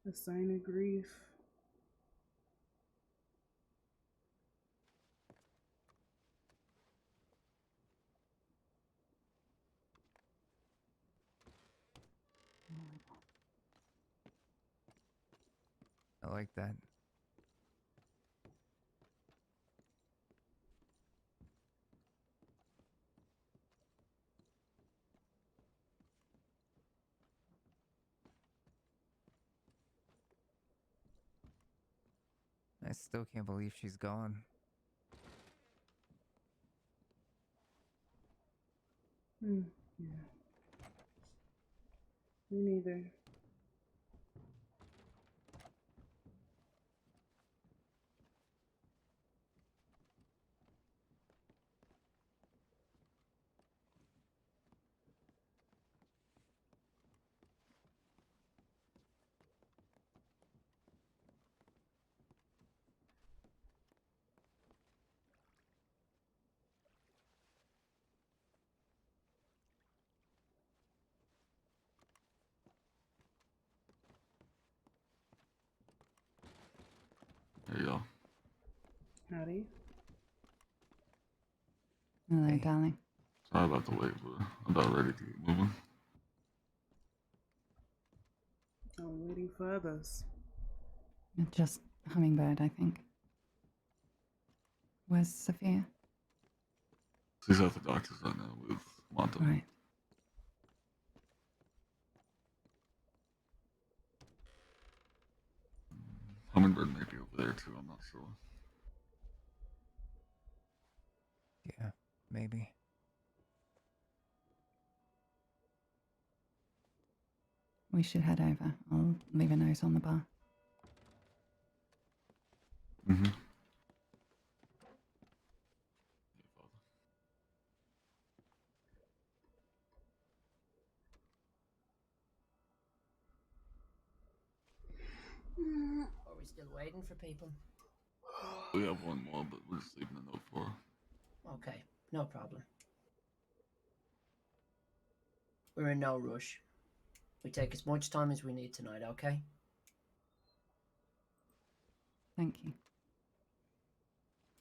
A sign of grief. I like that. I still can't believe she's gone. Yeah. Me neither. There you go. Howdy. Hello, Hey. darling. Sorry about the wait, but I'm about ready to get moving. I'm waiting for others. Just Hummingbird, I think. Where's Sophia? She's at the doctor's right now with Monta. Right. Hummingbird may be over there too, I'm not sure. Yeah, maybe. We should head over. I'll leave a note on the bar. Mm-hmm. Are we still waiting for people? We have one more, but we're just leaving a note for her. Okay, no problem. We're in no rush. We take as much time as we need tonight, okay? Thank you.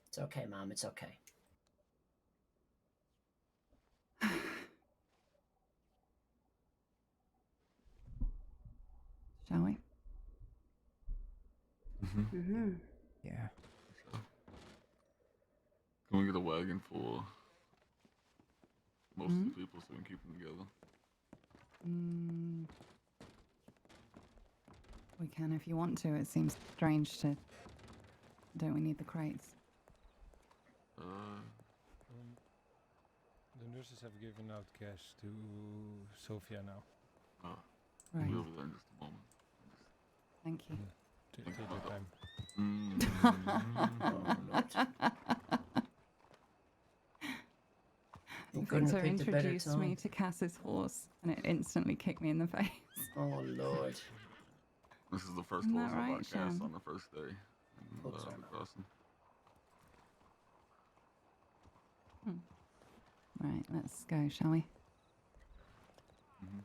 It's okay, Mom, it's okay. Shall we? Mm-hmm. Yeah. So, can we get a wagon full of most of the people so we can keep them together? We can if you want to. It seems strange to... Don't we need the crates? The nurses have given out cash to Sophia now. We'll Right. be over there in just a moment. Thank you. Take your time. You couldn't Victor have picked a better introduced me time. to Cass's horse, and it instantly kicked me in the face. Oh, Lord. This is the first Isn't horse that I right, bought Cass Shan? on the first day in Oops, sorry, the Mom. crossing. Right, let's go, shall we? Mm-hmm.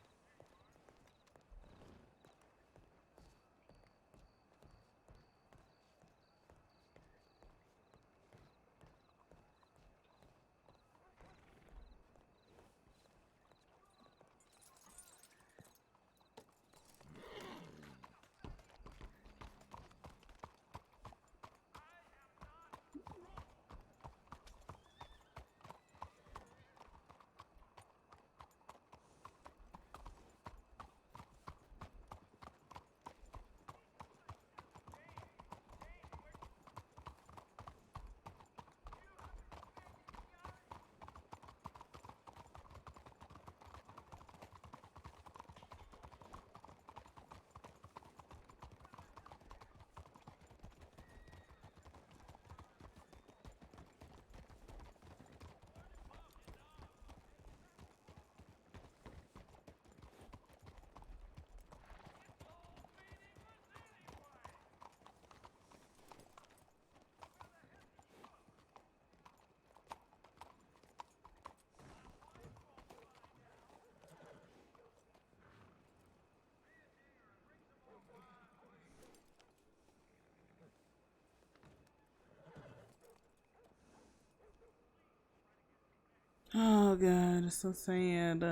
Oh god, it's so sad.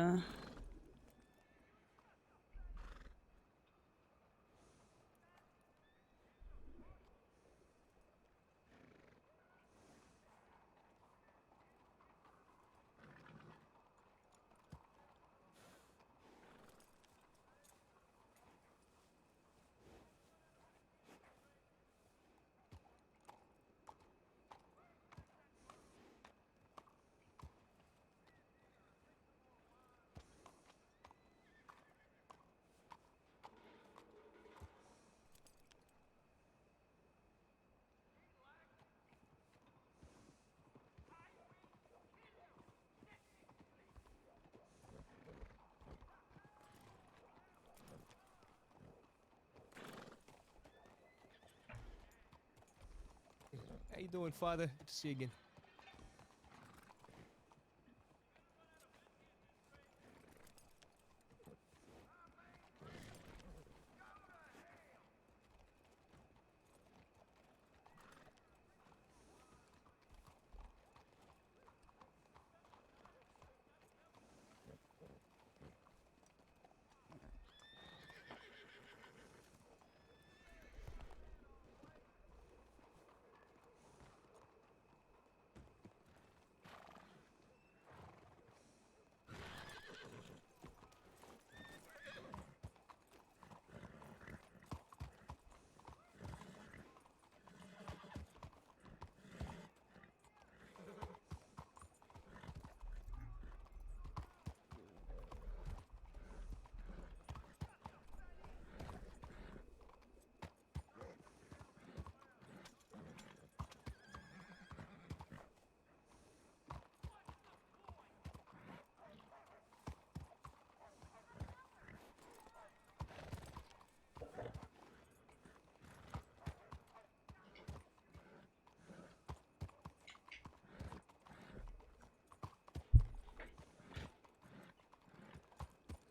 How you doing, Father? Good to see you again.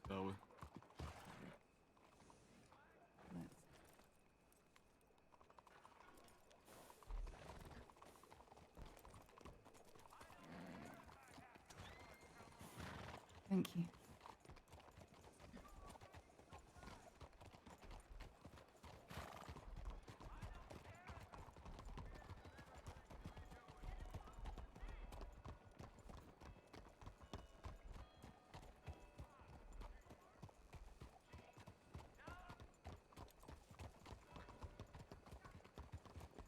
That way. Thank you.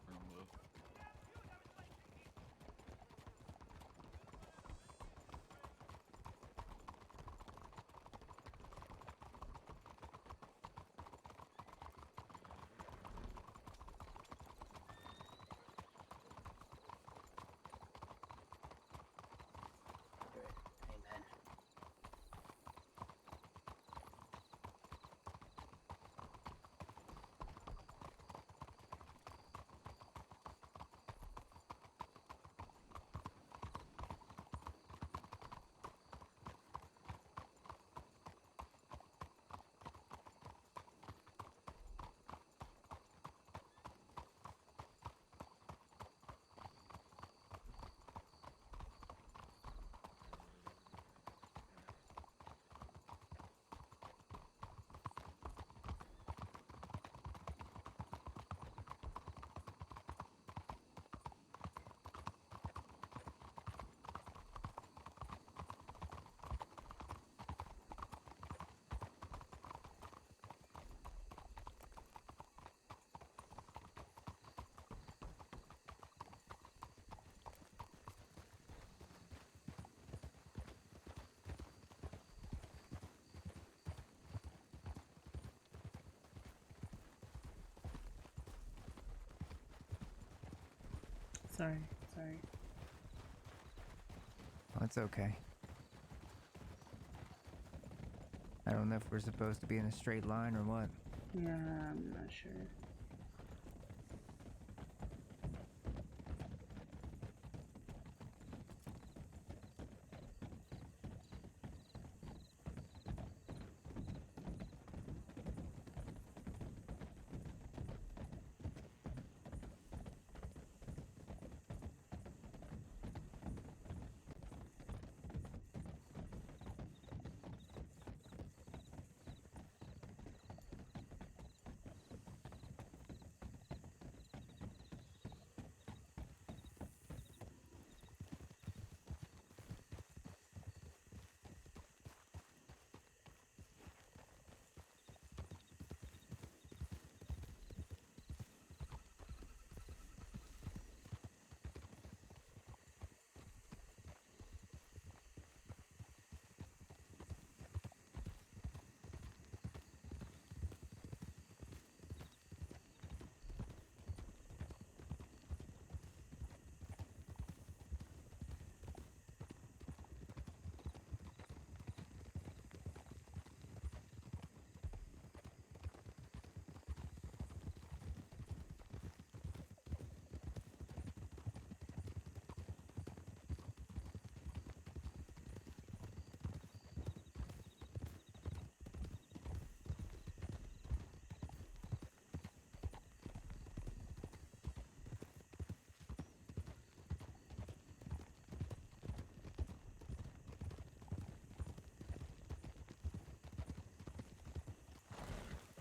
Turn left. Amen. Sorry, sorry. Oh, it's okay. I don't know if we're supposed to be in a straight line or what. Yeah, I'm not sure.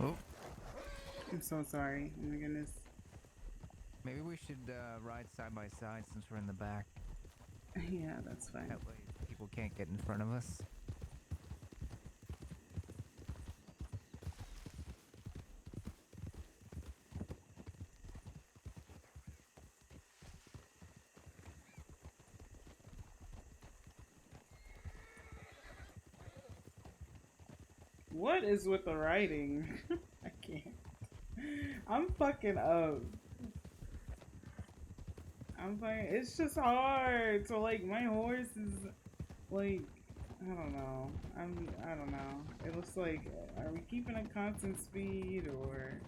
Oh, I'm so sorry. Oh my goodness. maybe we should ride side by side since we're in the back. Yeah, that's fine. That way people can't get in front of us. What is with the writing? I can't. I'm fucking up. I'm fucking. It's just hard. So like, my horse is like, I don't know. I don't know. It looks like, are we keeping a constant speed or?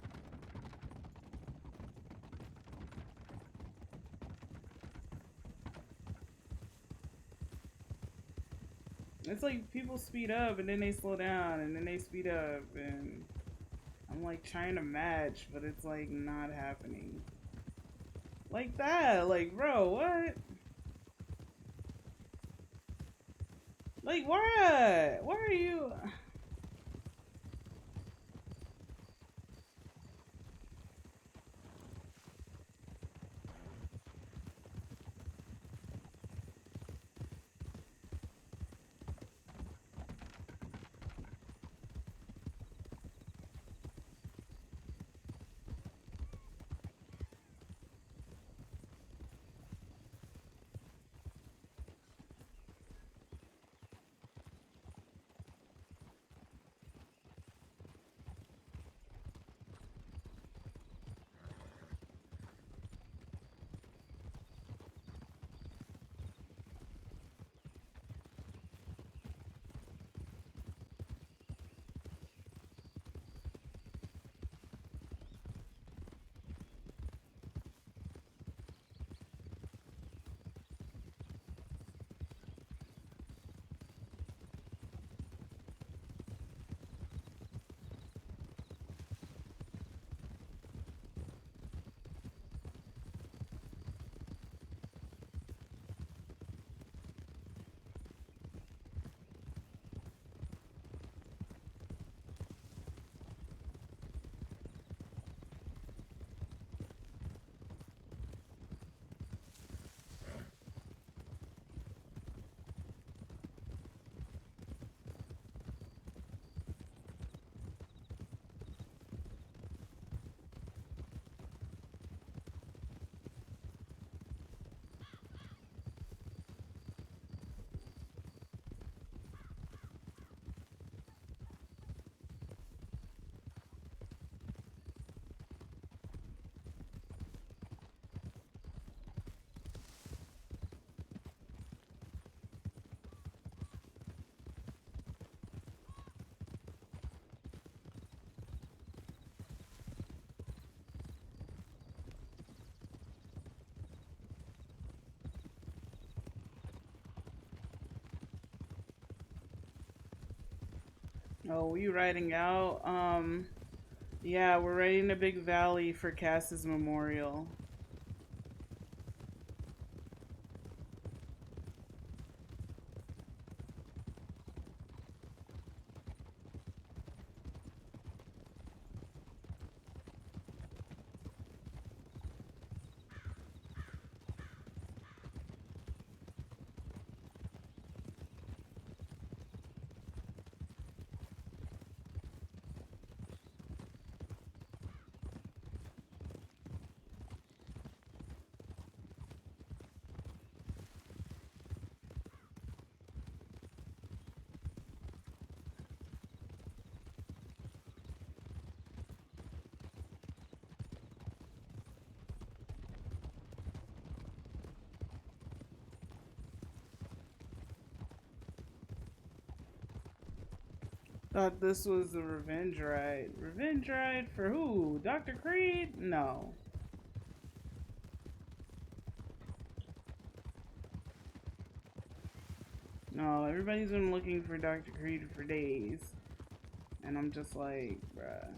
It's like people speed up and then they slow down and then they speed up and I'm like trying to match, but it's like not happening. Like that, like bro, what? Like why? Why are you? Oh, we riding out? Yeah, we're riding a big valley for Cass's memorial. Thought this was a revenge ride. Revenge ride for who? Dr. Creed? No. No, everybody's been looking for Dr. Creed for days. And I'm just like, bruh.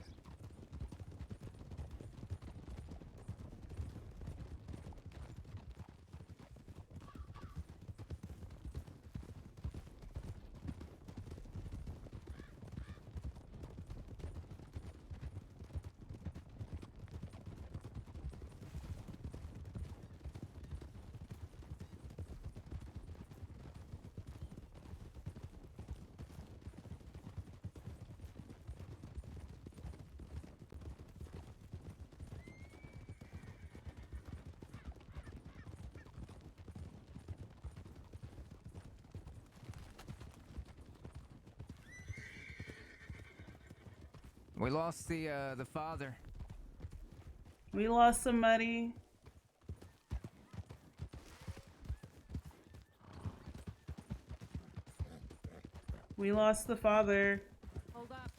We lost the father. We lost somebody. We lost the father. Hold up.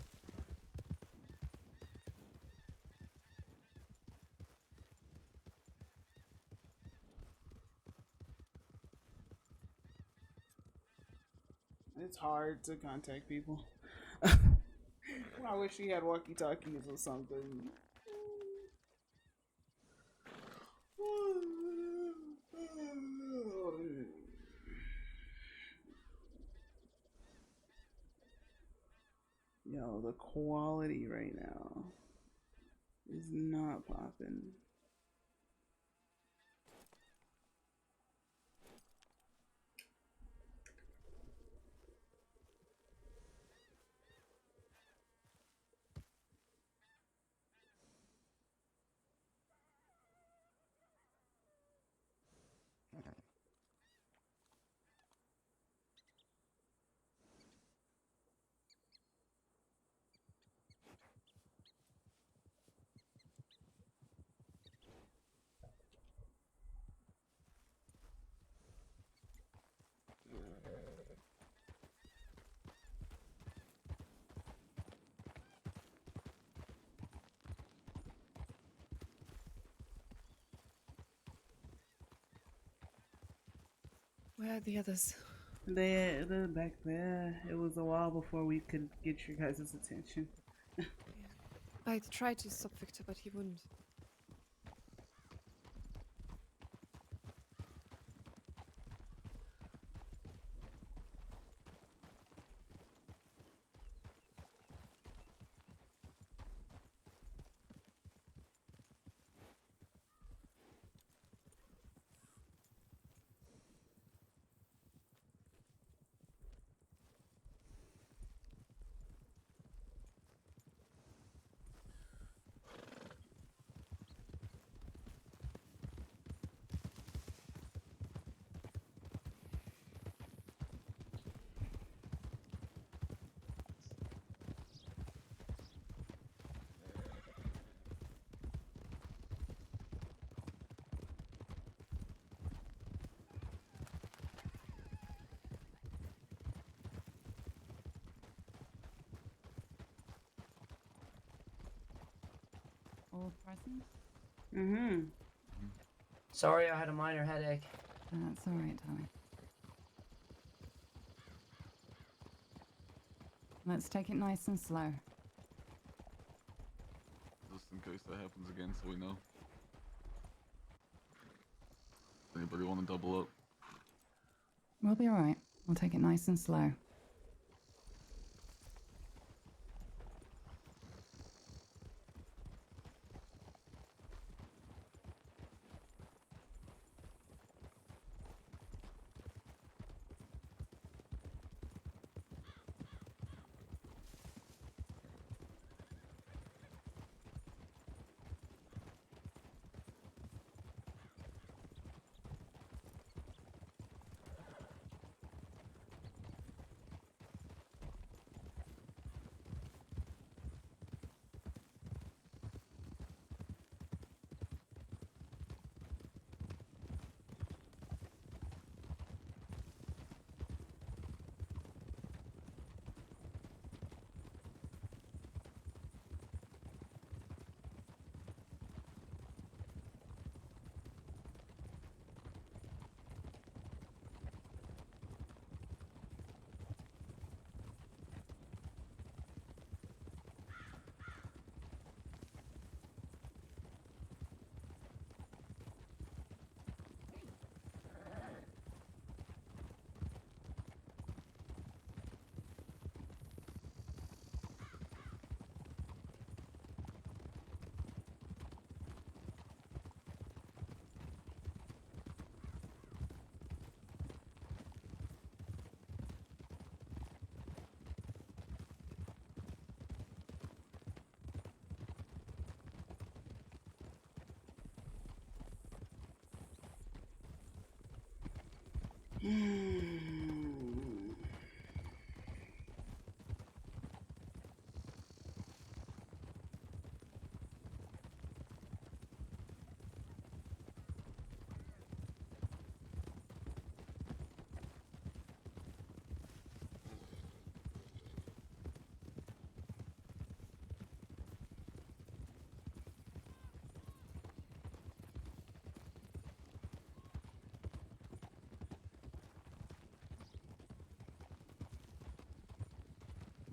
It's hard to contact people. I wish he had walkie-talkies or something. Yo, the quality right now is not popping. Where are the others? They're back there. It was a while before we could get your guys' attention. I tried to stop Victor, but he wouldn't. All present? Mm-hmm. Sorry, I had a minor headache. That's all right, darling. Let's take it nice and slow. Just in case that happens again, so we know. Anybody want to double up? We'll be all right. We'll take it nice and slow.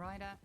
Ryder.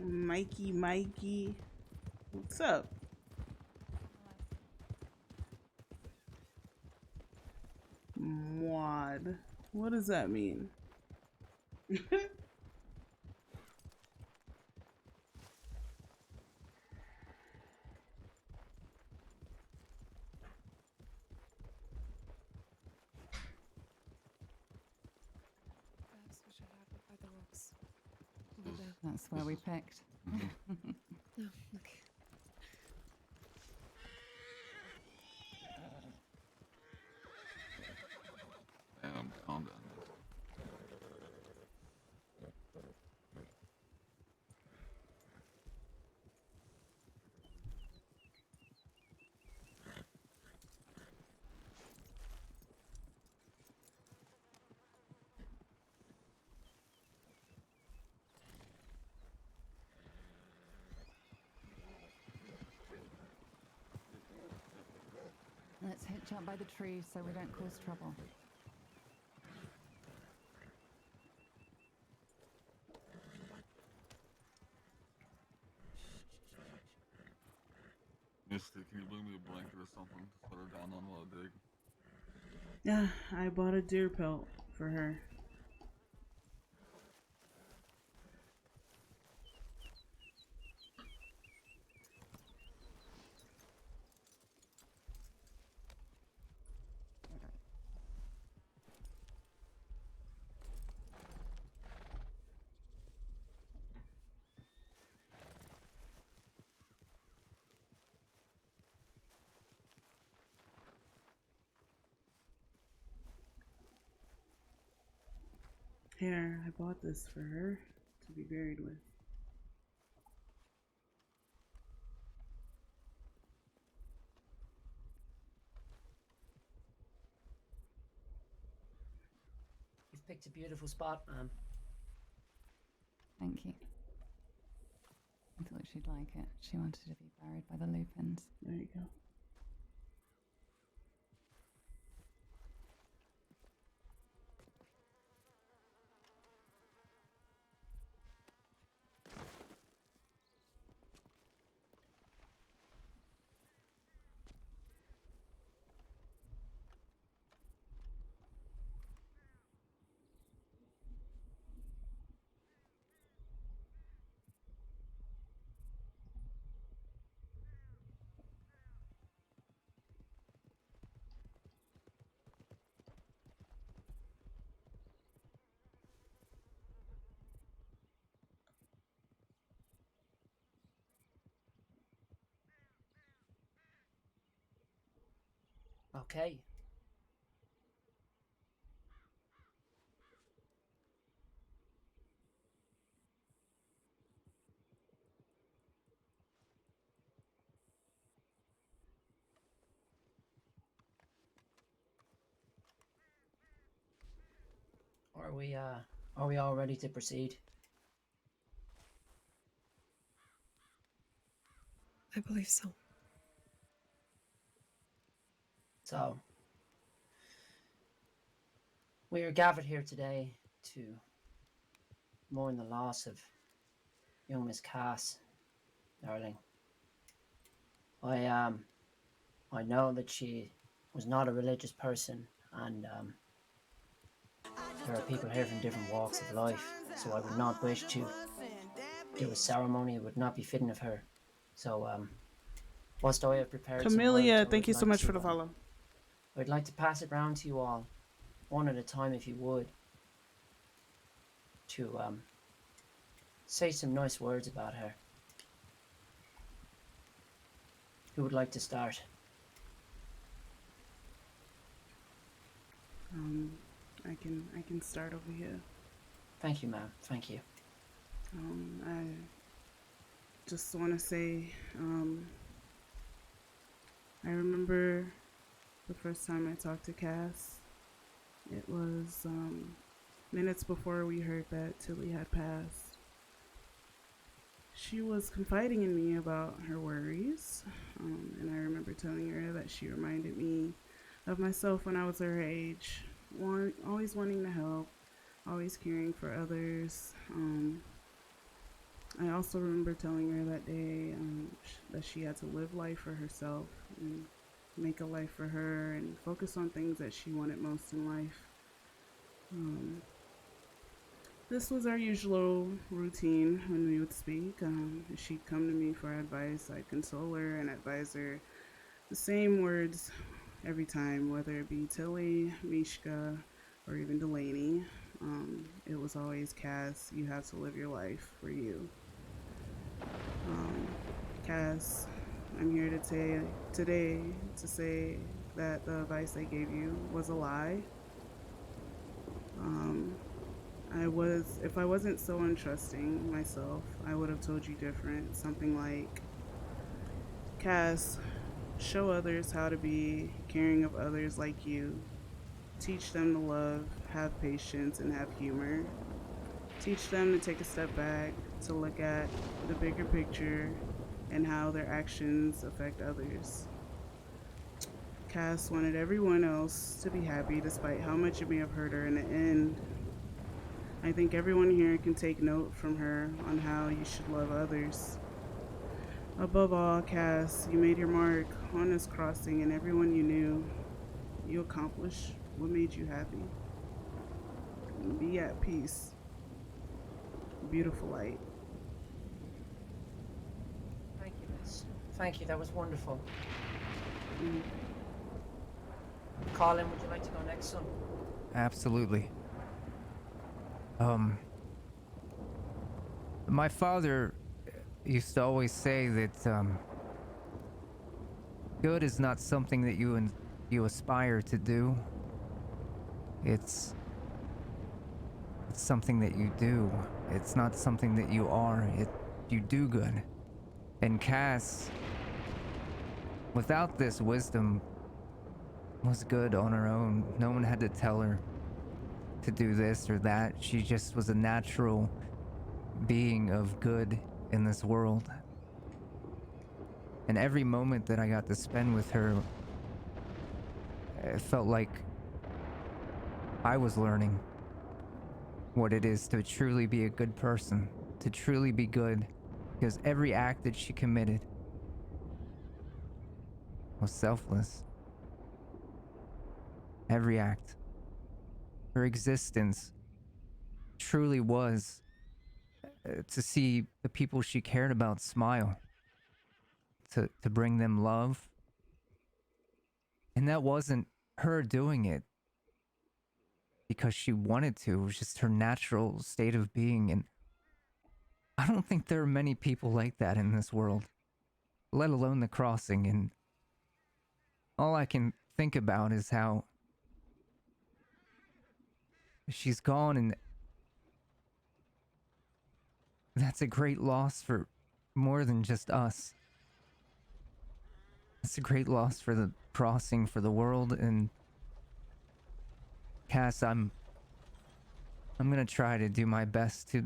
Mikey. What's up? Mod. What does that mean? Perhaps we should have it by the rocks. Over there. That's where we picked. No, okay. Damn, calm down. Let's hitch up by the tree so we don't cause trouble. Misty, can you bring me a blanket or something to put her down on while I dig? Yeah, I bought a deer pelt for her. Here, I bought this for her to be buried with. You've picked a beautiful spot, ma'am. Thank you. I thought she'd like it. She wanted to be buried by the Lupins. There you go. Okay. Are we all ready to proceed? I believe so. So, we are gathered here today to mourn the loss of young Miss Cass, darling. I know that she was not a religious person, and there are people here from different walks of life, so I would not wish to do a ceremony. It would not be fitting of her. So, whilst I have prepared some words, Camellia, I thank would you so like much to, for the follow. I'd like to pass it round to you all, one at a time, if you would, to say some nice words about her. Who would like to start? I can start over here. Thank you, ma'am. Thank you. I just want to say, I remember the first time I talked to Cass. It was minutes before we heard that Tilly had passed. She was confiding in me about her worries, and I remember telling her that she reminded me of myself when I was her age, always wanting to help, always caring for others. I also remember telling her that day that she had to live life for herself and make a life for her and focus on things that she wanted most in life. Um, this was our usual routine when we would speak. She'd come to me for advice. I'd console her and advise her the same words every time, whether it be Tilly, Mishka, or even Delaney. It was always Cass, you have to live your life for you. Cass, I'm here today to say that the advice I gave you was a lie. If I wasn't so untrusting myself, I would have told you different. Something like, Cass, show others how to be caring of others like you. Teach them to love, have patience, and have humor. Teach them to take a step back, to look at the bigger picture and how their actions affect others. Cass wanted everyone else to be happy despite how much it may have hurt her in the end. I think everyone here can take note from her on how you should love others. Above all, Cass, you made your mark on this crossing and everyone you knew. You accomplished what made you happy. Be at peace. Beautiful light. Thank you, Miss. Thank you, that was wonderful. Colin, would you like to go next, son? Absolutely. My father used to always say that good is not something that you aspire to do. It's something that you do. It's not something that you are. You do good. And Cass, without this wisdom, was good on her own. No one had to tell her to do this or that. She just was a natural being of good in this world. And every moment that I got to spend with her, it felt like I was learning what it is to truly be a good person, to truly be good, because every act that she committed was selfless. Every act. Her existence truly was to see the people she cared about smile, to bring them love. And that wasn't her doing it because she wanted to. It was just her natural state of being. And I don't think there are many people like that in this world, let alone the crossing. And all I can think about is how she's gone, and that's a great loss for more than just us. It's a great loss for the crossing, for the world. And Cass, I'm gonna try to do my best to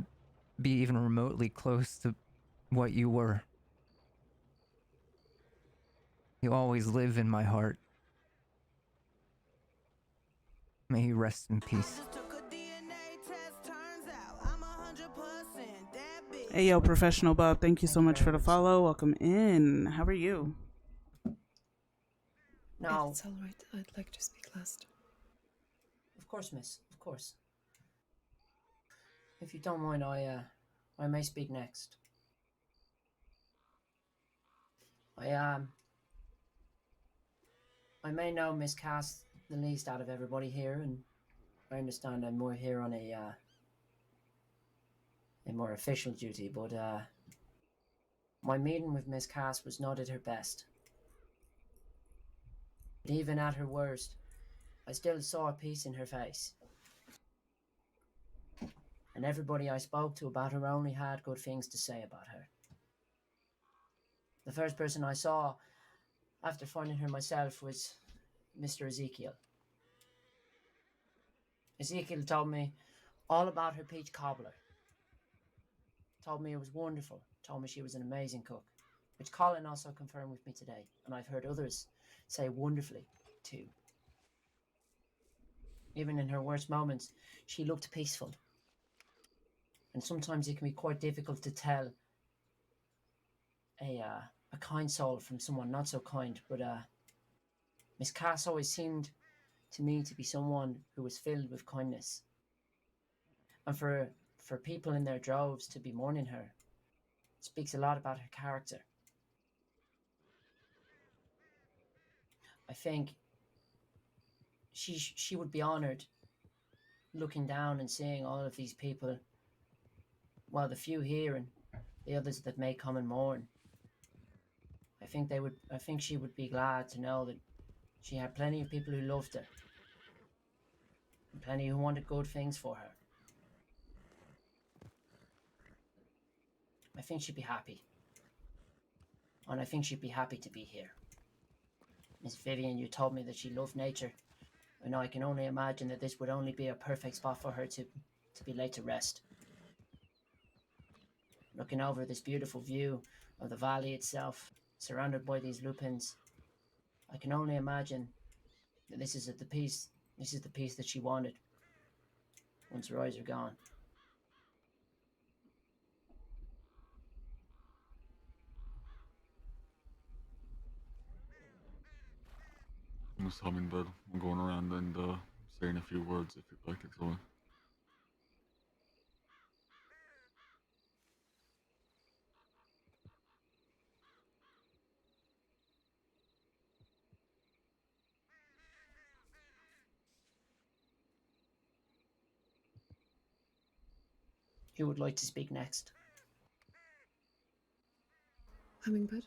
be even remotely close to what you were. You always live in my heart. May you rest in peace. Hey, yo, Professional Bob, thank you so much for the follow. Welcome in. How are you? No, If it's all right, I'd like to speak last. of course, miss, of course. If you don't mind, I may speak next. I may know Miss Cass the least out of everybody here, and I understand I'm more here on a more official duty, but my meeting with Miss Cass was not at her best. But even at her worst, I still saw a peace in her face. And everybody I spoke to about her only had good things to say about her. The first person I saw after finding her myself was Mr. Ezekiel. Ezekiel told me all about her peach cobbler. Told me it was wonderful. Told me she was an amazing cook, which Colin also confirmed with me today, and I've heard others say wonderfully too. Even in her worst moments, she looked peaceful. and sometimes it can be quite difficult to tell a kind soul from someone not so kind. But Miss Cass always seemed to me to be someone who was filled with kindness, and for people in their droves to be mourning her speaks a lot about her character. I think she would be honoured looking down and seeing all of these people, while the few here and the others that may come and mourn. I think they would. I think she would be glad to know that she had plenty of people who loved her, and plenty who wanted good things for her. I think she'd be happy, and I think she'd be happy to be here. Miss Vivian, you told me that she loved nature, and I can only imagine that this would only be a perfect spot for her to be laid to rest. Looking over this beautiful view of the valley itself, surrounded by these lupins, I can only imagine that this is the peace that she wanted once her eyes are gone. Miss Hummingbird, I'm going around and saying a few words if you'd like it, Chloe. Who would like to speak next? Hummingbird.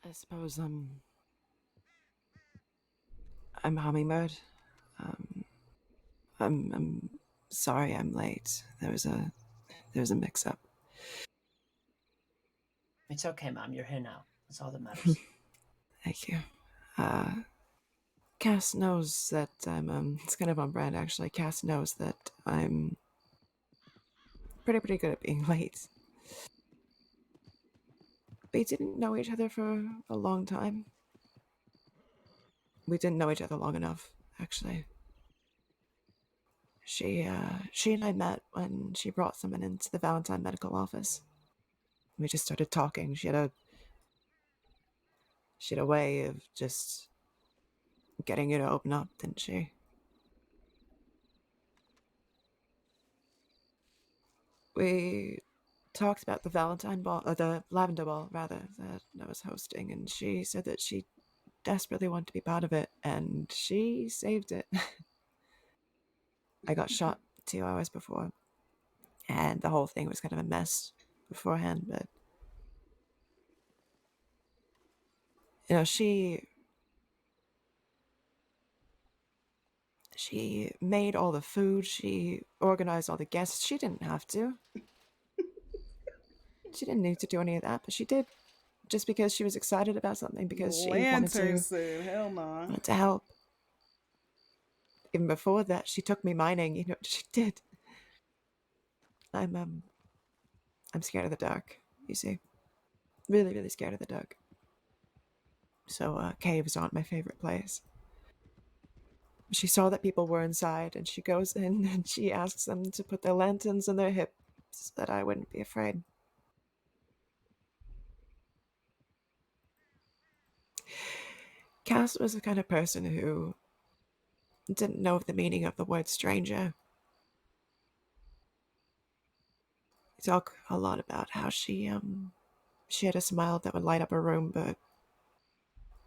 I suppose I'm Hummingbird. I'm sorry I'm late. There was a mix-up. It's okay, ma'am. You're here now. That's all that matters. Thank you. Cass knows that I'm it's kind of on brand actually. Cass knows that I'm pretty good at being late. We didn't know each other for a long time. We didn't know each other long enough, actually. She and I met when she brought someone into the Valentine medical office. We just started talking. She had a way of just getting you to open up, didn't she? We talked about the the Lavender Ball, rather, that I was hosting, and she said that she desperately wanted to be part of it, and she saved it. I got shot 2 hours before, and the whole thing was kind of a mess beforehand, but she made all the food, she organized all the guests. She didn't have to. She didn't need to do any of that, but she did, just because she was excited about something, because she Lantern suit, hell nah. wanted to help. Even before that, she took me mining. She did. I'm scared of the dark. You see, really scared of the dark. So caves aren't my favorite place. She saw that people were inside, and she goes in and she asks them to put their lanterns on their hips so that I wouldn't be afraid. Cass was the kind of person who didn't know the meaning of the word stranger. We talk a lot about how she had a smile that would light up a room, but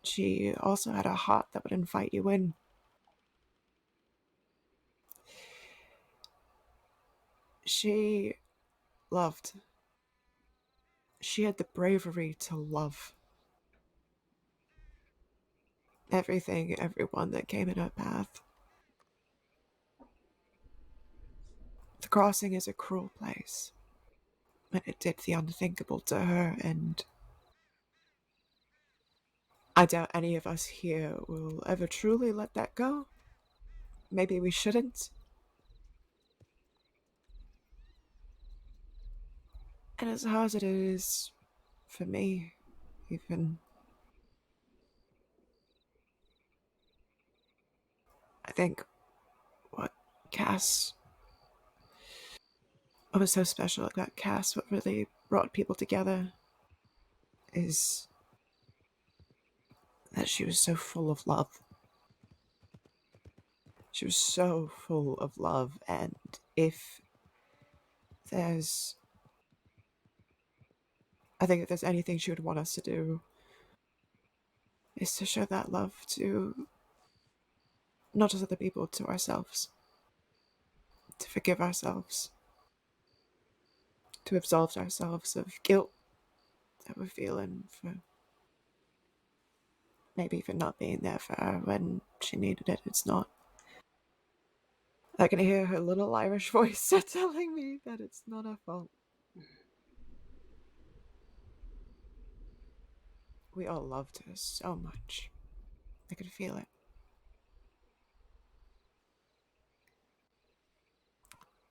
she also had a heart that would invite you in. She loved. She had the bravery to love everything, everyone that came in her path. The crossing is a cruel place, but it did the unthinkable to her, and I doubt any of us here will ever truly let that go. Maybe we shouldn't. And as hard as it is for me, even, I think what Cass what was so special about Cass, what really brought people together, is that she was so full of love. She was so full of love, and if there's... I think if there's anything she would want us to do, is to show that love to not just other people, to ourselves. To forgive ourselves. To absolve ourselves of guilt that we're feeling for maybe for not being there for her when she needed it. It's not. I can hear her little Irish voice telling me that it's not her fault. We all loved her so much. I could feel it.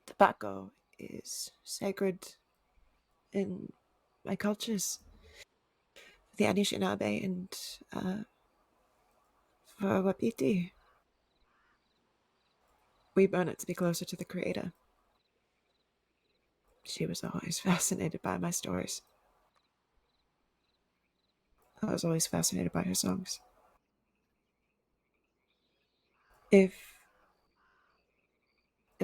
Tobacco is sacred in my cultures. The Anishinaabe and for Wapiti. We burn it to be closer to the Creator. She was always fascinated by my stories. I was always fascinated by her songs. If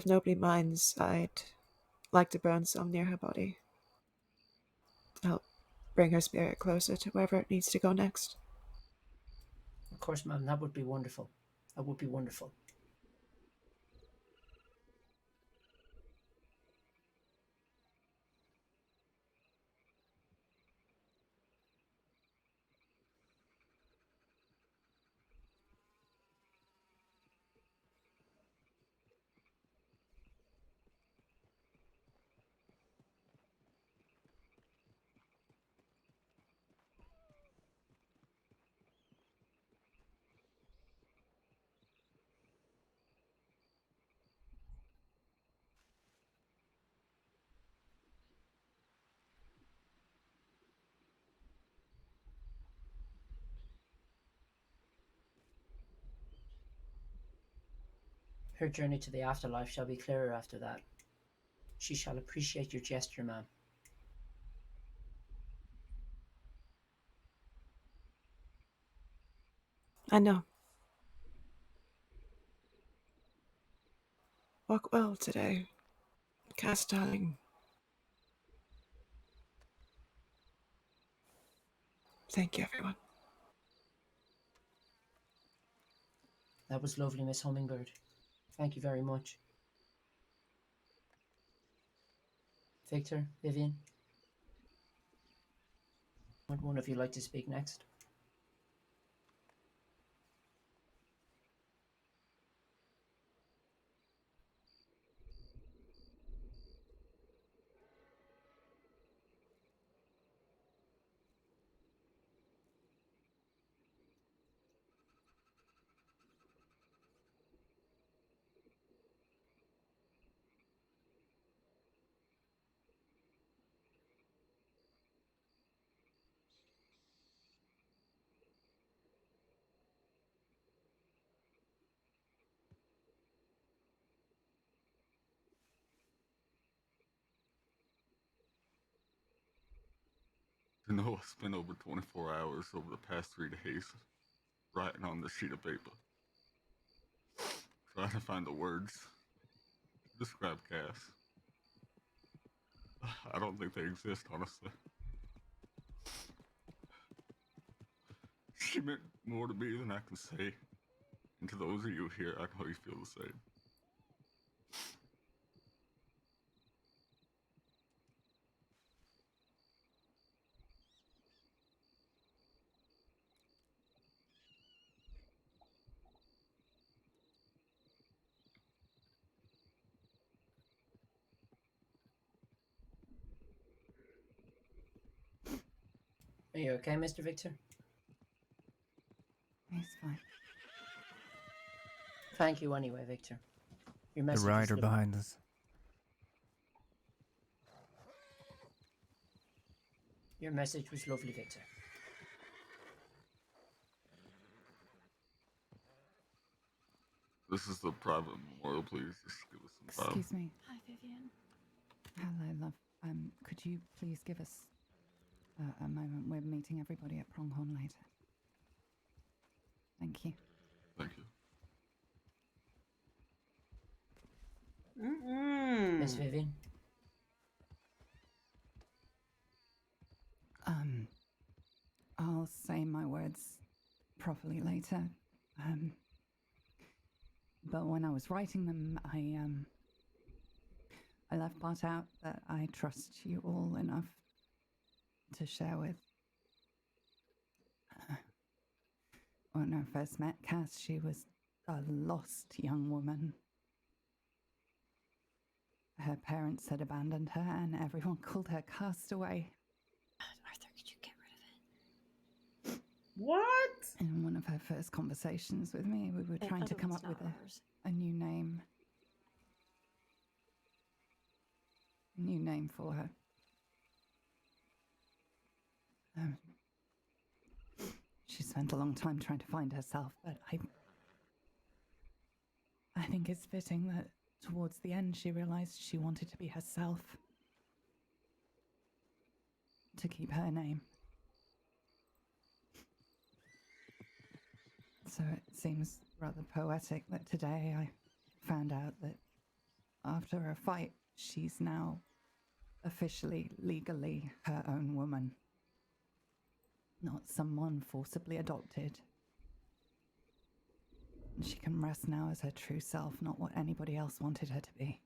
nobody minds, I'd like to burn some near her body to help bring her spirit closer to wherever it needs to go next. Of course, ma'am, that would be wonderful. That would be wonderful. Her journey to the afterlife shall be clearer after that. She shall appreciate your gesture, ma'am. I know. Walk well today, Cass, darling. Thank you, everyone. That was lovely, Miss Hummingbird. Thank you very much. Victor, Vivian, would one of you like to speak next? You know, I spent over 24 hours over the past 3 days writing on this sheet of paper, trying to find the words to describe Cass. I don't think they exist, honestly. She meant more to me than I can say. And to those of you here, I know you feel the same. Are you okay, Mr. Victor? He's fine. Thank you anyway, Victor. Your The message was rider lovely. behind us. Your message was lovely, Victor. This is the private memorial, please. Just give us some time. Excuse me. Hi, Vivian. Hello, love. Could you please give us a moment? We're meeting everybody at Pronghorn later. Thank you. Thank you. Miss Vivian? I'll say my words properly later. But when I was writing them, I left part out that I trust you all enough to share with. When I first met Cass, she was a lost young woman. Her parents had abandoned her, and everyone called her Castaway. Arthur, could you get rid of it? What? In one of her first conversations with me, we were trying to come up with a new name. A new name for her. She spent a long time trying to find herself, but I think it's fitting that towards the end she realized she wanted to be herself. To keep her name. So it seems rather poetic that today I found out that after a fight, she's now officially, legally her own woman. Not someone forcibly adopted. She can rest now as her true self, not what anybody else wanted her to be.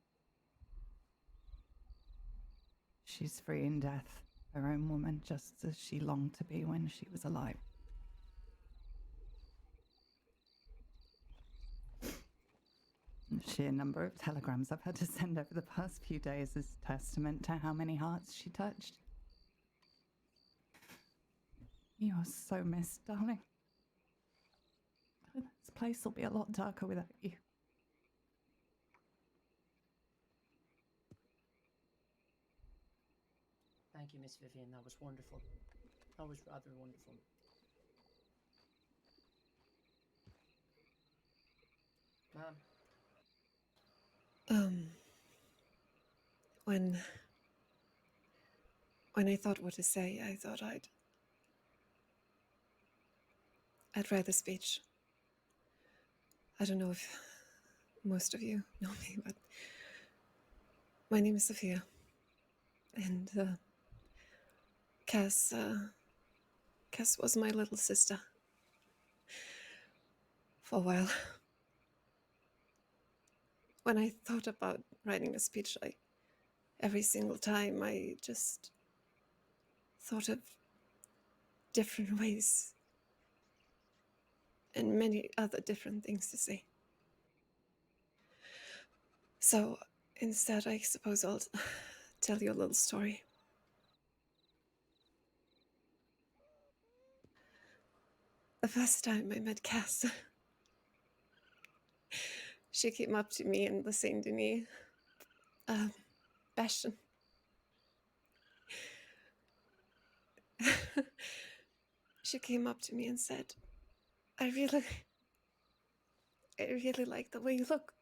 She's free in death, her own woman, just as she longed to be when she was alive. The sheer number of telegrams I've had to send over the past few days is testament to how many hearts she touched. You are so missed, darling. This place will be a lot darker without you. Thank you, Miss Vivian. That was wonderful. That was rather wonderful. Ma'am? When I thought what to say, I thought I'd write the speech. I don't know if most of you know me, but my name is Sophia. And Cass was my little sister for a while. When I thought about writing a speech, every single time I just thought of different ways and many other different things to say. So instead, I suppose I'll tell you a little story. The first time I met Cass, she came up to me in the Saint Denis Bastion. She came up to me and said, I really like the way you look.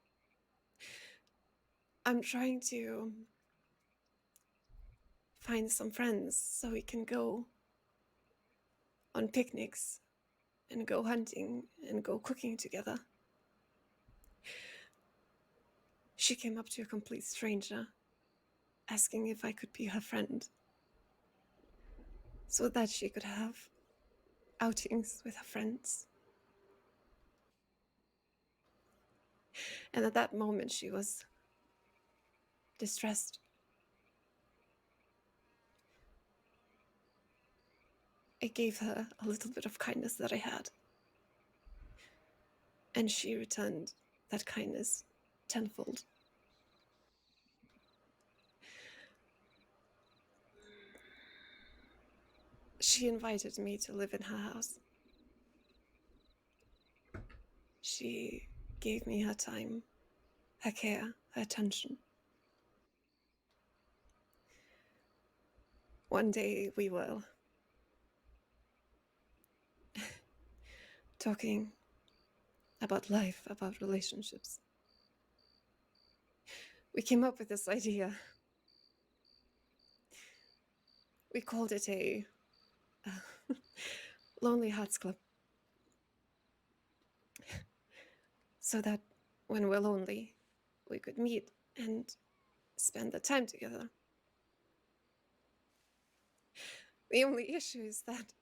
I'm trying to find some friends so we can go on picnics and go hunting and go cooking together. She came up to a complete stranger, asking if I could be her friend, so that she could have outings with her friends. And at that moment, she was distressed. I gave her a little bit of kindness that I had, and she returned that kindness tenfold. She invited me to live in her house. She gave me her time, her care, her attention. One day we were talking about life, about relationships. We came up with this idea We called it a Lonely Hearts Club. So that when we're lonely, we could meet and spend the time together. The only issue is that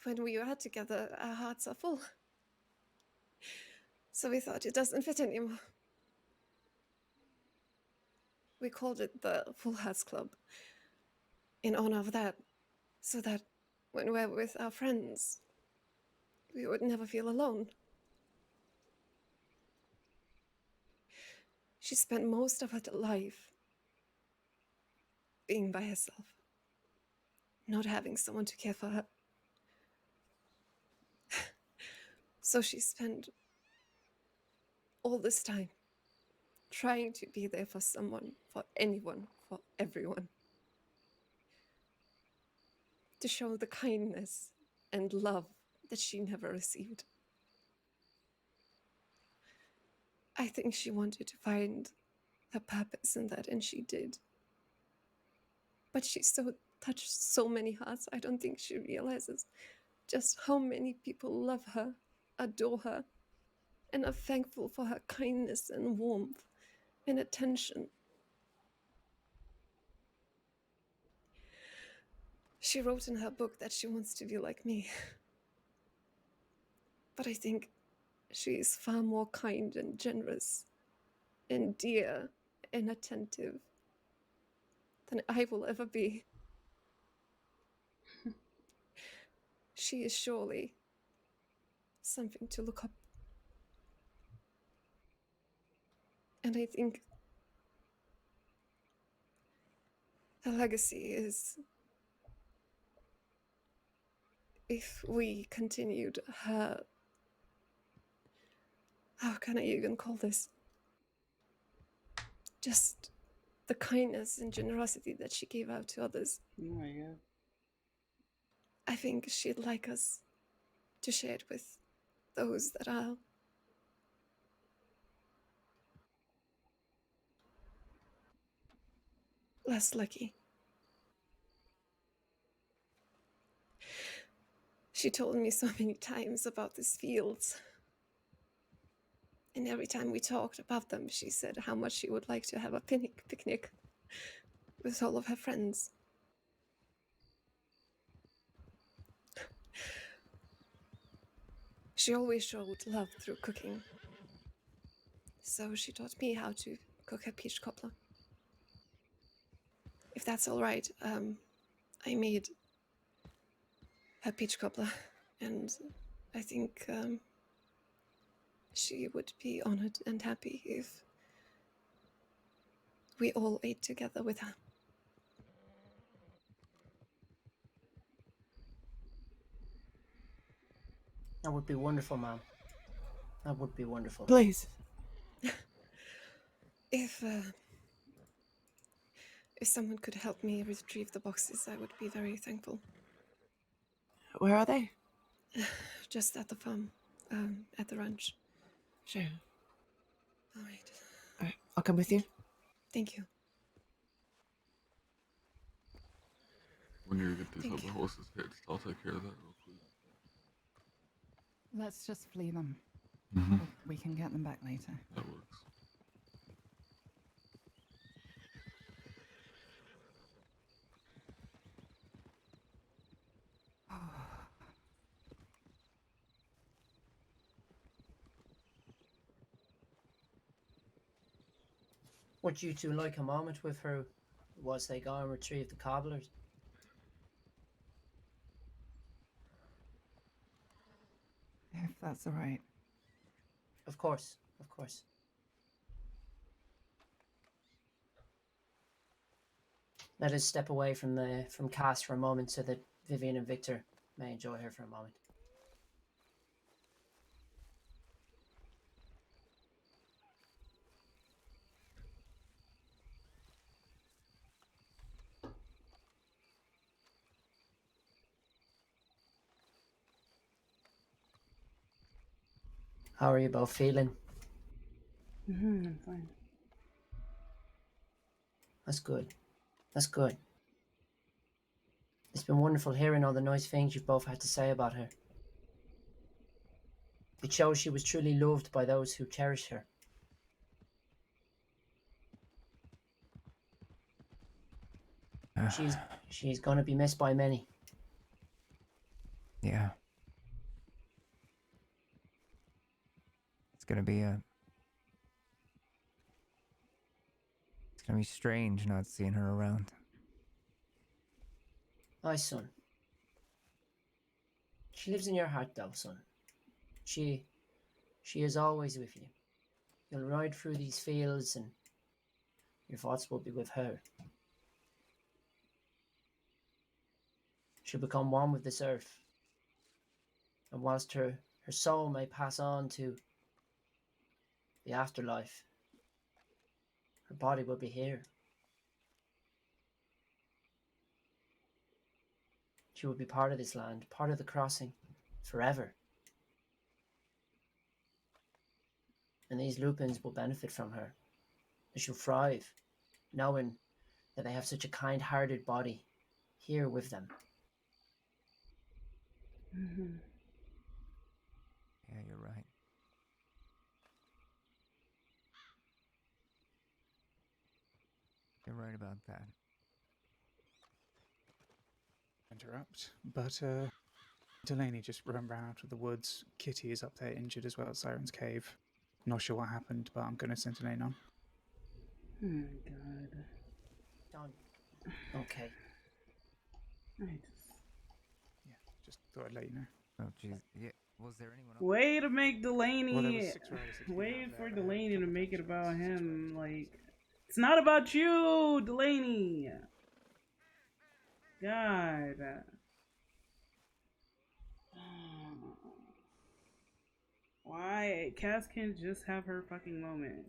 when we are together, our hearts are full. So we thought it doesn't fit anymore. We called it the Full Hearts Club in honor of that, so that when we're with our friends, we would never feel alone. She spent most of her life being by herself, not having someone to care for her. So she spent all this time trying to be there for someone, for anyone, for everyone. To show the kindness and love that she never received. I think she wanted to find her purpose in that, and she did. But she so touched so many hearts, I don't think she realizes just how many people love her, adore her, and are thankful for her kindness and warmth and attention. She wrote in her book that she wants to be like me. But I think she is far more kind and generous and dear and attentive than I will ever be. She is surely something to look up. And I think her legacy is, if we continued her, how can I even call this? Just the kindness and generosity that she gave out to others. Oh my god. I think she'd like us to share it with those that are less lucky. She told me so many times about these fields. And every time we talked about them, she said how much she would like to have a picnic with all of her friends. She always showed love through cooking. So she taught me how to cook her peach cobbler. If that's all right, I made her peach cobbler, and I think she would be honored and happy if we all ate together with her. That would be wonderful, ma'am. That would be wonderful. Please. If someone could help me retrieve the boxes, I would be very thankful. Where are they? Just at the farm, at the ranch. Sure. All right. All right, I'll come with you. Thank you. When you get these Thank other you. horses hitched, I'll take care of that real quick. Let's just flee them. Mm-hmm. We can get them back later. That works. Would you two like a moment with her whilst they go and retrieve the cobblers? If that's all right. Of course, of course. Let us step away from Cass for a moment so that Vivian and Victor may enjoy her for a moment. How are you both feeling? I'm fine. That's good. That's good. It's been wonderful hearing all the nice things you've both had to say about her. It shows she was truly loved by those who cherished her. She's going to be missed by many. Yeah. It's gonna be strange not seeing her around. My son. She lives in your heart, though, son. She is always with you. You'll ride through these fields and your thoughts will be with her. She'll become one with this earth. And whilst her soul may pass on to the afterlife, her body will be here. She will be part of this land, part of the crossing, forever. And these lupins will benefit from her. They shall thrive, knowing that they have such a kind-hearted body here with them. Mm-hmm. Yeah, you're right. You're right about that. Interrupt, but Delaney just ran out of the woods. Kitty is up there injured as well at Siren's Cave. Not sure what happened, but I'm going to send Delaney on. Oh my god. Done. Okay. Just thought I'd let you know. Oh, jeez. Yeah. Was there anyone else? Way to make Delaney. Well, there was 6 riders that came Wait out for there. Delaney to make it about him. Like, it's not about you, Delaney. God. Why? Cass can just have her fucking moment.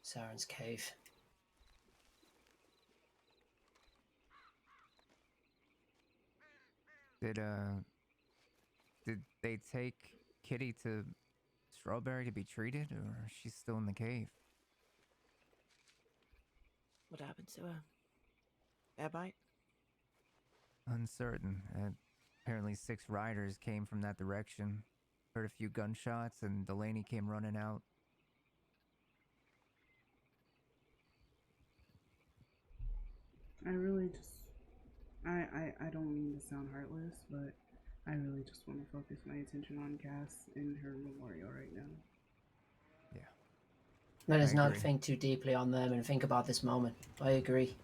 Siren's Cave. Did they take Kitty to Strawberry to be treated, or is she still in the cave? What happened to her? Bear bite? Uncertain. Apparently 6 riders came from that direction. Heard a few gunshots, and Delaney came running out. I really just... I don't mean to sound heartless, but I really just want to focus my attention on Cass and her memorial right now. Yeah. Let us not agree. think too deeply on them and think about this moment. I agree.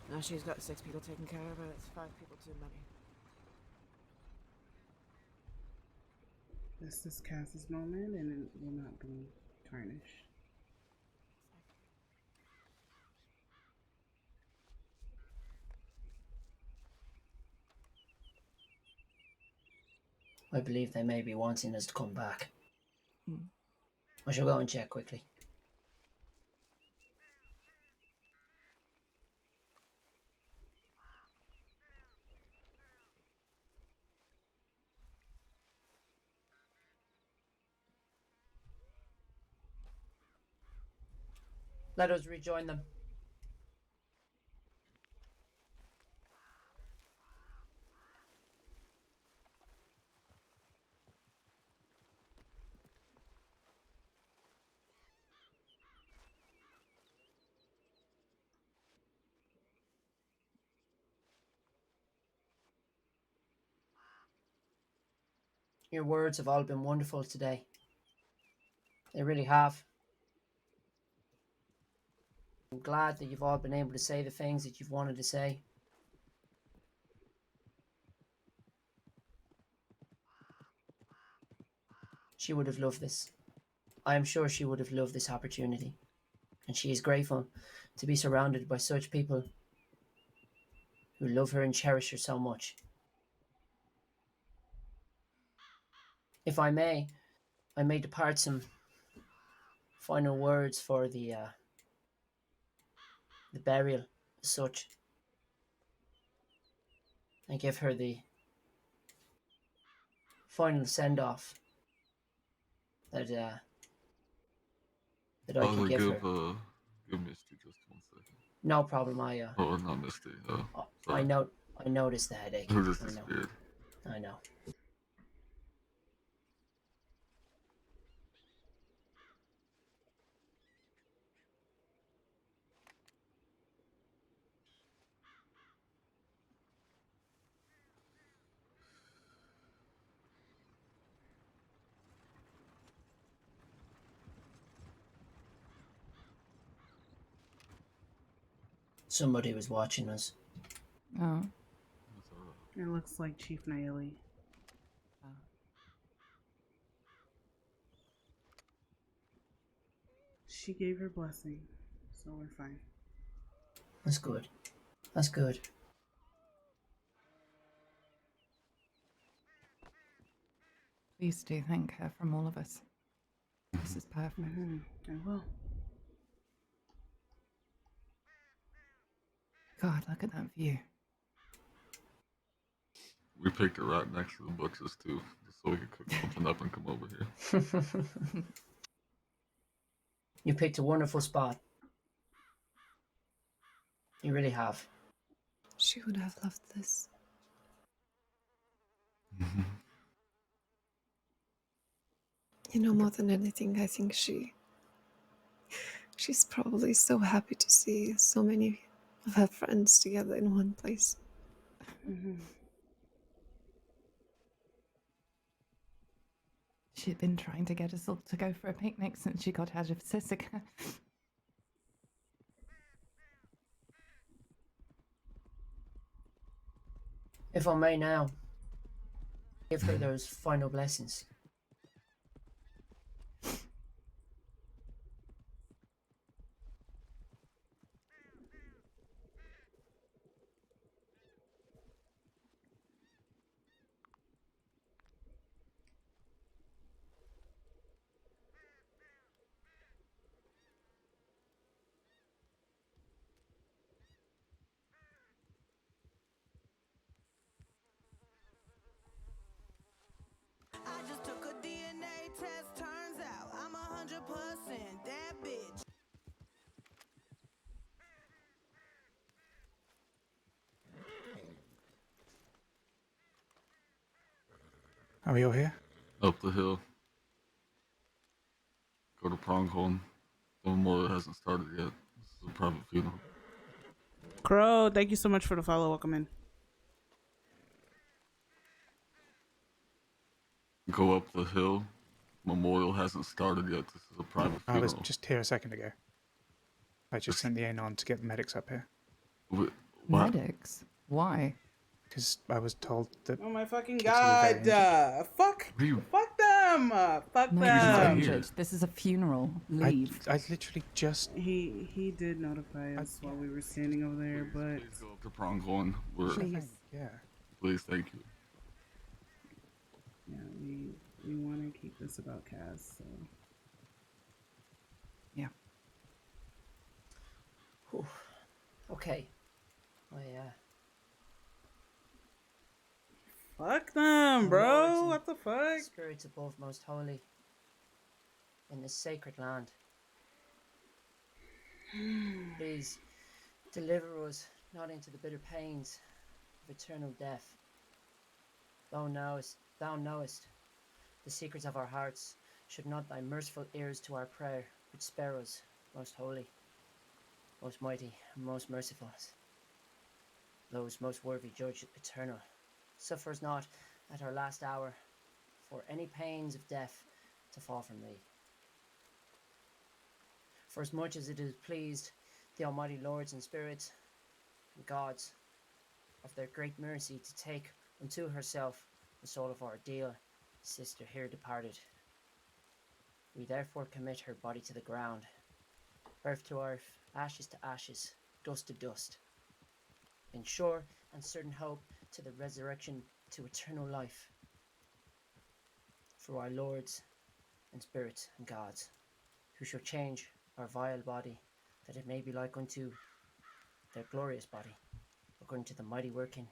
Now she's got 6 people taking care of her. It's 5 people too many. This is Cass's moment, and it will not be tarnished. I believe they may be wanting us to come back. Hmm. I shall go and check quickly. Let us rejoin them. Your words have all been wonderful today. They really have. I'm glad that you've all been able to say the things that you've wanted to say. She would have loved this. I am sure she would have loved this opportunity. And she is grateful to be surrounded by such people who love her and cherish her so much. If I may depart some final words for the burial, as such, and give her the final send off that I I'll could give give her. give Misty just 1 second. No problem. Oh, not Misty. I Sorry. I noticed the headache. Who just I know. disappeared? I know. Somebody was watching us. Oh. That's all right. It looks like Chief Naeli. She gave her blessing, so we're fine. That's good. That's good. Please do thank her from all of us. This is perfect. I will. God, look at that view. We picked it right next to the butcher's too, just so we could cook something up and come over here. You picked a wonderful spot. You really have. She would have loved this. You know, more than anything, I think she's probably so happy to see so many of her friends together in one place. She'd been trying to get us all to go for a picnic since she got out of Sisika. If I may now, give her those final blessings. I just took a DNA test, turns out I'm 100% that bitch. Are we all here? Up the hill. Go to Pronghorn. The memorial hasn't started yet. This is a private funeral. Crow, thank you so much for the follow. Welcome in. Go up the hill. Memorial hasn't started yet. This is a private I funeral. was just here a second ago. I just sent the Anon to get the medics up here. What? Medics? Why? Because I was told that... Oh my fucking Kitty was very god! Fuck them! Fuck No, them! you're injured. This is a funeral. Leave. I literally just... He did notify us while we were standing over there, but Please go up to Pronghorn. Please. Yeah. Please, thank you. yeah, we want to keep this about Cass. So Yeah. Whew. Okay. fuck them, bro. What the fuck? Spirits above most holy. In this sacred land. Please deliver us not into the bitter pains of eternal death. Thou knowest the secrets of our hearts. Should not thy merciful ears to our prayer, which spare us, most holy, most mighty, and most merciful, those most worthy judge eternal, suffer us not at our last hour for any pains of death to fall from thee. For as much as it is pleased the almighty lords and spirits and gods of their great mercy to take unto herself the soul of our dear sister here departed, we therefore commit her body to the ground, earth to earth, ashes to ashes, dust to dust, in sure and certain hope to the resurrection to eternal life. for our lords and spirits and gods, who shall change our vile body, that it may be like unto their glorious body, according to the mighty working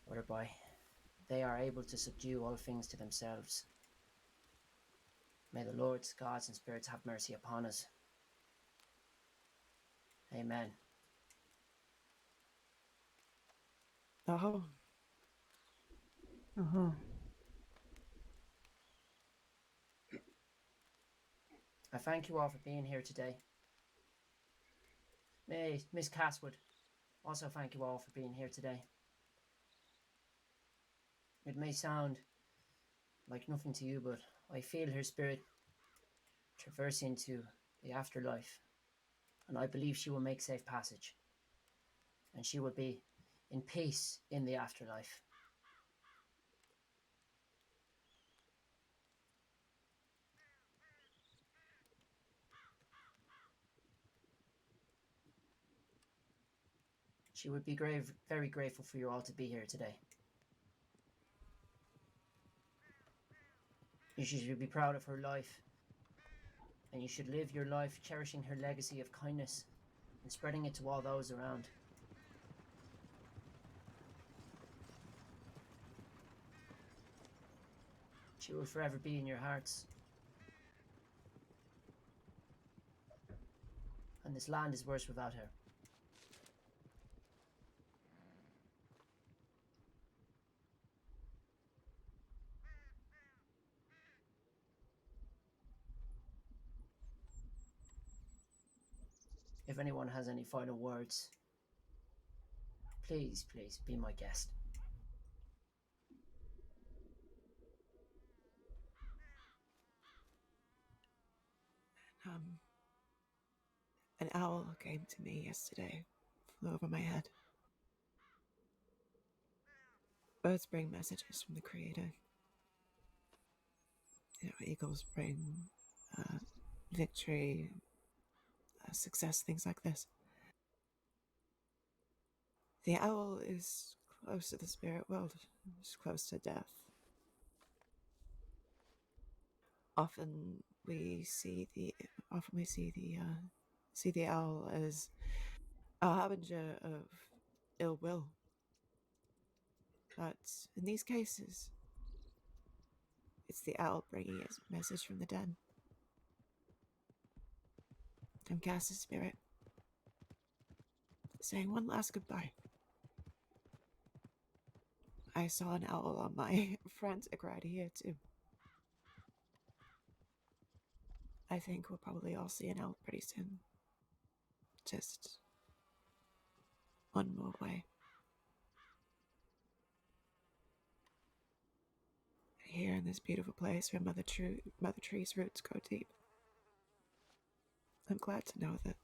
whereby they are able to subdue all things to themselves. May the lords, gods, and spirits have mercy upon us. Amen. Oh, Uh-huh. I thank you all for being here today. May Miss Casswood also thank you all for being here today. It may sound like nothing to you, but I feel her spirit traverse into the afterlife, and I believe she will make safe passage, and she will be in peace in the afterlife. She would be very grateful for you all to be here today. You should be proud of her life, and you should live your life cherishing her legacy of kindness and spreading it to all those around. She will forever be in your hearts. And this land is worse without her. If anyone has any final words, please, please be my guest. um, an owl came to me yesterday, flew over my head. Birds bring messages from the Creator. You know, eagles bring victory, success, things like this. The owl is close to the spirit world, it's close to death. Often we see the owl as a harbinger of ill will. But in these cases, it's the owl bringing its message from the dead. From Cass's spirit, saying one last goodbye. I saw an owl on my frantic ride here too. I think we'll probably all see an owl pretty soon. Just one more way. Here in this beautiful place where Mother Tree's roots go deep. I'm glad to know that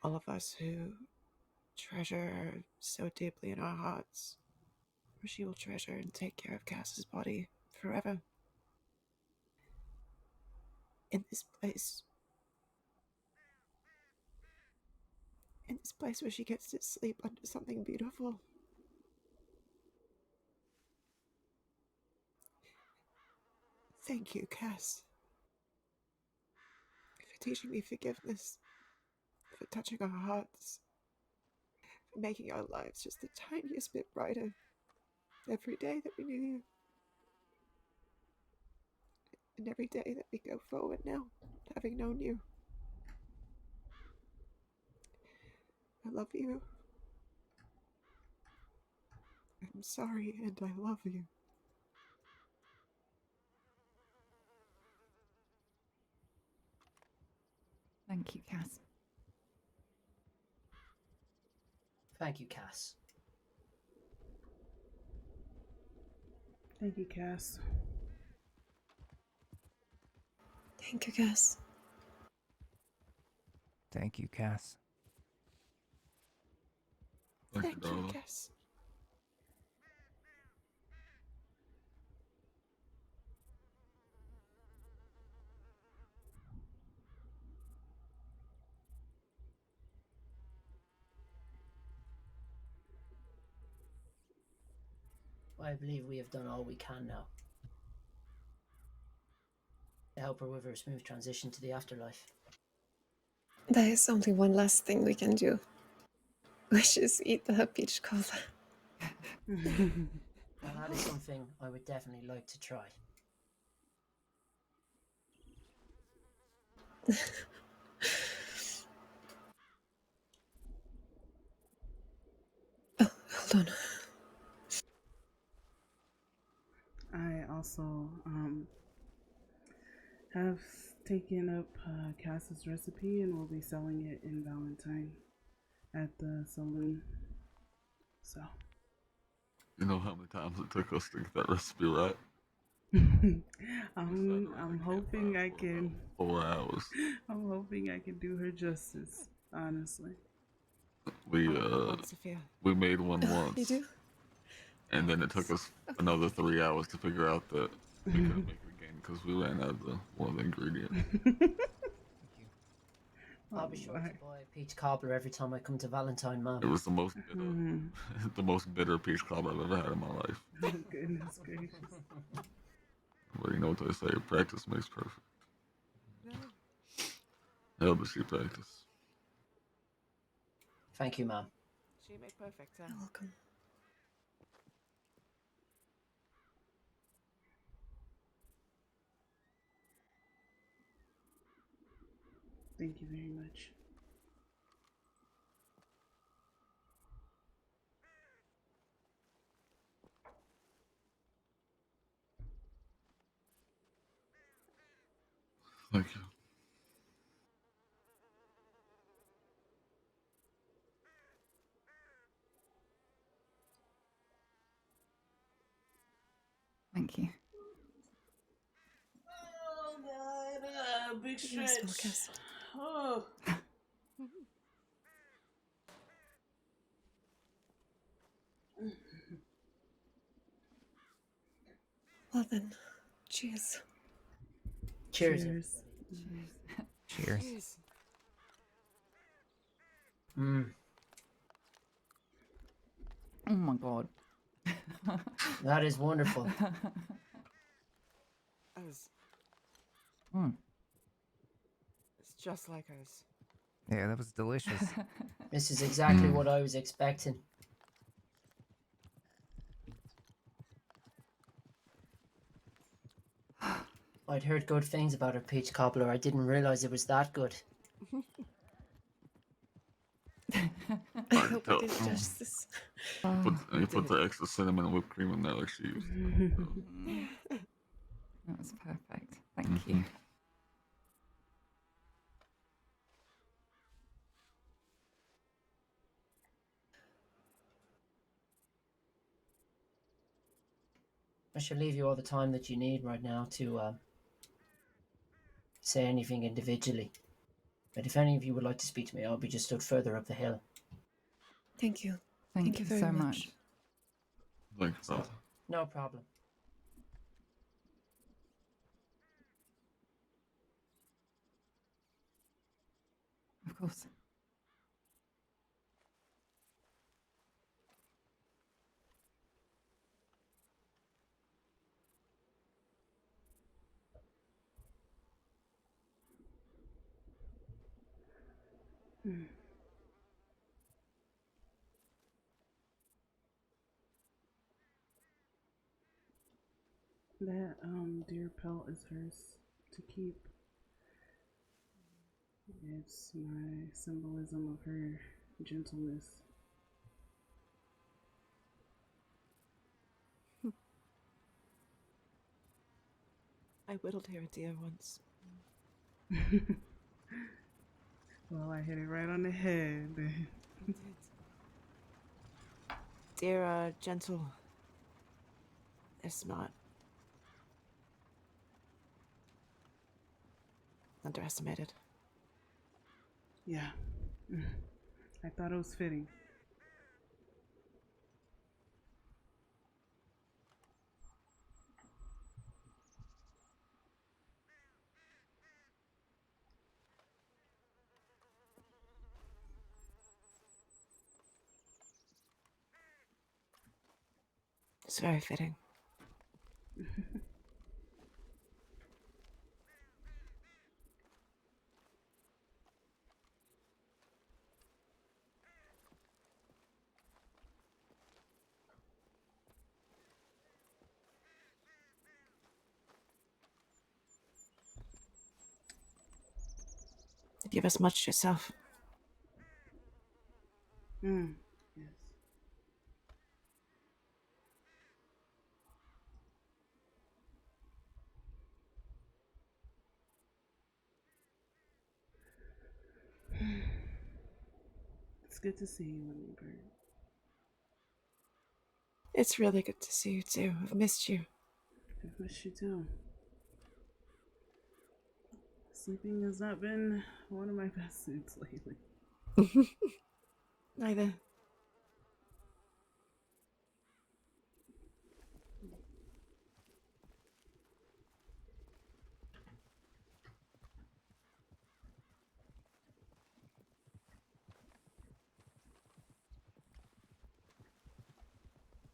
all of us who treasure her so deeply in our hearts, she will treasure and take care of Cass's body forever. In this place where she gets to sleep under something beautiful. Thank you, Cass, for teaching me forgiveness, for touching our hearts, for making our lives just the tiniest bit brighter every day that we knew you. And every day that we go forward now, having known you. I love you. I'm sorry, and I love you. Thank you, Cass. Thank you, Cass. Thank you, Cass. Thank you, Cass. Thank you, Cass. Thank you, Thank you, darling. Cass. I believe we have done all we can now. to help her with her smooth transition to the afterlife. There is only one last thing we can do, which is eat the peach cobbler. Well, that is something I would definitely like to try. Oh, hold on. I also have taken up Cass's recipe and will be selling it in Valentine at the saloon. So. You know how many times it took us to get that recipe right? I'm hoping I can. 4 hours. I'm hoping I can do her justice. Honestly. We Sophia. we made one You once, do? and then it took us another 3 hours to figure out that we couldn't make it again because we ran out of one of the ingredients. I'll be sure to buy a peach cobbler every time I come to Valentine, Mom. It was the most bitter, the most bitter peach cobbler I've ever had in my life. Oh, goodness gracious. But you know what they say, practice makes perfect. Hell, does she practice? Thank you, Mom. She made perfect sense. You're welcome. Thank you very much. Thank you. Thank you. Oh God, big Yes, stretch. Lucas. Oh. Well then, cheers. Cheers. Cheers. Cheers. Mm. Oh my god. That is wonderful. It's just like us. Yeah, that was delicious. This is exactly what I was expecting. I'd heard good things about her peach cobbler. I didn't realize it was that good. I hope I did justice. You put the extra cinnamon and whipped cream in there like she used to. That was perfect. Thank you. I shall leave you all the time that you need right now to say anything individually. But if any of you would like to speak to me, I'll be just stood further up the hill. Thank you. Thank you very so much. much. Thank you, brother. No problem. Of course. That deer pelt is hers to keep. It's my symbolism of her gentleness. I whittled her a deer once. Well, I hit it right on the head. Deer are gentle. They're smart. Underestimated. Yeah. I thought it was fitting. It's very fitting. give as much yourself. Mm. Yes. It's good to see you, Hummingbird. It's really good to see you too. I've missed you. I miss you too. Sleeping has not been one of my best suits lately. Neither.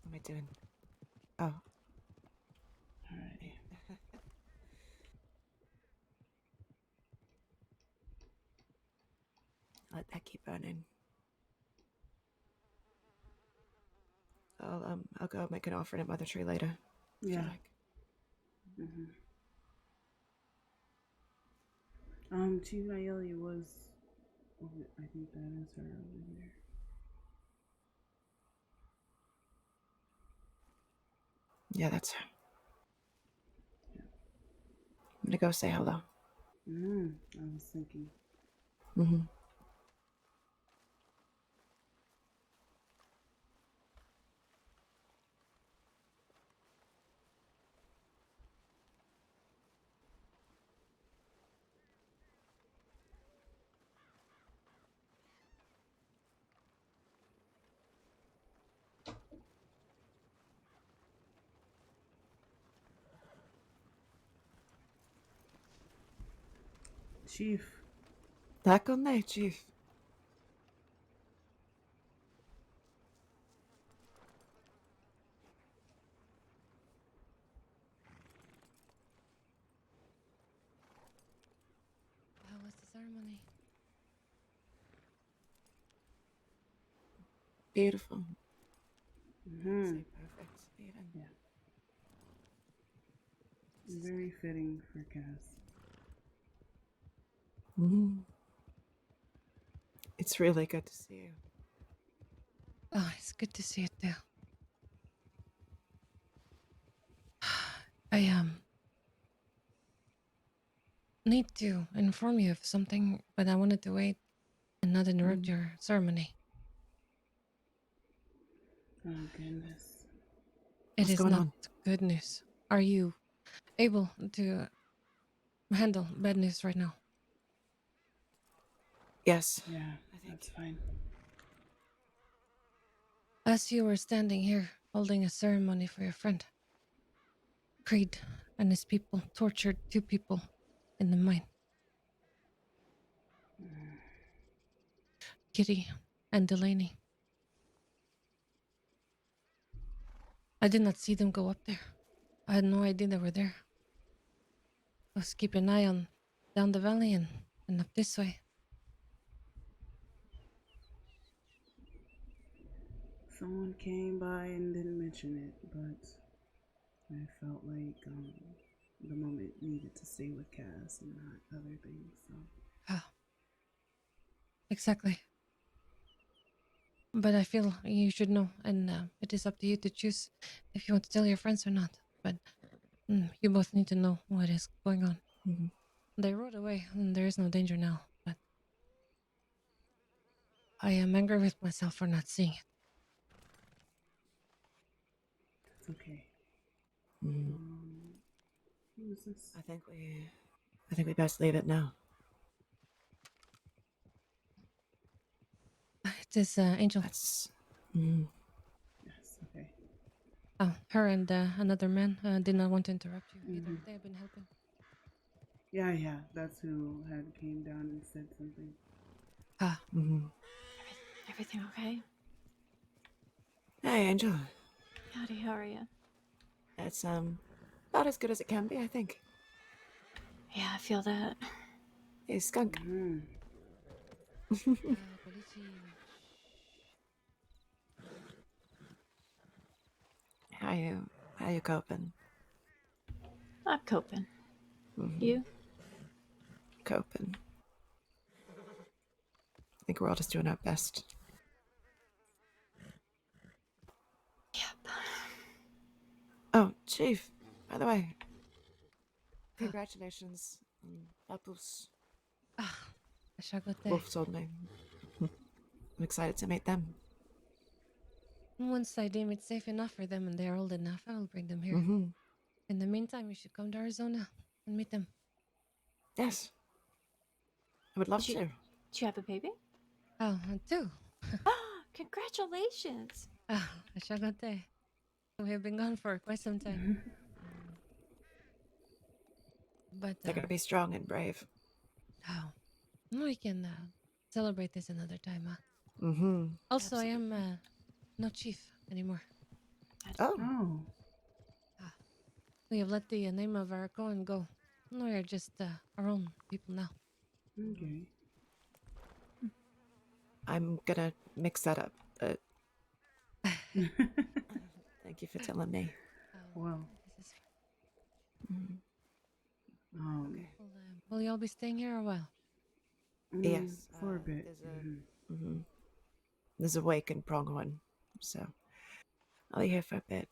What am I doing? Oh. Alrighty. Let that keep burning. I'll go make an offering at Mother Tree later. If Yeah. you like. Chief Nayeli was. I think that is her over here. Yeah, that's her. I'm gonna go say hello. I was thinking. Mm-hmm. Chief. Back on there, Chief. How was the ceremony? Beautiful. Mm-hmm. Say perfect, even. Yeah. Very fitting for Cass. Mm-hmm. It's really good to see you. Oh, it's good to see you too. I need to inform you of something, but I wanted to wait and not interrupt your ceremony. Oh goodness. It What's is going not on? good news. Are you able to handle bad news right now? Yes. Yeah, I think. that's fine. As you were standing here holding a ceremony for your friend, Creed and his people tortured 2 people in the mine. Kitty and Delaney. I did not see them go up there. I had no idea they were there. I was keeping an eye on down the valley and up this way. Someone came by and didn't mention it, but I felt like the moment needed to stay with Cass and not other things. So. Ah, exactly. But I feel you should know, and it is up to you to choose if you want to tell your friends or not. But you both need to know what is going on. Mm-hmm. They rode away, and there is no danger now. But I am angry with myself for not seeing it. It's okay. Mm-hmm. Who is this? I think we best leave it now. It is Angel. That's. Mm-hmm. Yes. Okay. Oh, her and another man did not want to interrupt you either. They have been helping. Yeah. That's who had came down and said something. Ah. Mm-hmm. Everything okay? Hey, Angel. Howdy, how are you? It's about as good as it can be, I think. Yeah, I feel that. Hey, skunk. How you coping? I'm coping. Mm-hmm. You? Coping. think we're all just doing our best. Yep. Oh, Chief, by the way, congratulations on Lapus. Ah, Ashagote. Wolf told me. I'm excited to meet them. Once I deem it safe enough for them and they're old enough, I will bring them here. Mm-hmm. In the meantime, you should come to Arizona and meet them. Yes. I would love to. Do you have a baby? Oh, two. Congratulations. Ah, Ashagote. We have been gone for quite some time. But They're gonna be strong and brave. oh, we can celebrate this another time, huh? Mm-hmm. Also, I am no chief anymore. Oh. Oh. We have let the name of our Cohen go. We are just our own people now. Okay. I'm gonna mix that up, but thank you for telling me. Well. This is Okay. will you all be staying here a while? Yes. For a bit. There's a wake in Pronghorn, so I'll be here for a bit.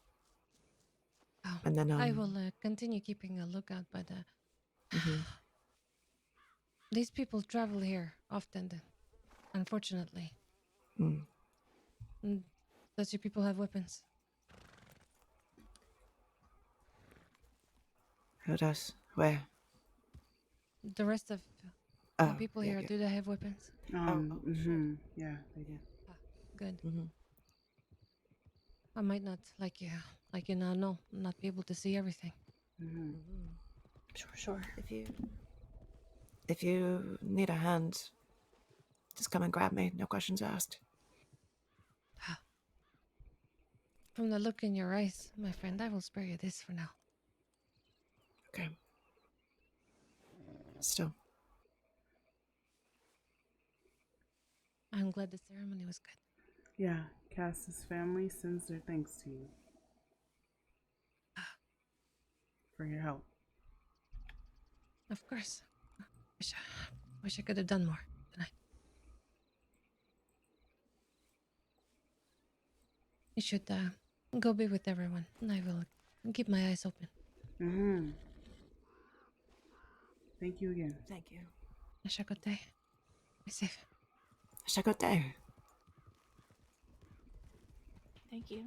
Oh, And then I will continue keeping a lookout, but these people travel here often, unfortunately. Does your people have weapons? Who does? Where? The rest of the people here, do they have weapons? Yeah, they do. Good. I might not, like you now know, not be able to see everything. Sure. If you need a hand, just come and grab me. No questions asked. From the look in your eyes, my friend, I will spare you this for now. Okay. Still. I'm glad the ceremony was good. Yeah, Cass's family sends their thanks to you for your help. Of course. Wish I could have done more tonight. You should go be with everyone, and I will keep my eyes open. Thank you again. Thank you. Ashagote. Be safe. Ashagote. Thank you.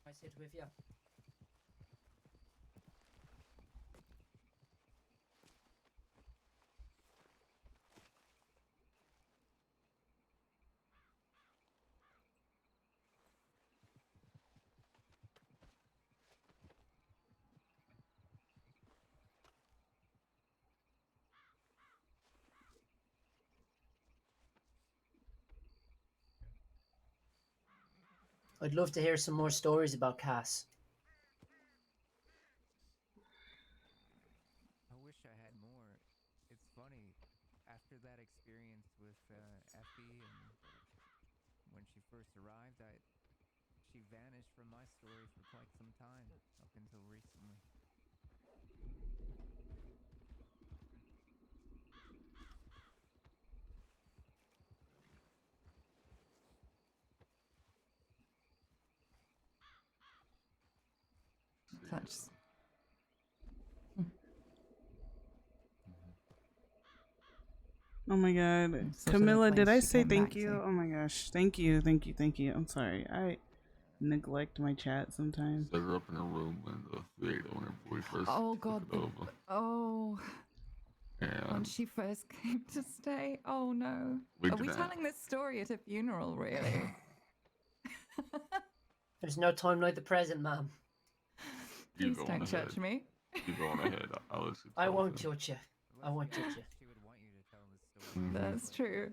I sit with you. I'd love to hear some more stories about Cass. I wish I had more. It's funny, after that experience with Effie and when she first arrived, she vanished from my story for quite some time, up until recently. Such. Oh my god. Sort of the Camilla, did place I she say came thank back you? to. Oh my gosh. Thank you. I'm sorry. I neglect my chat sometimes. Set her up in her room when the theater when we first Oh took god. it over. Oh. When And she first came to stay. Oh no. We Are we did that. telling this story at a funeral, really? There's no time like the present, ma'am. You Please go on don't ahead. judge me. You go on ahead. I'll let you I tell won't it. judge you. I won't judge you. She would want you to tell this story. That's true.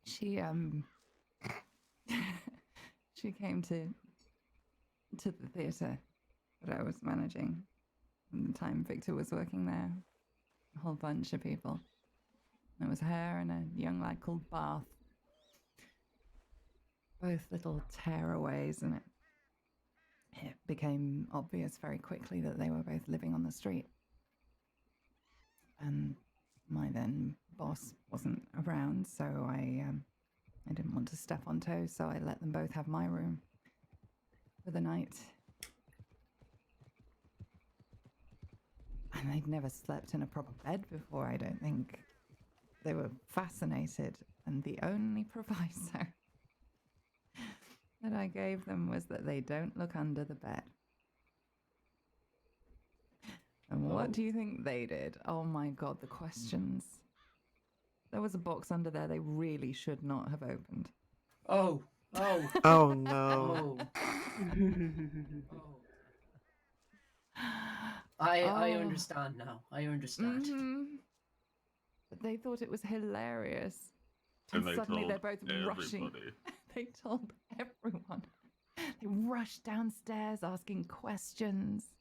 She she came to the theatre that I was managing. At the time Victor was working there. A whole bunch of people. There was her and a young lad called Bath. Both little tearaways, and it became obvious very quickly that they were both living on the street. And my then boss wasn't around, so I didn't want to step on toes, so I let them both have my room for the night. And they'd never slept in a proper bed before, I don't think. They were fascinated, and the only proviso that I gave them was that they don't look under the bed. And what do you think they did? Oh my god, the questions. There was a box under there they really should not have opened. Oh. Oh no. I understand now. I understand. But they thought it was hilarious. And they suddenly told they're both rushing. everybody. They told everyone. They rushed downstairs asking questions.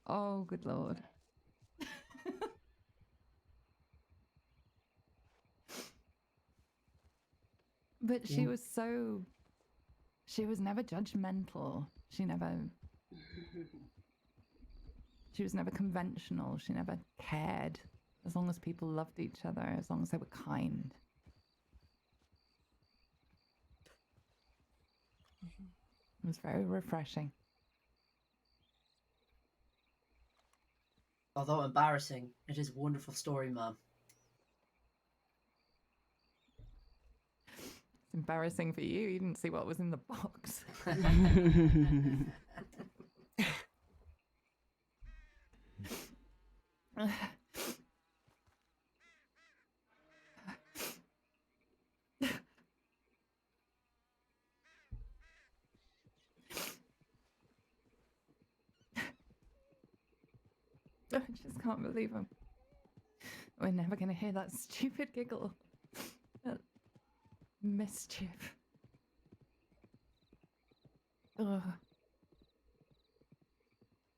Oh, good lord. But she was never judgmental. She was never conventional. She never cared. As long as people loved each other, as long as they were kind. It was very refreshing. Although embarrassing, it is a wonderful story, ma'am. It's embarrassing for you. You didn't see what was in the box. I just can't believe him. We're never going to hear that stupid giggle. That mischief. Ugh.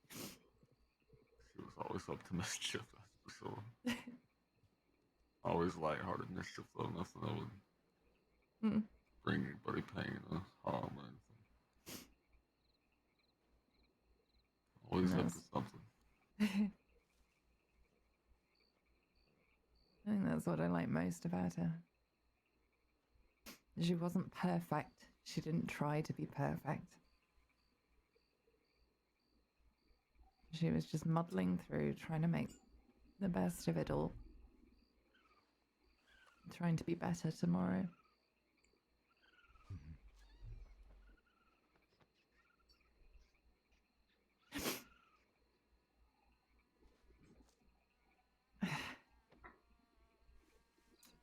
She was always up to mischief, that's for sure. Always lighthearted mischief, though. Nothing that would bring anybody pain or harm or anything. Always up to something. I think that's what I like most about her. She wasn't perfect. She didn't try to be perfect. She was just muddling through, trying to make the best of it all. Trying to be better tomorrow.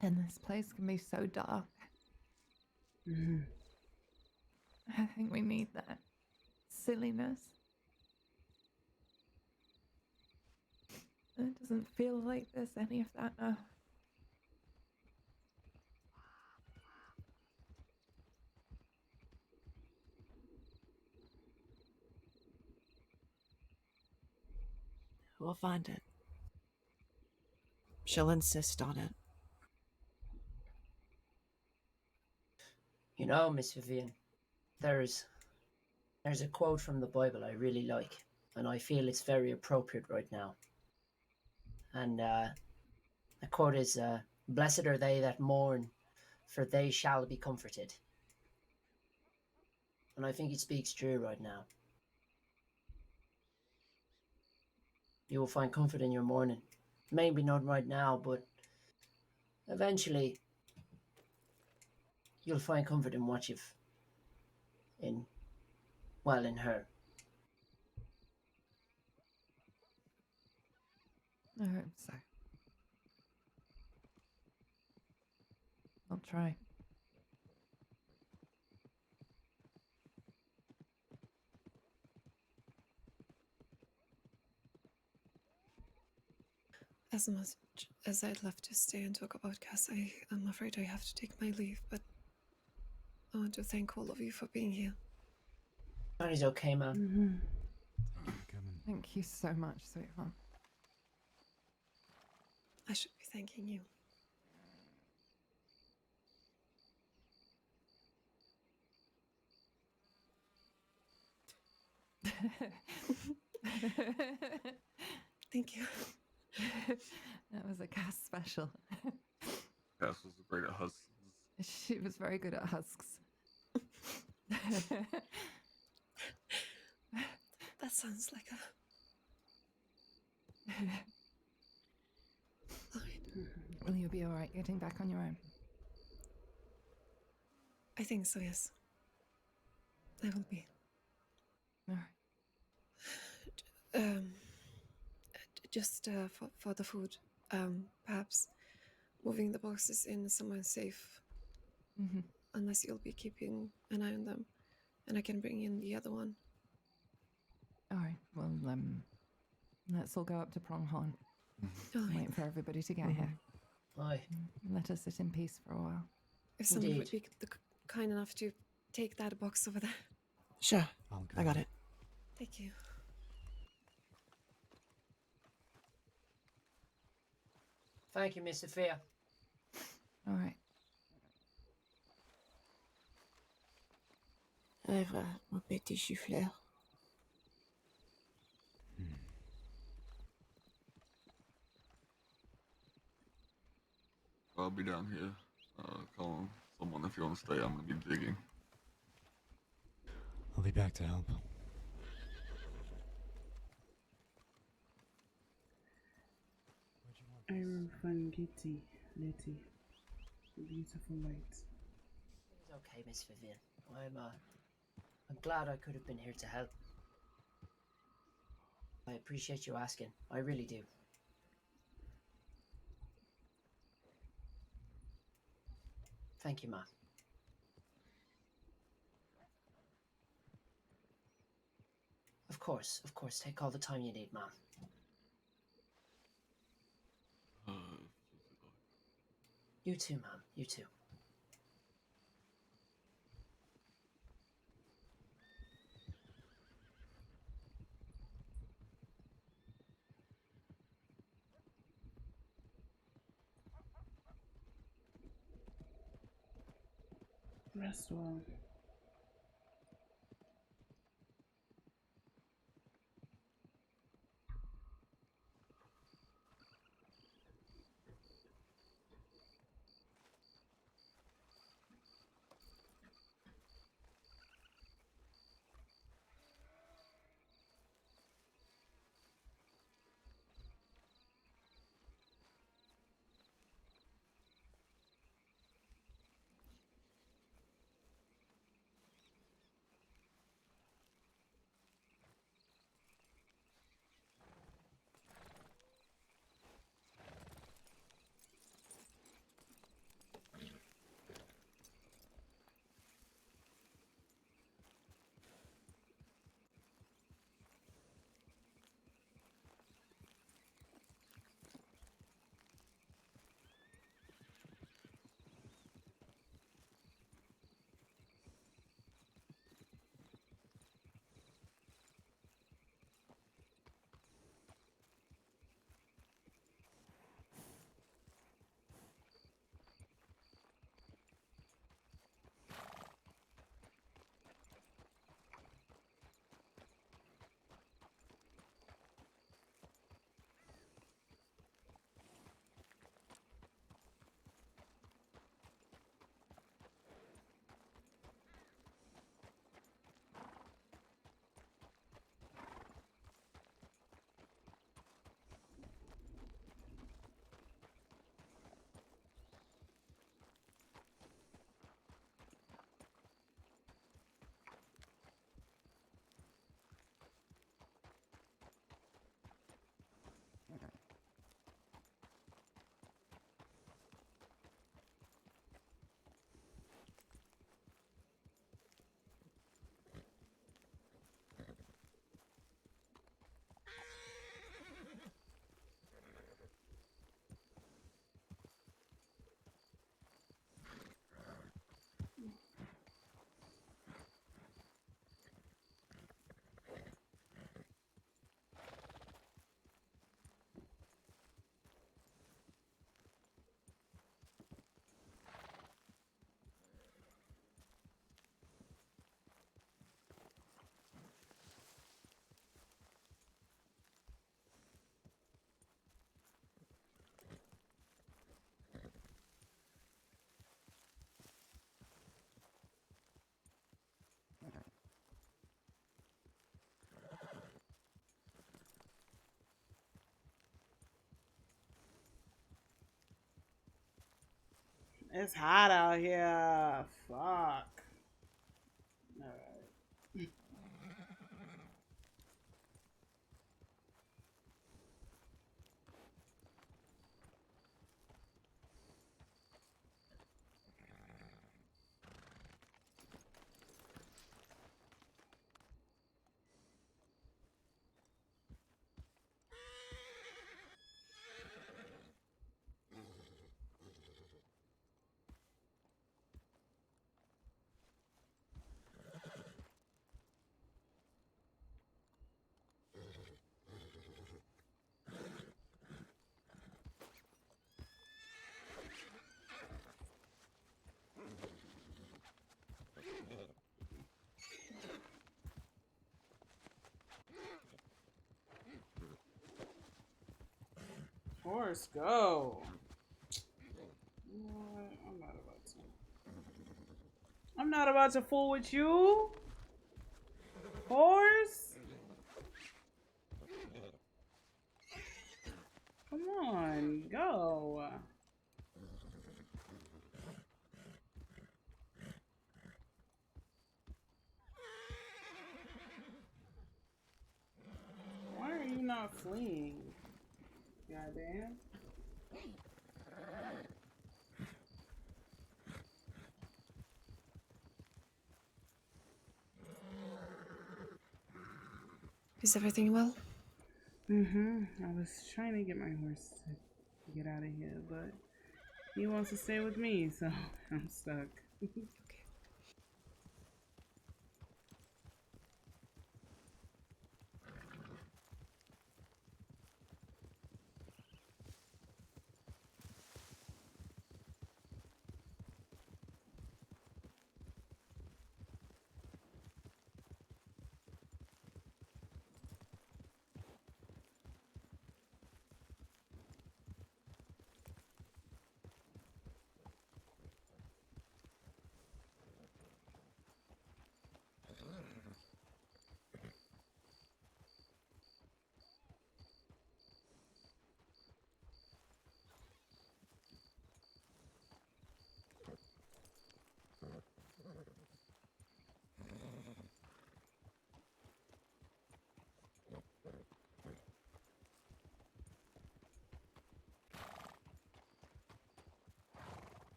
And this place can be so dark. I think we need that silliness. It doesn't feel like there's any of that now. We'll find it. She'll insist on it. You know, Miss Vivian, there's a quote from the Bible I really like, and I feel it's very appropriate right now. And the quote is, "Blessed are they that mourn, for they shall be comforted." And I think it speaks true right now. You will find comfort in your mourning. Maybe not right now, but eventually you'll find comfort in what you've in her. I hope so. I'll try. As much as I'd love to stay and talk about Cass, I'm afraid I have to take my leave, but I want to thank all of you for being here. Johnny's okay, man. Thank you so much, sweetheart. I should be thanking you. Thank you. That was a Cass special. Cass was great at husks. She was very good at husks. That sounds like a... Will you be alright getting back on your own? I think so, yes. I will be. Alright. Just for the food. Perhaps moving the boxes in somewhere safe. Mm-hmm. Unless you'll be keeping an eye on them. And I can bring in the other one. Alright, well, let's all go up to Pronghorn. Alright. Wait for everybody to get here. Aye. Let us sit in peace for a while. If someone Indeed. would be kind enough to take that box over there. Sure, I got it. Thank you. Thank you, Miss Sophia. Alright. Lèvres, mon petit chou-fleur. I'll be down here. Call someone if you want to stay. I'm gonna be digging. I'll be back to help. Irufunguti, Leiti. Beautiful light. It's okay, Miss Vivian. I'm glad I could have been here to help. I appreciate you asking. I really do. Thank you, Ma. Of course. Take all the time you need, Mom. You too, Mom. You too. Rest well. It's hot out here. Fuck. Alright. Horse, go. You know what? I'm not about to. I'm not about to fool with you. Horse? Come on, go. Why are you not fleeing? Goddamn. Is everything well? I was trying to get my horse to get out of here, but he wants to stay with me, so I'm stuck. Okay.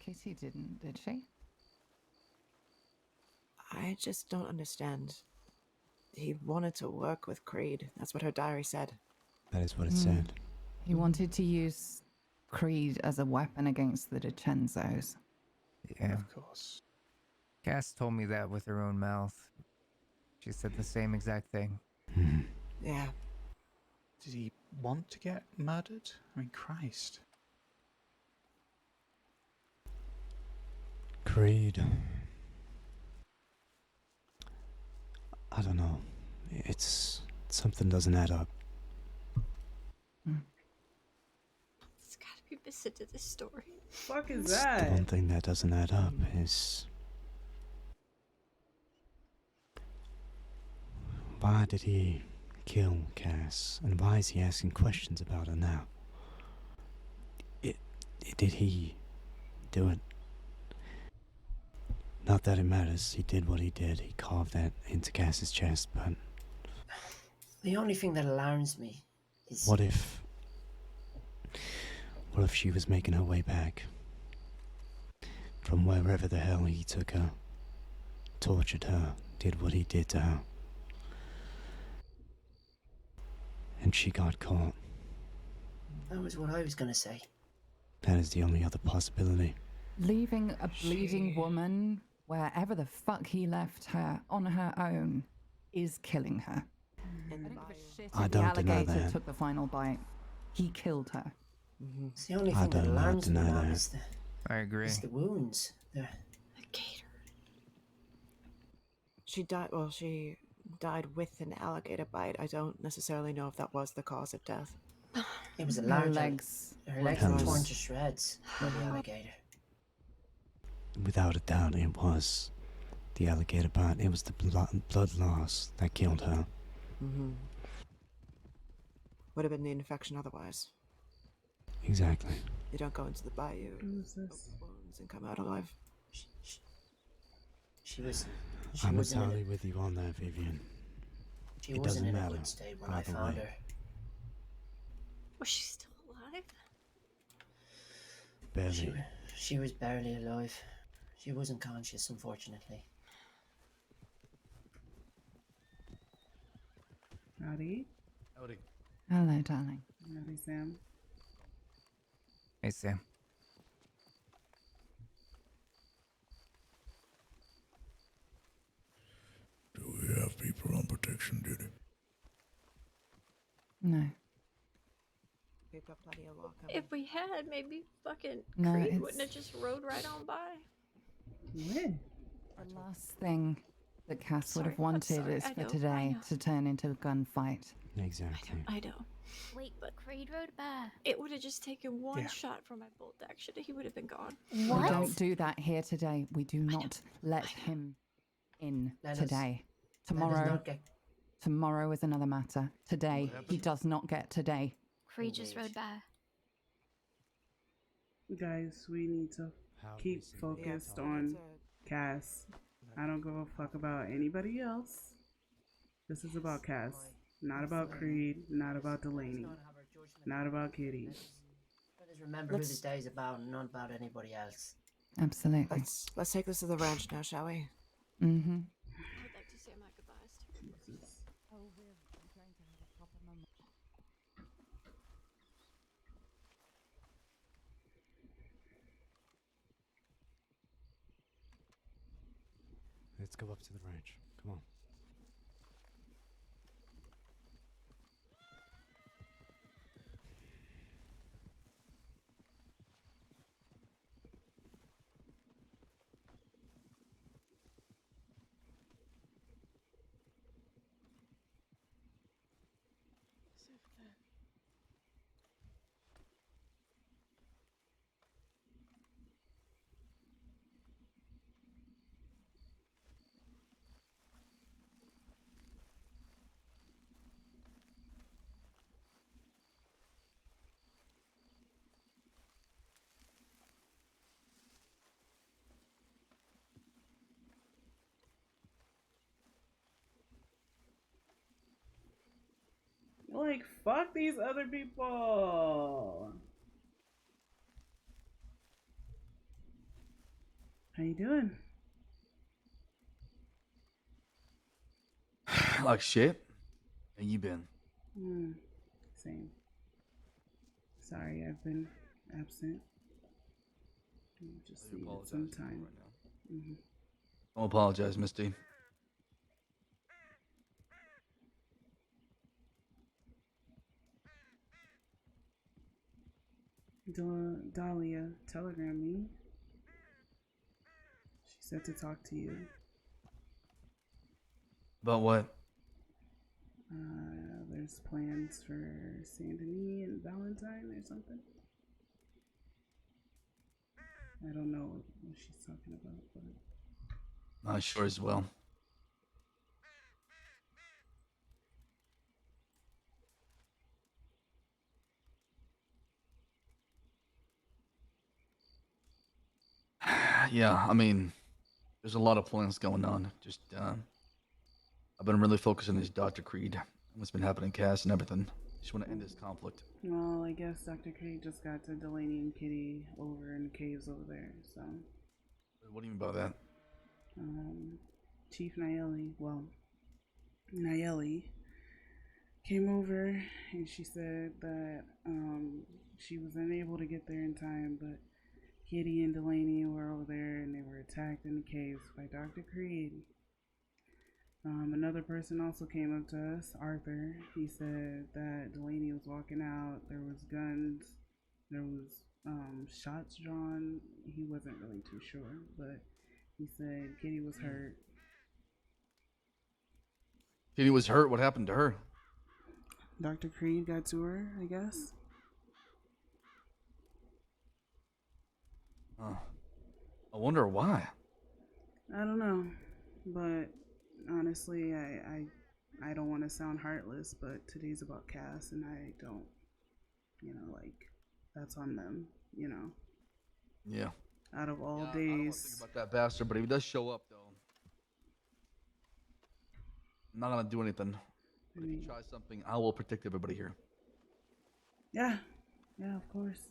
Kitty didn't, did she? I just don't understand. He wanted to work with Creed. That's what her diary said. That is what it said. He wanted to use Creed as a weapon against the DiCenzos. Yeah. Of course. Cass told me that with her own mouth. She said the same exact thing. Yeah. Did he want to get murdered? I mean, Christ. Creed. I don't know. It's something doesn't add up. There's gotta be missing to this story. Fuck is The that? one thing that doesn't add up is why did he kill Cass, and why is he asking questions about her now? Did he do it? Not that it matters. He did what he did. He carved that into Cass's chest, but The only thing that alarms me is... what if she was making her way back from wherever the hell he took her, tortured her, did what he did to her, and she got caught? That was what I was gonna say. That is the only other possibility. Leaving a bleeding woman wherever the fuck he left her on her own is killing her. I don't deny The alligator that. took the final bite. He killed her. It's the only I thing that don't alarms me deny now that. is I agree. the wounds. A gator. She died. Well, she died with an alligator bite. I don't necessarily know if that was the cause of death. It was a Her large. legs. Her were legs were torn bruised. to shreds by the alligator. Without a doubt, it was the alligator bite. It was the blood loss that killed her. Mm-hmm. Would have been the infection otherwise. Exactly. You don't go into the bayou, Who's open this? wounds, and come out alive. She was. I'm wasn't entirely with you on that, Vivian. She It wasn't doesn't in a matter good state when I either found way. her. Was she still alive? Barely. She was barely alive. She wasn't conscious, unfortunately. Howdy. Howdy. Hello, darling. Howdy, Sam. Hey, Sam. Do we have people on protection duty? No. We've got plenty of walk. If we had, maybe fucking No, Creed it's- wouldn't have just rode right on by. When? The last thing that Cass would Sorry, have I'm wanted sorry, is I for know, I today know. to turn into a gunfight. Exactly. I know. Wait, but Creed rode by. It would have just taken one Yeah. shot from my bolt action. He would have been gone. We What? don't do that here today. We do not let him in Let us- today. Let us Tomorrow, not get. tomorrow is another matter. Today, he does not get today. Creed just rode by. Guys, we need to keep focused on Cass. I don't give a fuck about anybody else. This is about Cass. Not about Creed, not about Delaney, not about Kitty. Let us remember who this day is about and not about anybody else. Absolutely. Let's take this to the ranch now, shall we? Mm-hmm. I would like to say my goodbyes to Jesus. Oh, really? I'm going to have a proper moment. Let's go up to the ranch. Come on. Like, fuck these other people. How you doing? Like shit. How you been? Same. Sorry, I've been absent. Just You needed apologize some to time. me right now. Mhm. Don't apologize, Misty. Dahlia telegrammed me. She said to talk to you. About what? There's plans for Saint Denis and Valentine or something. I don't know what she's talking about, but I sure as well. Yeah, I mean, there's a lot of plans going on. Just, I've been really focused on this Dr. Creed, what's been happening, Cass, and everything. Just want to end this conflict. well, I guess Dr. Creed just got to Delaney and Kitty over in the caves over there, so. What do you mean by that? Chief Nayeli came over and she said that she was unable to get there in time, but Kitty and Delaney were over there and they were attacked in the caves by Dr. Creed. Another person also came up to us, Arthur. He said that Delaney was walking out, there was guns there was shots drawn. He wasn't really too sure, but he said Kitty was hurt. Kitty was hurt. What happened to her? Dr. Creed got to her, I guess. I wonder why. I don't know, but honestly, I don't want to sound heartless, but today's about Cass, and I don't, like, that's on them, Yeah. Out of all I don't want to days. think about that bastard, but if he does show up, though, I'm not gonna do anything. But if he tries something, I will protect everybody here. Yeah, of course.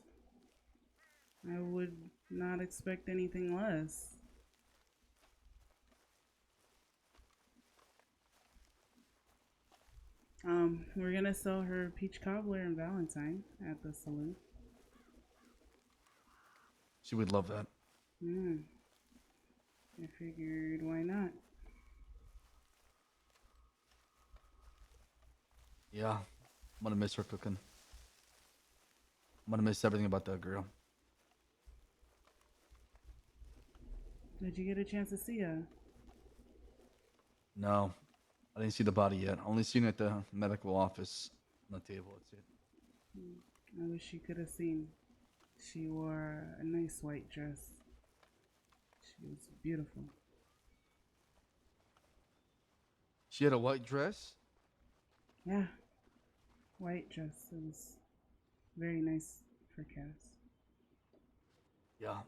I would not expect anything less. We're gonna sell her peach cobbler and Valentine at the saloon. She would love that. I figured, why not? Yeah, I'm gonna miss her cooking. I'm gonna miss everything about that girl. Did you get a chance to see her? No, I didn't see the body yet. Only seen it at the medical office on the table. That's it. I wish you could have seen. She wore a nice white dress. She was beautiful. She had a white dress? Yeah, white dress. It was very nice for Cass. Yeah.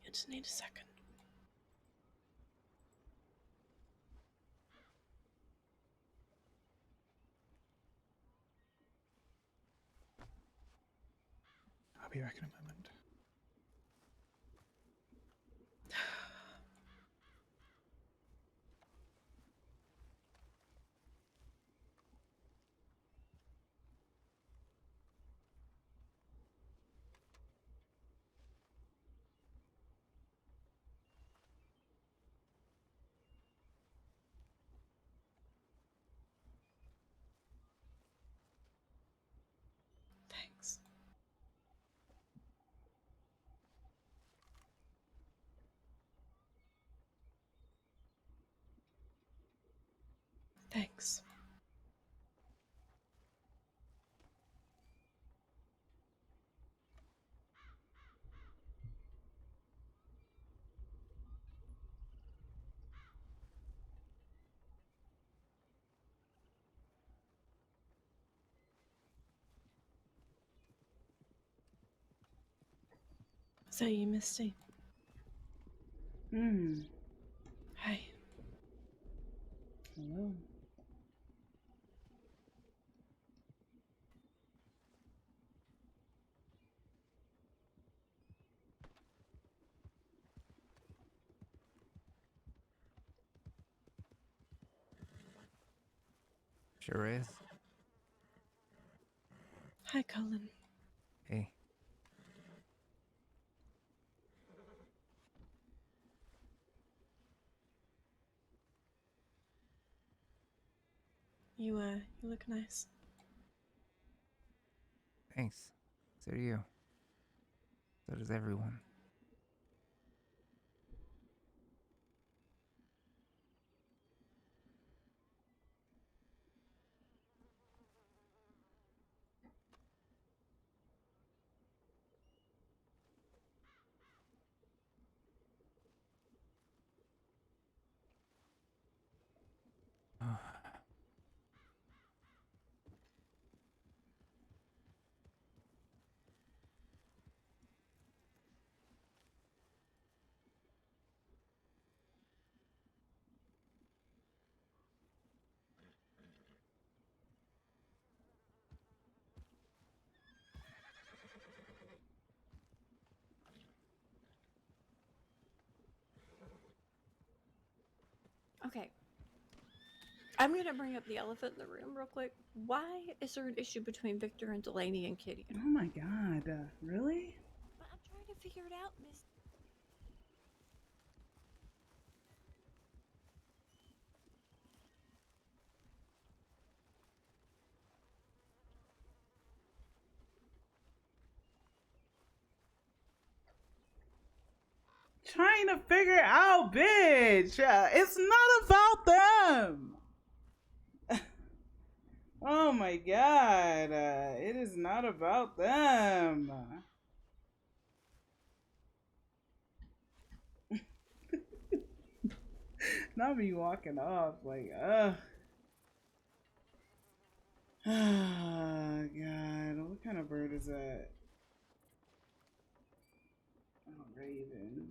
I just need a second. I'll be back in a moment. Thanks. Thanks. Is that you, Misty? Hi. Hello. Sure is. Hi, Colin. Hey. You look nice. Thanks. So do you. So does everyone. Okay. I'm gonna bring up the elephant in the room real quick. Why is there an issue between Victor and Delaney and Kitty? Oh my god, really? But I'm trying to figure it out, Miss. Trying to figure out, bitch. It's not about them. Oh my god, it is not about them. Not me walking off, like, ugh. Oh god, what kind of bird is that? Oh, raven.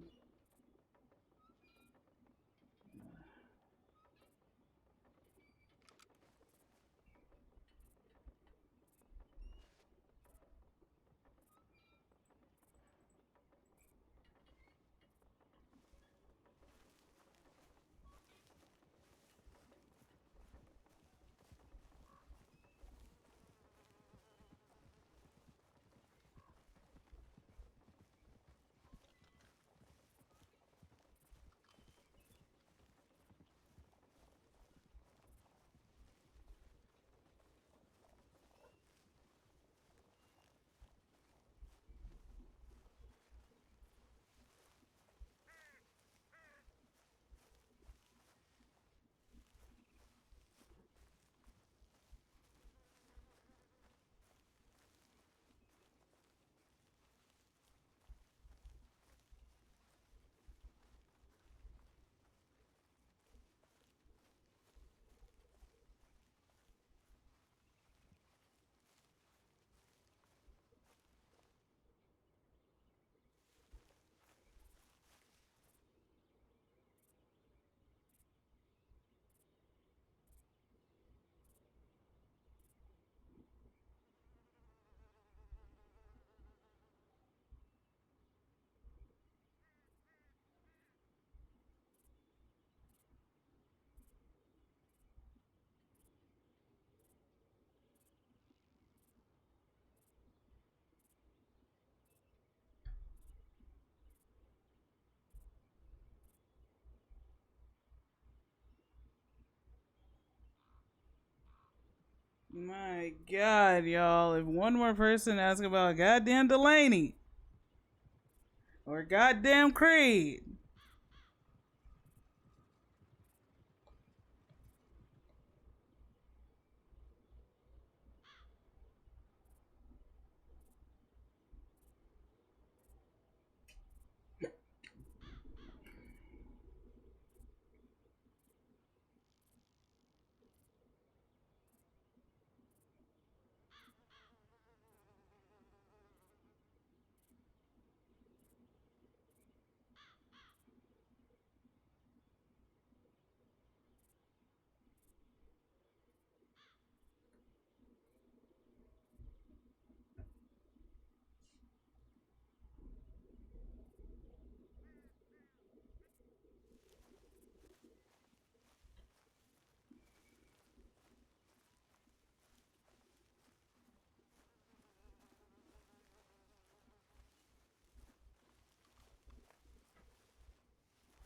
My god, y'all. If one more person asks about goddamn Delaney or goddamn Creed.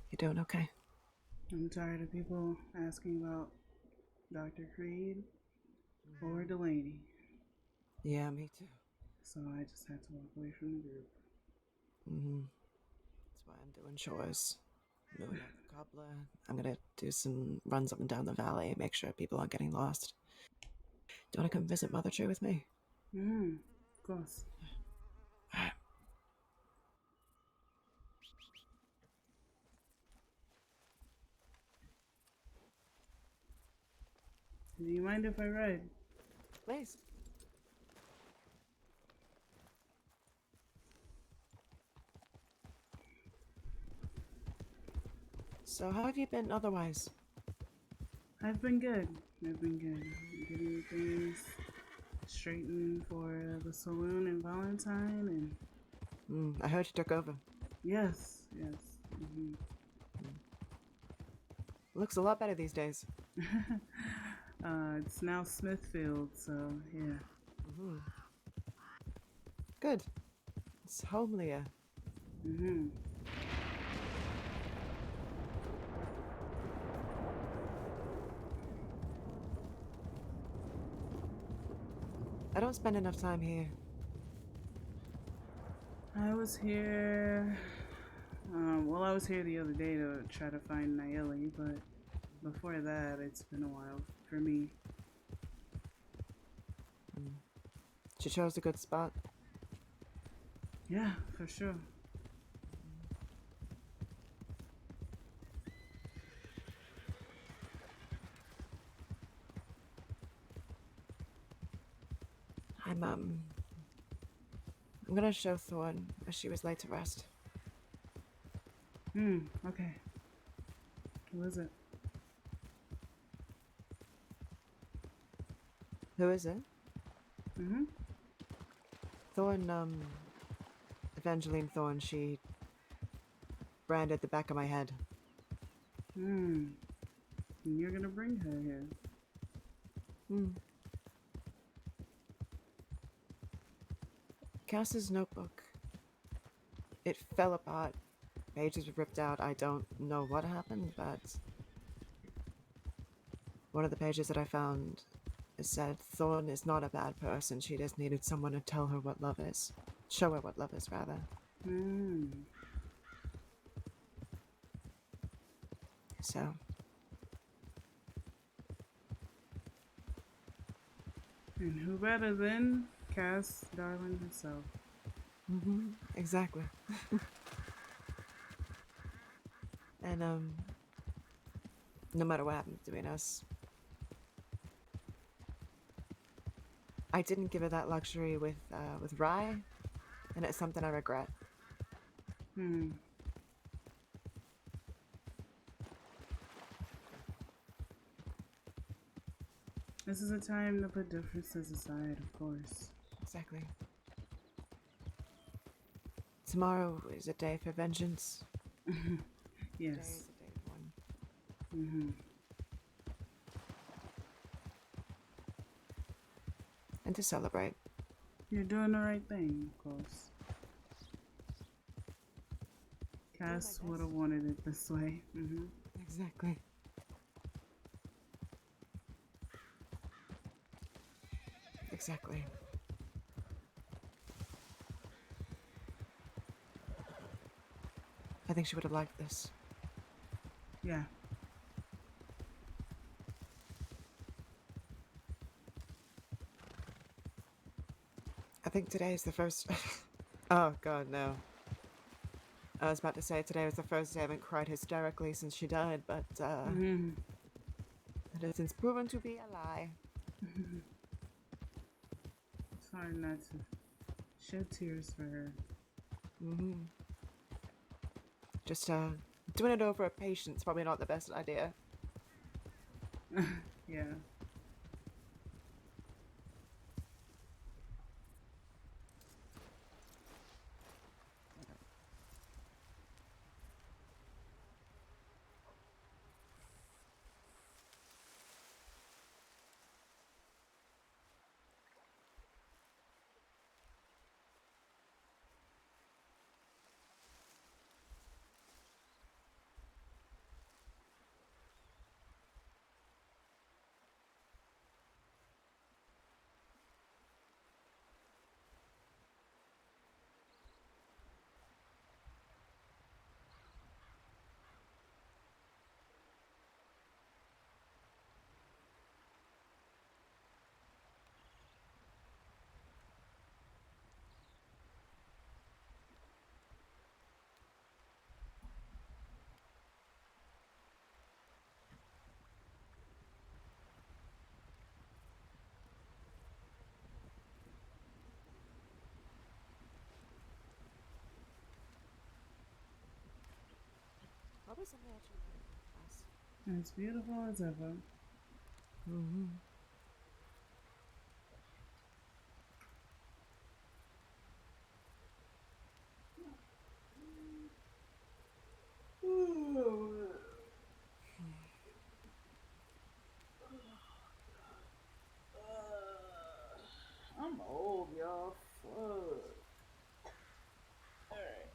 You doing okay? I'm tired of people asking about Dr. Creed or Delaney. Yeah, me too. So I just had to walk away from the group. That's why I'm doing chores. Moving out the cobbler. I'm gonna do some runs up and down the valley, make sure people aren't getting lost. Do you want to come visit Mother Tree with me? Of course. Do you mind if I ride? Please. So how have you been otherwise? I've been good. I've been good. Getting things straightened for the saloon in Valentine and... I heard you took over. Yes. Looks a lot better these days. It's now Smithfield, so yeah. Mm-hmm. Good. It's homelier. Mm-hmm. I don't spend enough time here. I was here. Well, I was here the other day to try to find Nayeli, but before that, it's been a while for me. She chose a good spot. Yeah, for sure. I'm gonna show Thorn as she was laid to rest. Okay. Who is it? Who is it? Mm-hmm. Thorn, Evangeline Thorn, she branded the back of my head. And you're gonna bring her here. Cass's notebook. It fell apart. Pages were ripped out. I don't know what happened, but one of the pages that I found said Thorn is not a bad person. She just needed someone to tell her what love is. Show her what love is, rather. So. And who better than Cass Darling herself? Exactly. And, no matter what happens between us, I didn't give her that luxury with Rye, and it's something I regret. This is a time to put differences aside, of course. Exactly. Tomorrow is a day for vengeance. Yes. Today is a day of one. And to celebrate. You're doing the right thing, of course. Cass would have wanted it this way. Exactly. Exactly. I think she would have liked this. Yeah. I think today is the first... Oh, God, no. I was about to say today was the first day I haven't cried hysterically since she died, but, that has since proven to be a lie. It's hard not to shed tears for her. Just, doing it over a patient's probably not the best idea. Yeah. What was in there class? As beautiful as ever. cold, y'all. Fuck. Alright.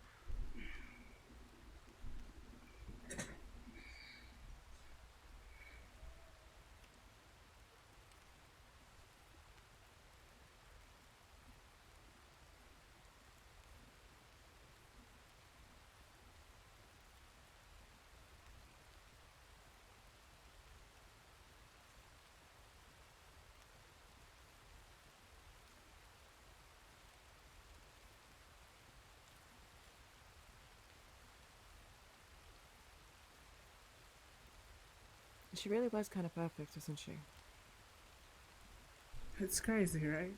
She really was kind of perfect, wasn't she? It's crazy, right?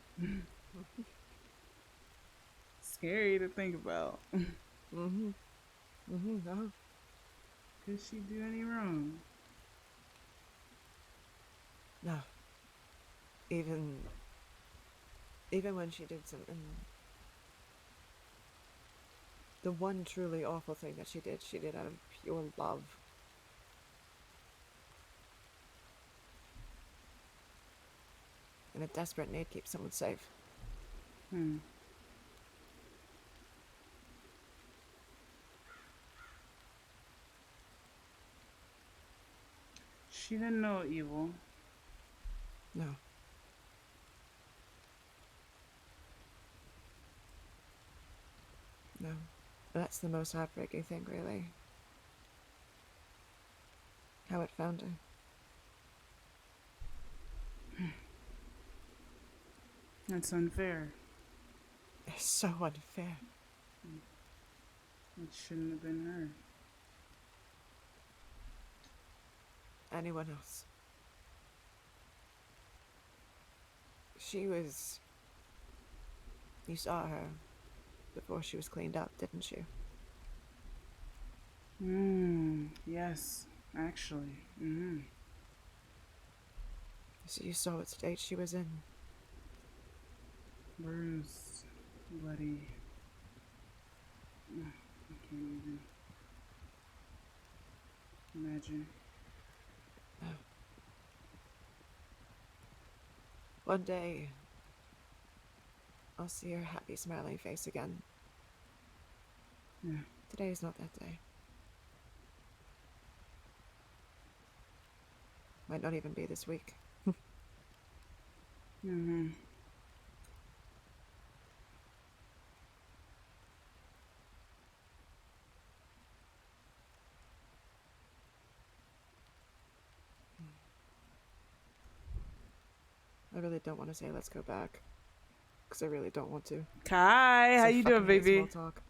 Scary to think about. Mm-hmm. Mm-hmm. Oh. Could she do any wrong? No. Even when she did something, the one truly awful thing that she did out of pure love. And a desperate need keeps someone safe. She didn't know evil. No. No. That's the most heartbreaking thing, really. How it found her. That's unfair. It's so unfair. It shouldn't have been her. Anyone else. She was... You saw her before she was cleaned up, didn't you? Yes, actually. So you saw what state she was in. Bruised, bloody. I can't even imagine. One day, I'll see her happy, smiling face again. Yeah. Today is not that day. Might not even be this week. I really don't want to say let's go back. Because I really don't want to. Kai, how So you doing, fucking hate baby? small talk.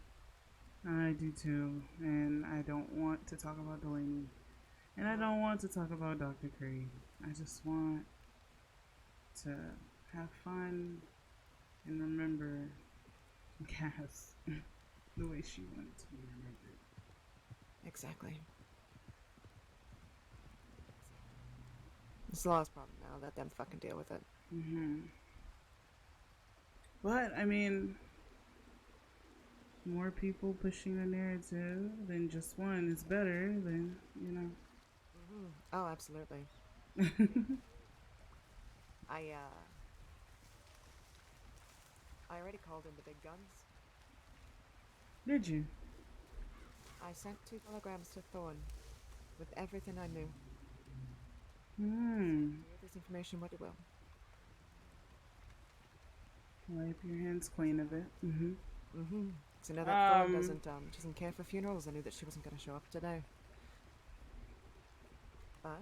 I do too, and I don't want to talk about Delaney, and I don't want to talk about Dr. Creed. I just want to have fun and remember Cass the way she wanted to be remembered. Exactly. It's the law's problem now. Let them fucking deal with it. But, I mean, more people pushing the narrative than just one is better than, you know. Oh, absolutely. I already called in the big guns. Did you? I sent 2 telegrams to Thorn with everything I knew. With this information what you will. Wipe your hands clean of it. So now that Thorn doesn't care for funerals, I knew that she wasn't going to show up today. But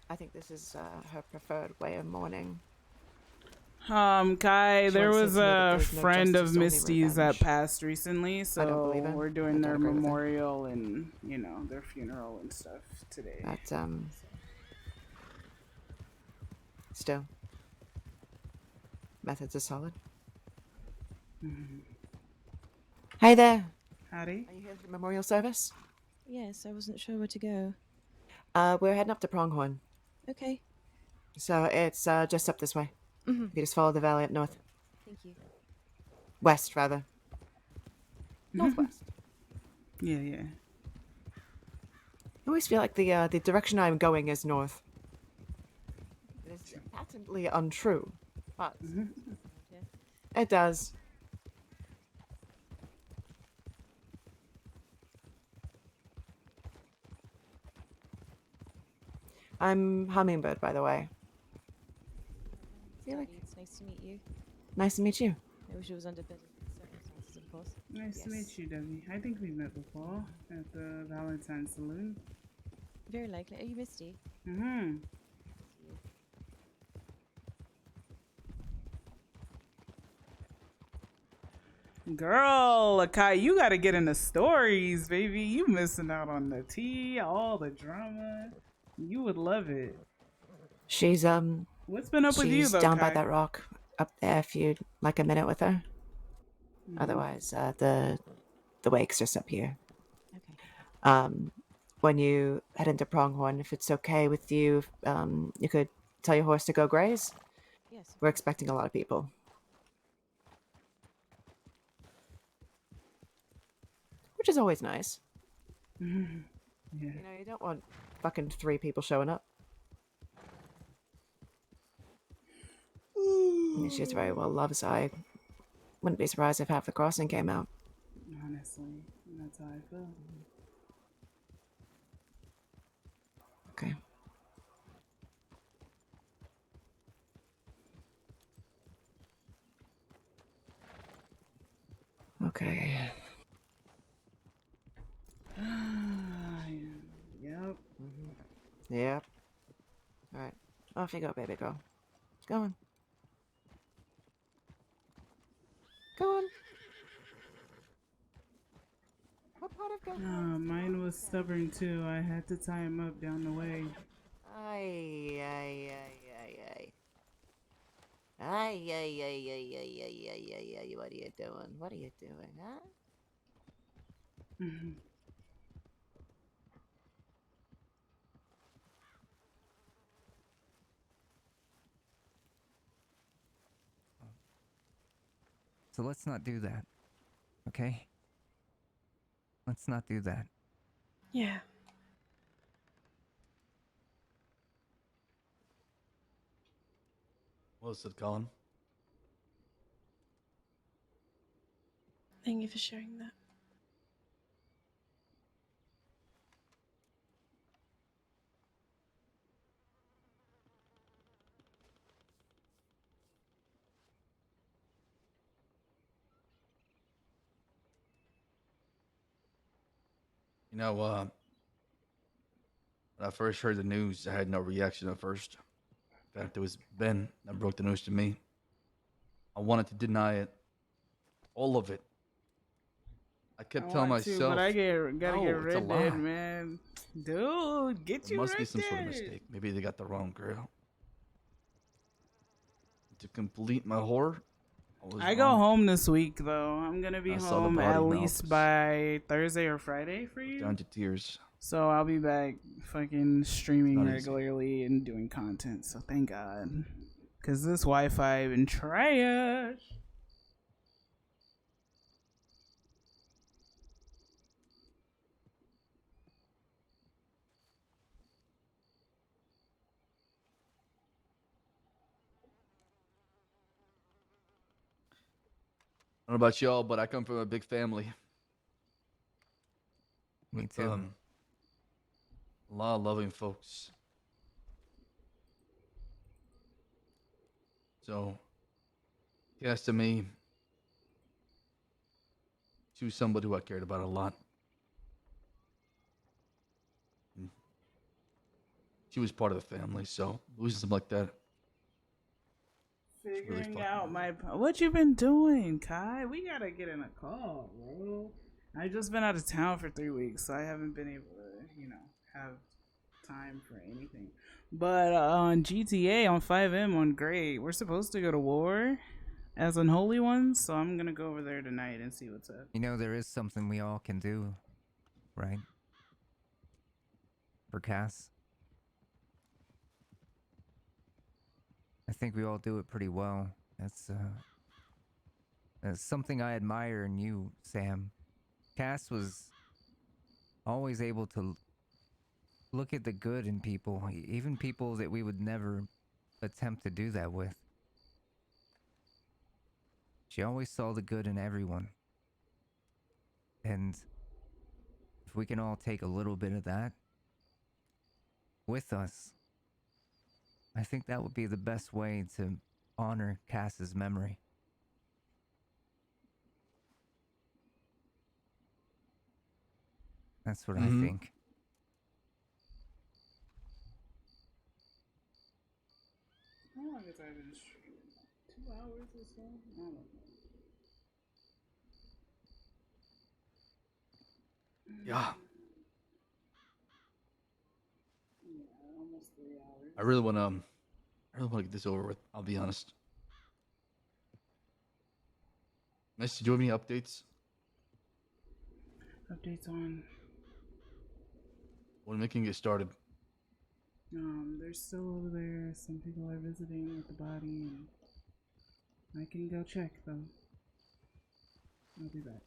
I think this is her preferred way of mourning. Kai, there once was said to me that a there's no friend of justice, only Misty's that revenge. passed recently, I don't believe so it. we're I doing don't their agree with it. memorial and, you know, their funeral and stuff today. But still, methods are solid. Hey there. Howdy. Are you here for the memorial service? Yes, I wasn't sure where to go. We're heading up to Pronghorn. Okay. So it's just up this way. Mhm. You just follow the valley up north. Thank you. West, rather. Northwest. Yeah. I always feel like the direction I'm going is north. is patently untrue, but Mm-hmm. it does. I'm Hummingbird, by the way. Daddy, it's nice to meet you. Nice to meet you. I wish it was under better circumstances, of course. Nice to meet you, Debbie. I think we've met before at the Valentine Saloon. Very likely. Are you Misty? Mm-hmm. Girl, Kai, you gotta get in the stories, baby. You missing out on the tea, all the drama. You would love it. She's What's been up with you she's though, down by Kai? that rock up there if you'd like a minute with her. Otherwise, the wake's just up here. Okay. When you head into Pronghorn, if it's okay with you, you could tell your horse to go graze. Yes. We're expecting a lot of people. Which is always nice. Yeah. You know, you don't want fucking 3 people showing up. I mean, she's very well loved, so I wouldn't be surprised if half the crossing came out. Honestly, that's how I feel. Okay. Okay. Yep. Yep. Alright. Off you go, baby girl. Go on. Go on. What part of go? Mine was stubborn too. I had to tie him up down the way. Ay, ay, ay, ay, ay. Ay, ay, ay, ay, ay, ay, ay, ay, ay. What are you doing? What are you doing, huh? So let's not do that. Okay? Let's not do that. Yeah. Well said, Colin. Thank you for sharing that. You know, when I first heard the news, I had no reaction at first. In fact, it was Ben that broke the news to me. I wanted to deny it, all of it. I kept telling want to, myself, but I gotta get no, it's a lie. Red, man. Dude, get There you must be Red some sort of Dead. mistake. Maybe they got the wrong girl. To complete my horror, I go home this week though. I'm gonna be I saw the home body at in the least office. by Thursday or Friday for you. Down to tears. So I'll be back fucking streaming Not easy. regularly and doing content. So thank God. Cause this Wi-Fi been trash. I don't know about y'all, but I come from a big family. Me With, too. a lot of loving folks. So, yes, to me, she was somebody who I cared about a lot. And she was part of the family, so losing something like that. It's really Figuring fucking out what you been doing, Kai? We gotta get in a call, bro. I just been out of town for 3 weeks, so I haven't been able to, have time for anything. But on GTA on 5M on Great, we're supposed to go to war as unholy ones, so I'm gonna go over there tonight and see what's up. You know, there is something we all can do, right? For Cass. I think we all do it pretty well. That's something I admire in you, Sam. Cass was always able to look at the good in people, even people that we would never attempt to do that with. She always saw the good in everyone. And if we can all take a little bit of that with us, I think that would be the best way to honor Cass's memory. That's what I think. How long has I been streaming? 2 hours or so? I don't know. Yeah. Yeah, almost 3 hours. I really want to get this over with. I'll be honest. Nice. Did you have any updates? Updates on. When we can get started. They're still over there. Some people are visiting with the body, and I can go check though. I'll be back.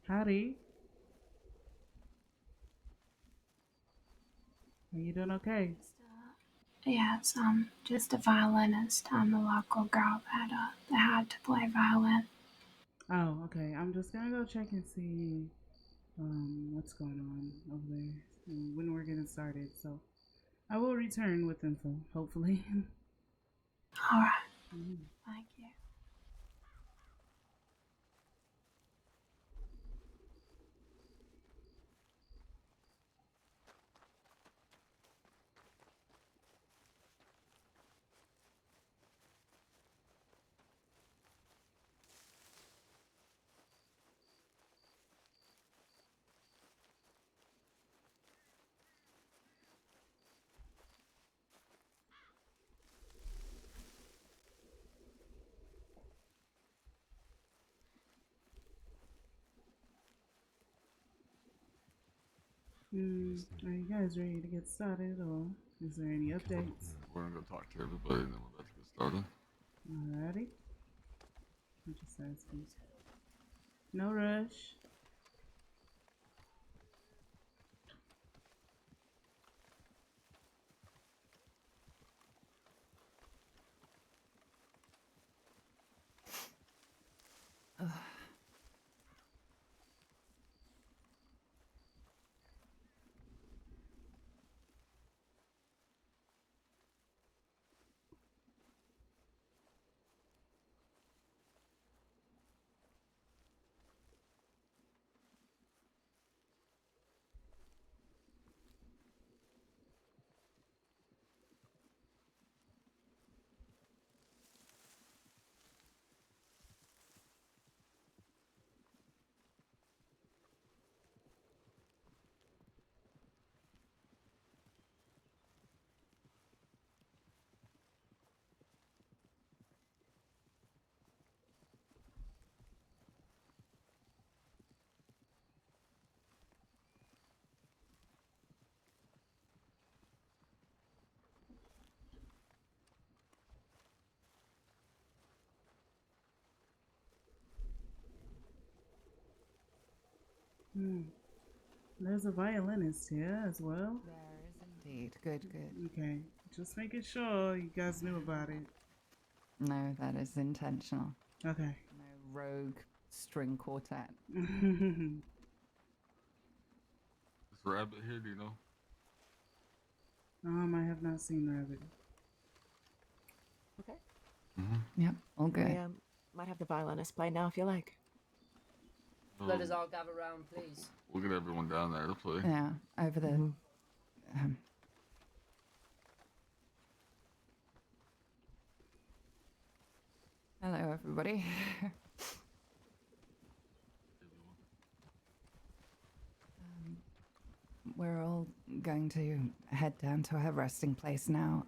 Howdy. Are you doing okay? Yeah, it's just a violinist. I'm the local girl that had to play violin. Oh, okay. I'm just gonna go check and see what's going on over there and when we're getting started. So I will return with info, hopefully. All right. Thank you. Are you guys ready to get started, or is there any updates? We're gonna go talk to everybody, and then we're about to get started. Alrighty. I'm just asking. No rush. There's a violinist here as well. There is indeed. Good, good. Okay, just making sure you guys knew about it. No, that is intentional. Okay. No rogue string quartet. Is Rabbit here? Do you know? I have not seen Rabbit. Okay. Yep, all good. I might have the violinist play now if you like. Let us all gather round, please. We'll get everyone down there to play. Yeah, over the. Hello, everybody. We're all going to head down to her resting place now.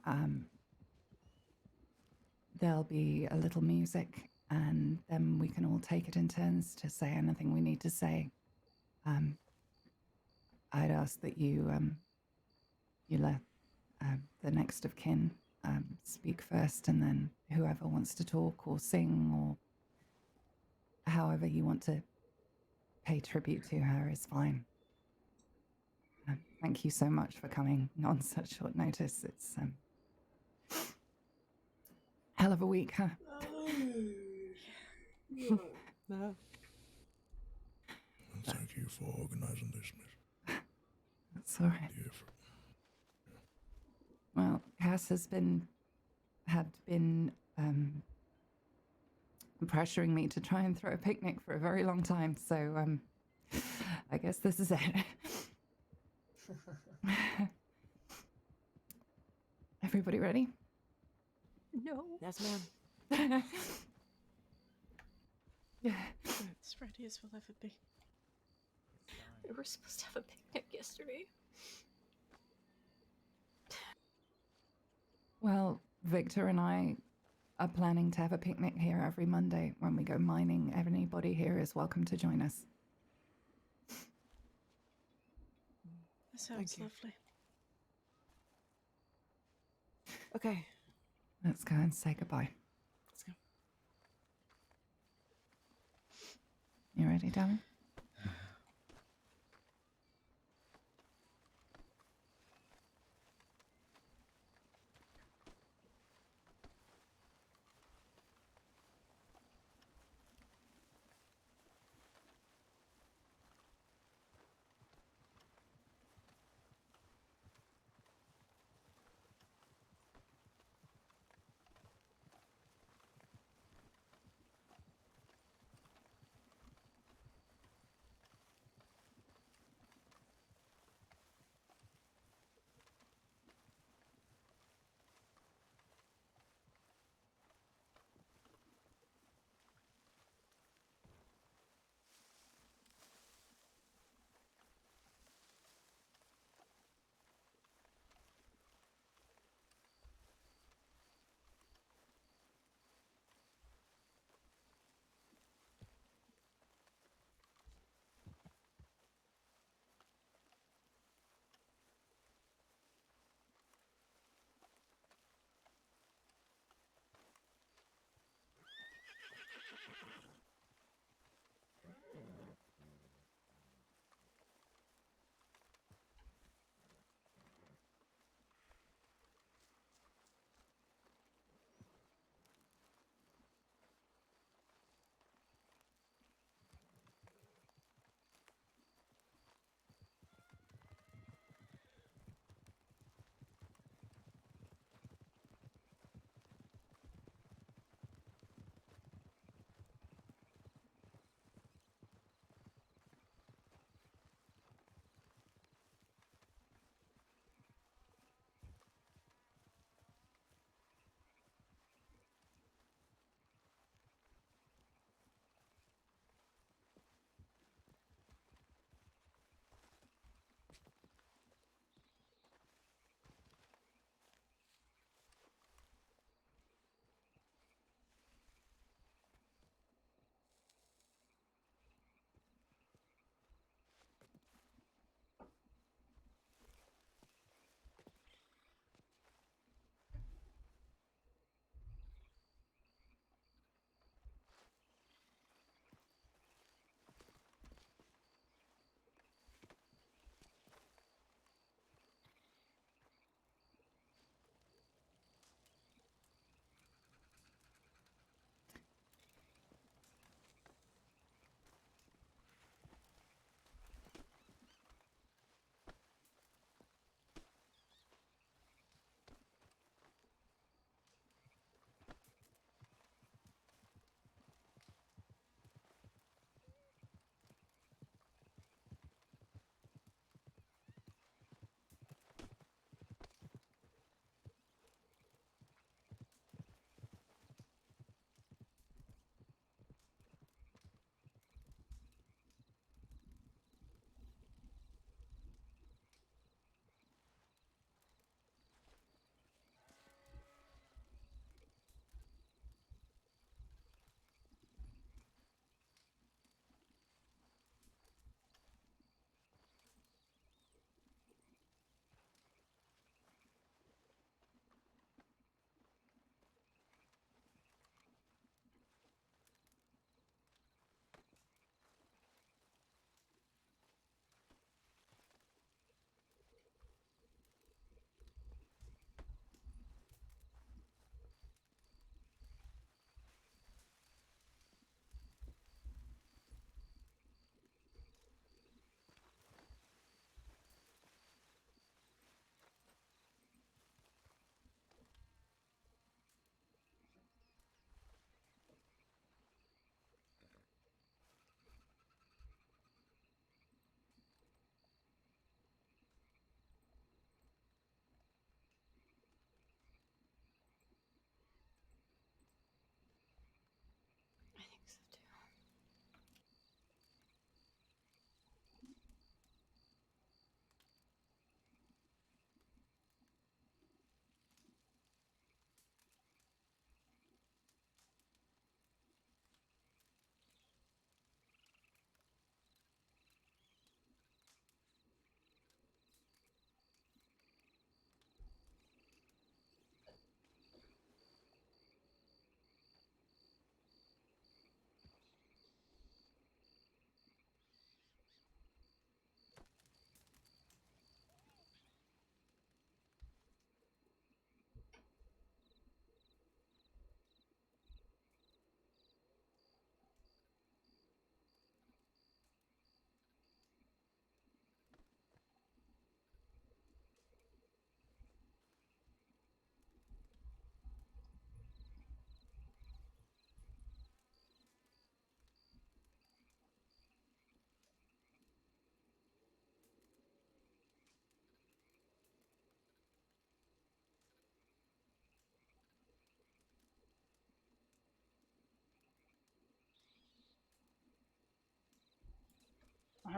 There'll be a little music, and then we can all take it in turns to say anything we need to say. I'd ask that you let the next of kin speak first, and then whoever wants to talk or sing or however you want to pay tribute to her is fine. Thank you so much for coming on such short notice. It's hell of a week, huh? No. Thank you for organizing this, miss. That's all right. The effort. Well, Cass had been pressuring me to try and throw a picnic for a very long time, so I guess this is it. Everybody ready? No. Yes, ma'am. As ready as we'll ever be. We were supposed to have a picnic yesterday. Well, Victor and I are planning to have a picnic here every Monday when we go mining. Anybody here is welcome to join us. That sounds you. lovely. Okay. Let's go and say goodbye. Let's go. You ready, darling?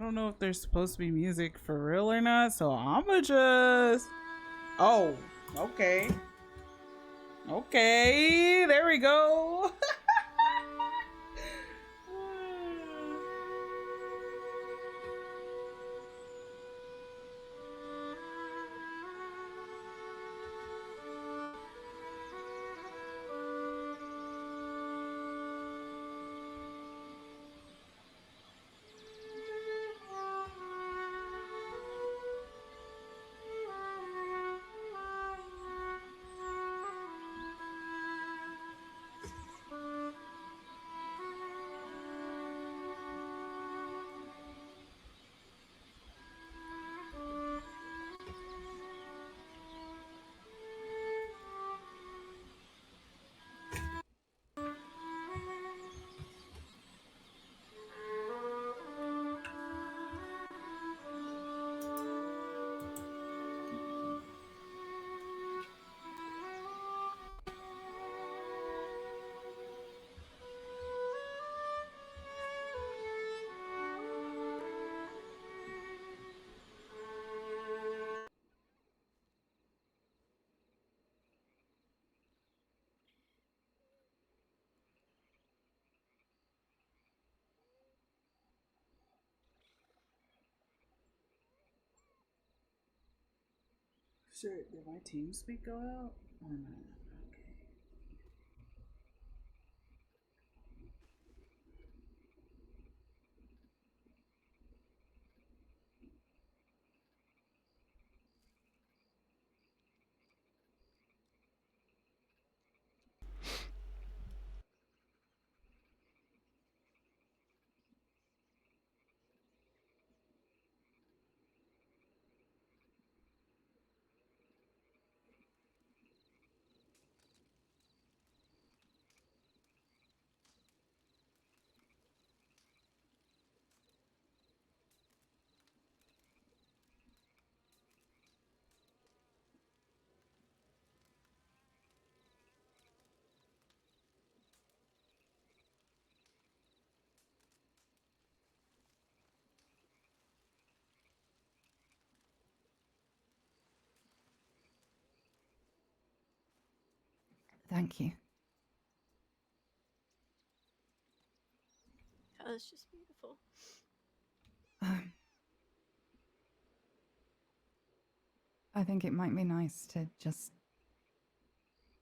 I don't know if there's supposed to be music for real or not, so I'ma just... Oh, okay. Okay, there we go. Shit, did my team speak go out? Or not? Okay. Thank you. That was just beautiful. I think it might be nice to just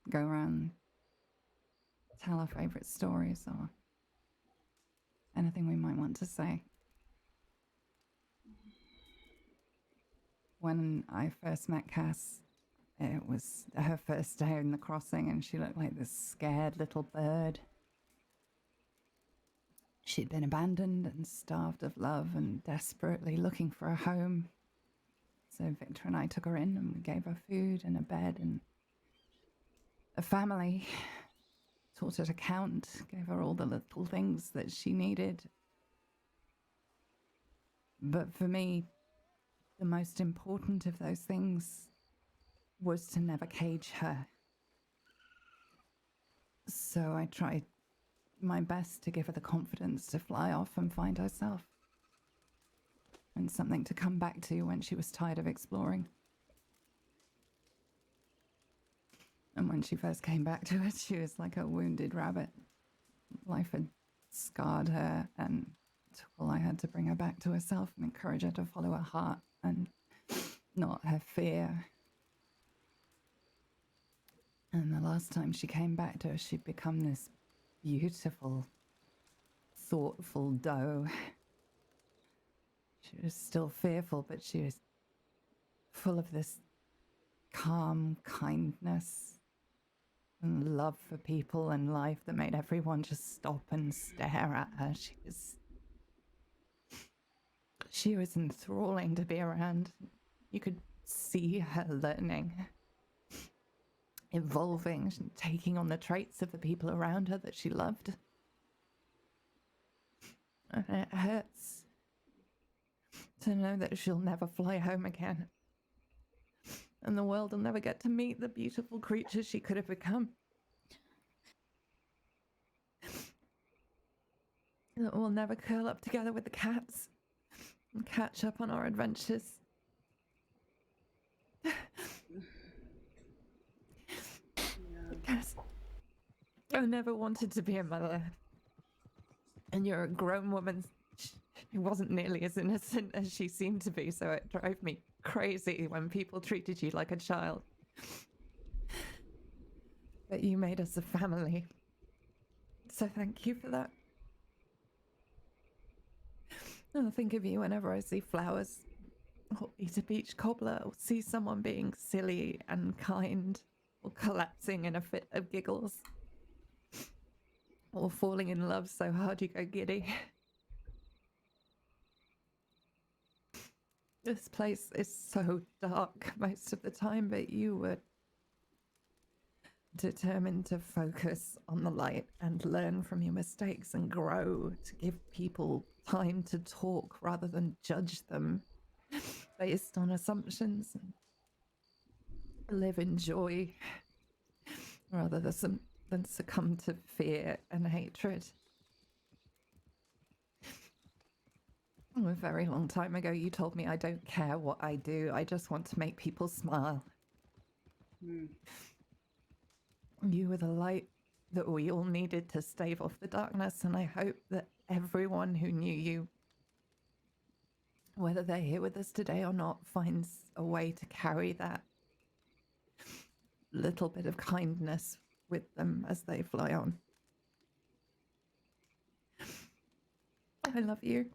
go around, tell our favourite stories or anything we might want to say. When I first met Cass, it was her first day in the crossing and she looked like this scared little bird. She'd been abandoned and starved of love and desperately looking for a home. So Victor and I took her in and we gave her food and a bed and a family. Taught her to count, gave her all the little things that she needed. But for me, the most important of those things was to never cage her. So I tried my best to give her the confidence to fly off and find herself. And something to come back to when she was tired of exploring. And when she first came back to it, she was like a wounded rabbit. Life had scarred her, and it took all I had to bring her back to herself and encourage her to follow her heart and not her fear. And the last time she came back to us, she'd become this beautiful, thoughtful doe. She was still fearful, but she was full of this calm kindness and love for people and life that made everyone just stop and stare at her. She was enthralling to be around. You could see her learning, evolving, taking on the traits of the people around her that she loved. And it hurts to know that she'll never fly home again. And the world will never get to meet the beautiful creature she could have become. That we'll never curl up together with the cats and catch up on our adventures. Because I never wanted to be a mother. And you're a grown woman who wasn't nearly as innocent as she seemed to be, so it drove me crazy when people treated you like a child. But you made us a family. So thank you for that. I'll think of you whenever I see flowers, or eat a beach cobbler, or see someone being silly and kind, or collapsing in a fit of giggles, or falling in love so hard you go giddy. This place is so dark most of the time, but you were determined to focus on the light and learn from your mistakes and grow, to give people time to talk rather than judge them based on assumptions, and live in joy rather than succumb to fear and hatred. A very long time ago, you told me I don't care what I do, I just want to make people smile. You were the light that we all needed to stave off the darkness, and I hope that everyone who knew you, whether they're here with us today or not, finds a way to carry that little bit of kindness with them as they fly on. I love you,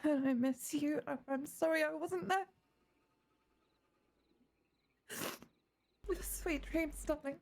and I miss you. I'm sorry I wasn't there. Sweet dreams, darling.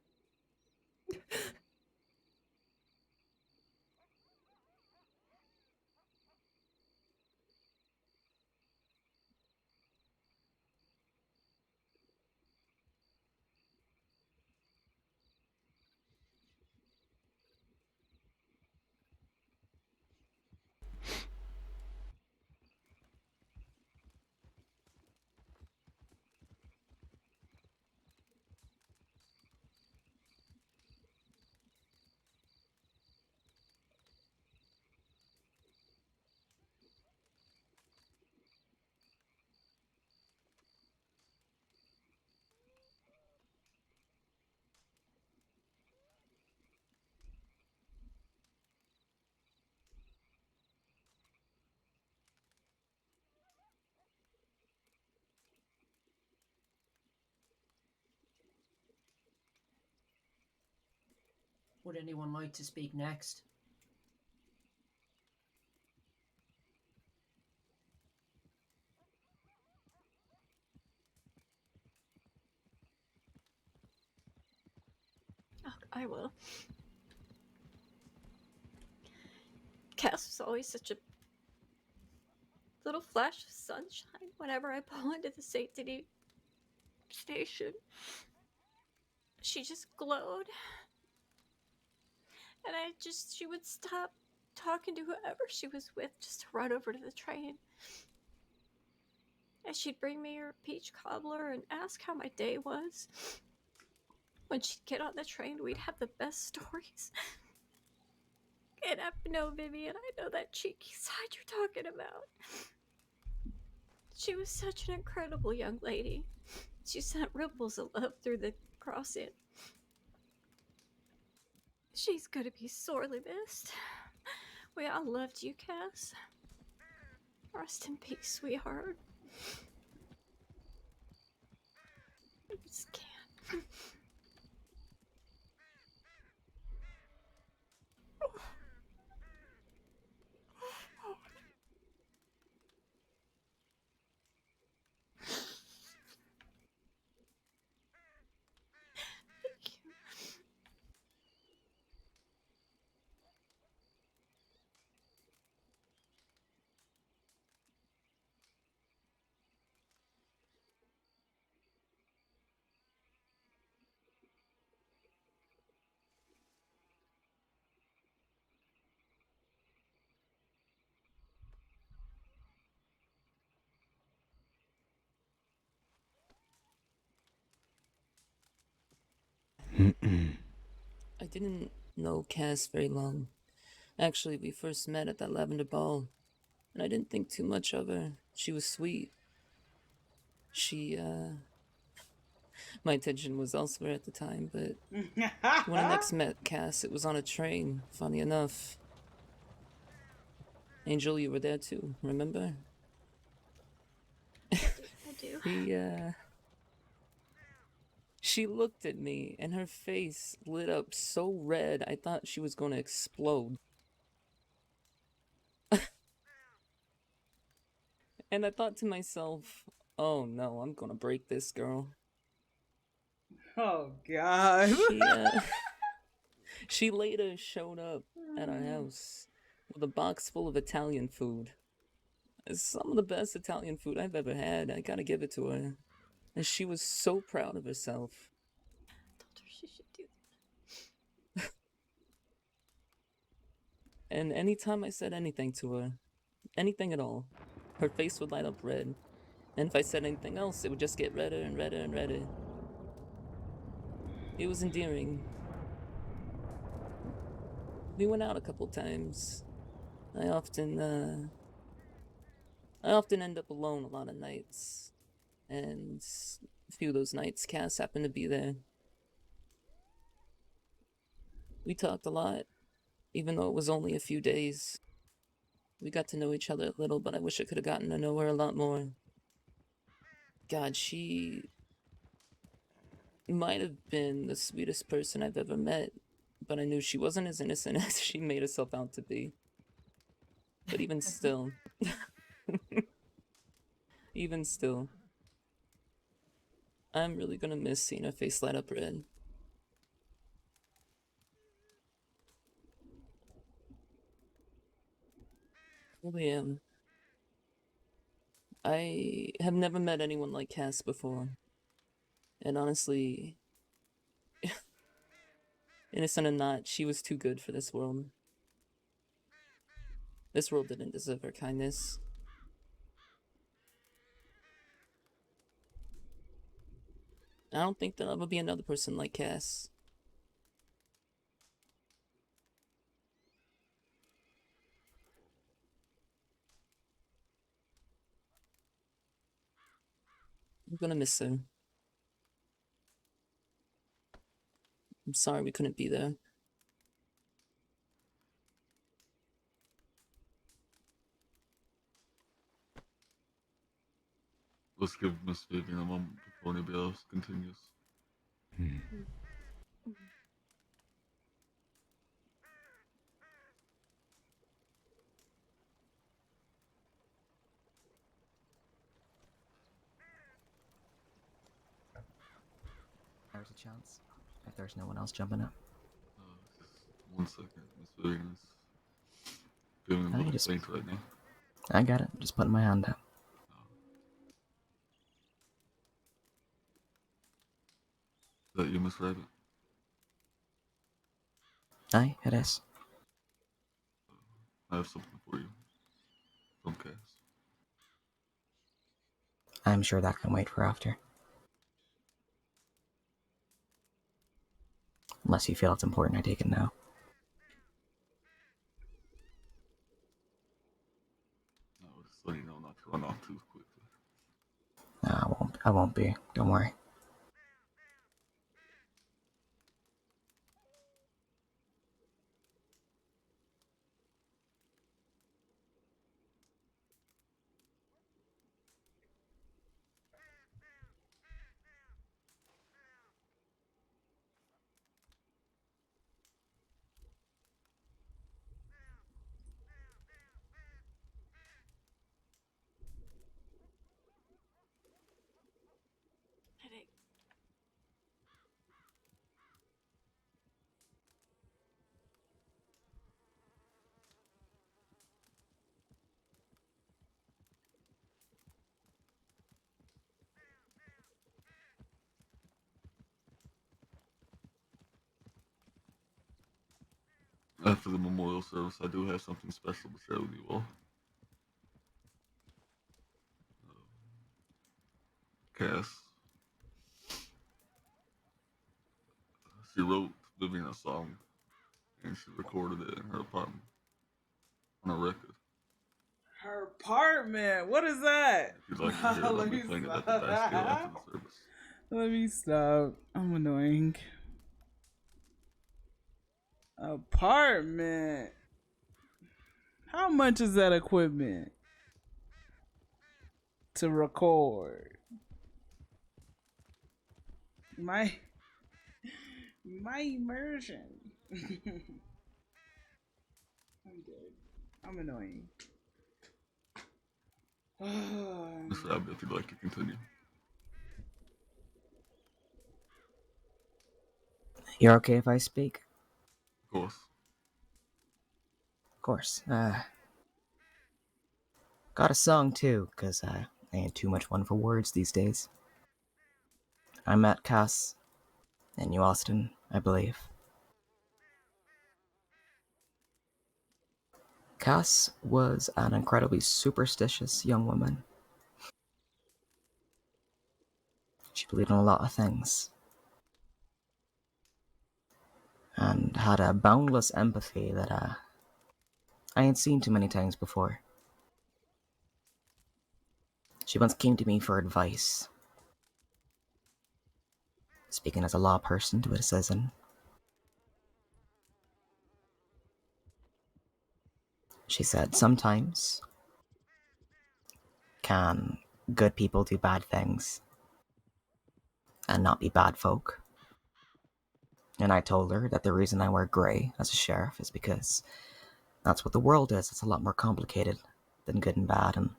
Would anyone like to speak next? Oh, I will. Cass was always such a little flash of sunshine whenever I pull into the St. Denis station. She just glowed. And she would stop talking to whoever she was with just to run over to the train. And she'd bring me her peach cobbler and ask how my day was. When she'd get on the train, we'd have the best stories. And I know, Vivian, I know that cheeky side you're talking about. She was such an incredible young lady. She sent ripples of love through the crossing. She's gonna be sorely missed. We all loved you, Cass. Rest in peace, sweetheart. I just can't. Thank you. I didn't know Cass very long. Actually, we first met at that lavender ball. and I didn't think too much of her. She was sweet. She, my attention was elsewhere at the time, but when I next met Cass, it was on a train, funny enough. Angel, you were there too, remember? I do. She looked at me, and her face lit up so red, I thought she was gonna explode. And I thought to myself, oh no, I'm gonna break this girl. Oh, God. She later showed up at our house with a box full of Italian food. Some of the best Italian food I've ever had. I gotta give it to her. And she was so proud of herself. I told her she should do that. And anytime I said anything to her, anything at all, her face would light up red. And if I said anything else, it would just get redder and redder and redder. It was endearing. We went out a couple times. I often end up alone a lot of nights. And a few of those nights, Cass happened to be there. We talked a lot, even though it was only a few days. We got to know each other a little, but I wish I could have gotten to know her a lot more. God, she might have been the sweetest person I've ever met, but I knew she wasn't as innocent as she made herself out to be. But even still, I'm really gonna miss seeing her face light up red. Really am. I have never met anyone like Cass before. And honestly, innocent or not, she was too good for this world. This world didn't deserve her kindness. I don't think there'll ever be another person like Cass. I'm gonna miss her. I'm sorry we couldn't be there. Let's give Miss Vivian a moment before anybody else continues. There's a chance if there's no one else jumping up. Just 1 second, Miss Vivian is feeling a little faint right now. I got it. Just putting my hand out. Is that you, Miss Rabbit? Aye, it is. I have something for you. From Cass. I'm sure that can wait for after. Unless you feel it's important, I take it now. No, just letting you know not to run off too quickly. No, I won't be. Don't worry. Headache. After the memorial service, I do have something special to share with you all. Cass. She wrote Vivian a song, and she recorded it in her apartment on a record. Her Apartment. What is that? If you'd like to hear it, I'll Let be me playing it at the dice scale after the service. Let me stop. I'm annoying. Apartment. How much is that equipment to record? My immersion. I'm good. I'm annoying. Mr. Abbott, if you'd like to continue. You're okay if I speak? Of course. Of course. Got a song too, 'cause I ain't too much one for words these days. I met Cass in New Austin, I believe. Cass was an incredibly superstitious young woman. She believed in a lot of things. And had a boundless empathy that I ain't seen too many times before. She once came to me for advice. Speaking as a law person to a citizen. She said, sometimes can good people do bad things and not be bad folk? And I told her that the reason I wear grey as a sheriff is because that's what the world is. It's a lot more complicated than good and bad and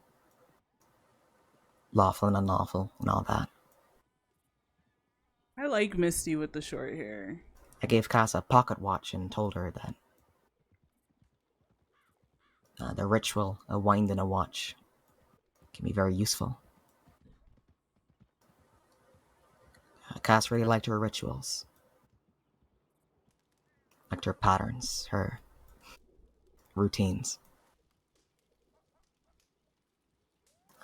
lawful and unlawful and all that. I like Misty with the short hair. I gave Cass a pocket watch and told her that the ritual of winding a watch can be very useful. Cass really liked her rituals. Liked her patterns, her routines.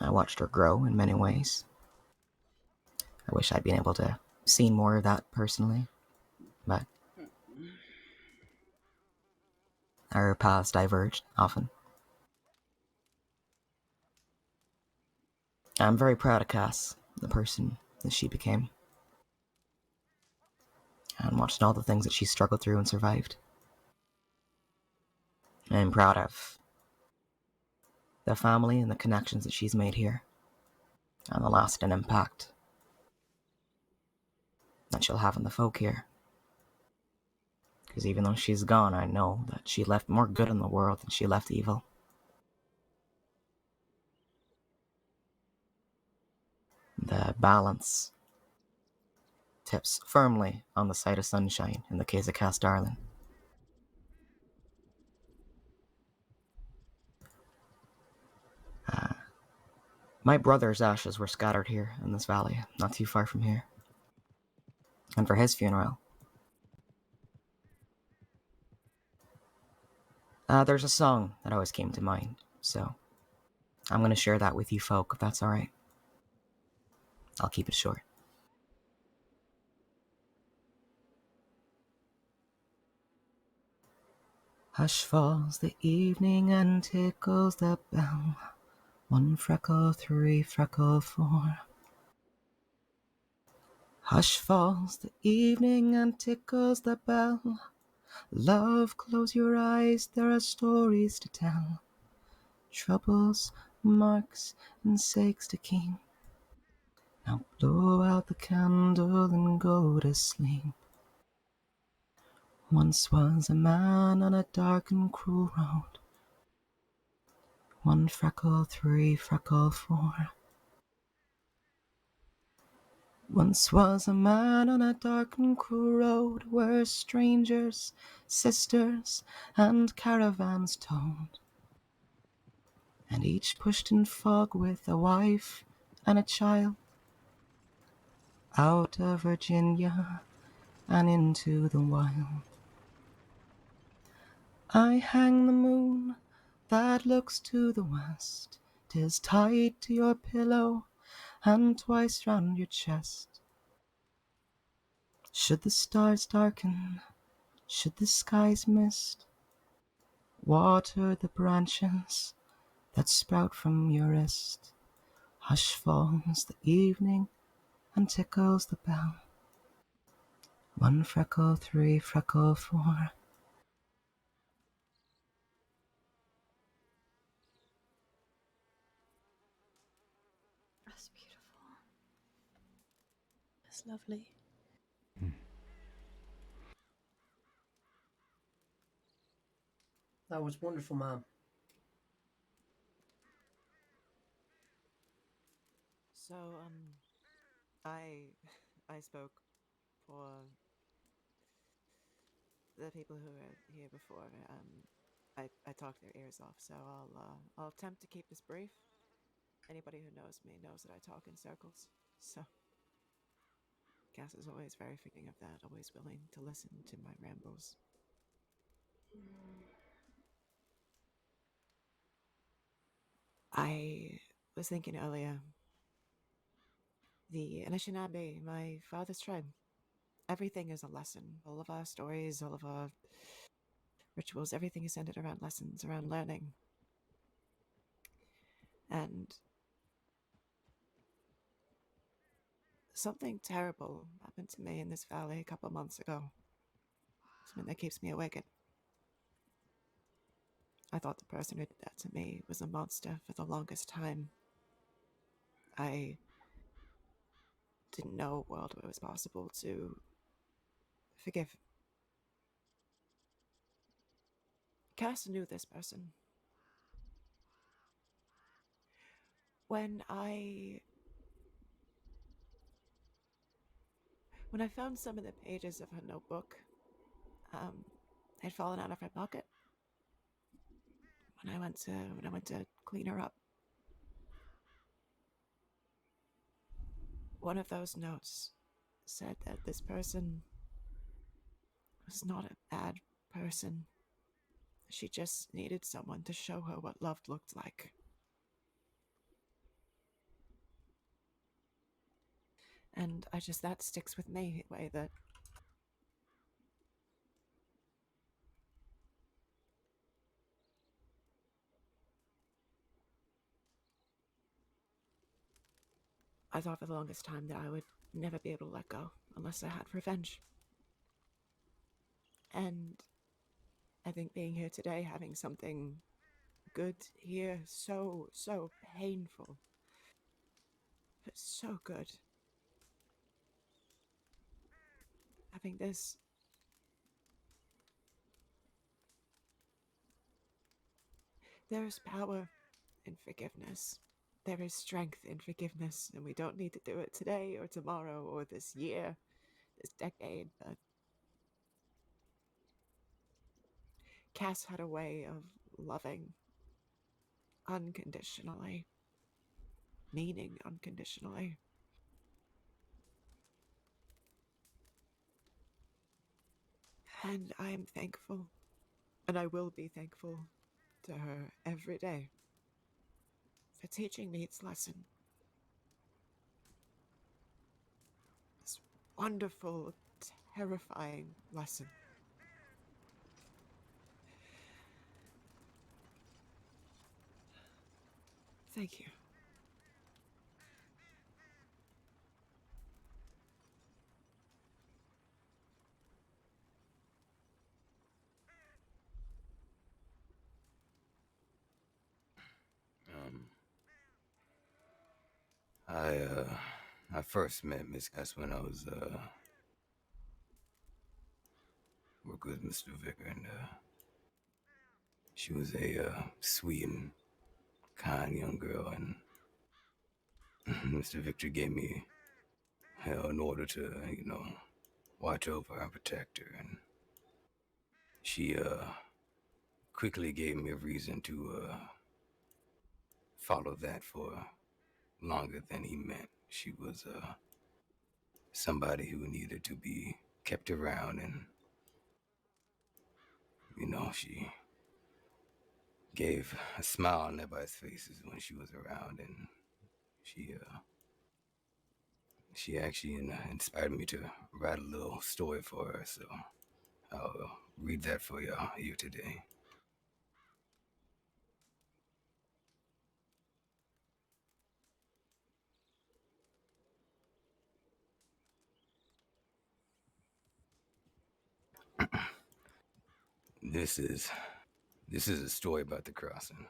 I watched her grow in many ways. I wish I'd been able to see more of that personally, but our paths diverged often. I'm very proud of Cass, the person that she became, and watching all the things that she struggled through and survived. I'm proud of the family and the connections that she's made here, and the lasting impact that she'll have on the folk here. Because even though she's gone, I know that she left more good in the world than she left evil. The balance tips firmly on the side of sunshine in the case of Cass Darlin. My brother's ashes were scattered here in this valley, not too far from here. And for his funeral, there's a song that always came to mind, so I'm going to share that with you folk, if that's alright. I'll keep it short. Hush falls the evening and tickles the bell. 1 freckle, 3 freckle, 4. Hush falls the evening and tickles the bell. Love, close your eyes, there are stories to tell. Troubles, marks, and sakes to keep. Now blow out the candle and go to sleep. Once was a man on a dark and cruel road. 1 freckle, 3 freckle, 4. Once was a man on a dark and cruel road where strangers, sisters, and caravans told. And each pushed in fog with a wife and a child. Out of Virginia and into the wild. I hang the moon that looks to the west. 'Tis tied to your pillow and twice round your chest. Should the stars darken, should the skies mist, water the branches that sprout from your wrist. Hush falls the evening and tickles the bell. 1 freckle, 3 freckle, 4. That's beautiful. That's lovely. That was wonderful, ma'am. So, I spoke for the people who were here before. I talked their ears off, so I'll attempt to keep this brief. Anybody who knows me knows that I talk in circles, so Cass is always very forgiving of that, always willing to listen to my rambles. I was thinking earlier, the Anishinaabe, my father's tribe, everything is a lesson. All of our stories, all of our rituals, everything is centered around lessons, around learning. And something terrible happened to me in this valley a couple months ago. Something that keeps me awake. I thought the person who did that to me was a monster for the longest time. I didn't know a world where it was possible to forgive. Cass knew this person. When I found some of the pages of her notebook, had fallen out of her pocket. When I went to clean her up, one of those notes said that this person was not a bad person. She just needed someone to show her what love looked like. And that sticks with me, the way that I thought for the longest time that I would never be able to let go unless I had revenge. And I think being here today, having something good here, so painful, but so good. Having this, there is power in forgiveness. There is strength in forgiveness, and we don't need to do it today or tomorrow or this year, this decade, but Cass had a way of loving unconditionally, meaning unconditionally. And I am thankful, and I will be thankful to her every day for teaching me its lesson. This wonderful, terrifying lesson. Thank you. I first met Miss Cass when I was working with Mr. Vicker, and she was a sweet and kind young girl, and Mr. Victor gave me hell in order to, watch over her and protect her, and she quickly gave me a reason to follow that for longer than he meant. She was somebody who needed to be kept around, and she gave a smile on everybody's faces when she was around, and she actually inspired me to write a little story for her, so I'll read that for y'all here today. This is a story about the crossing.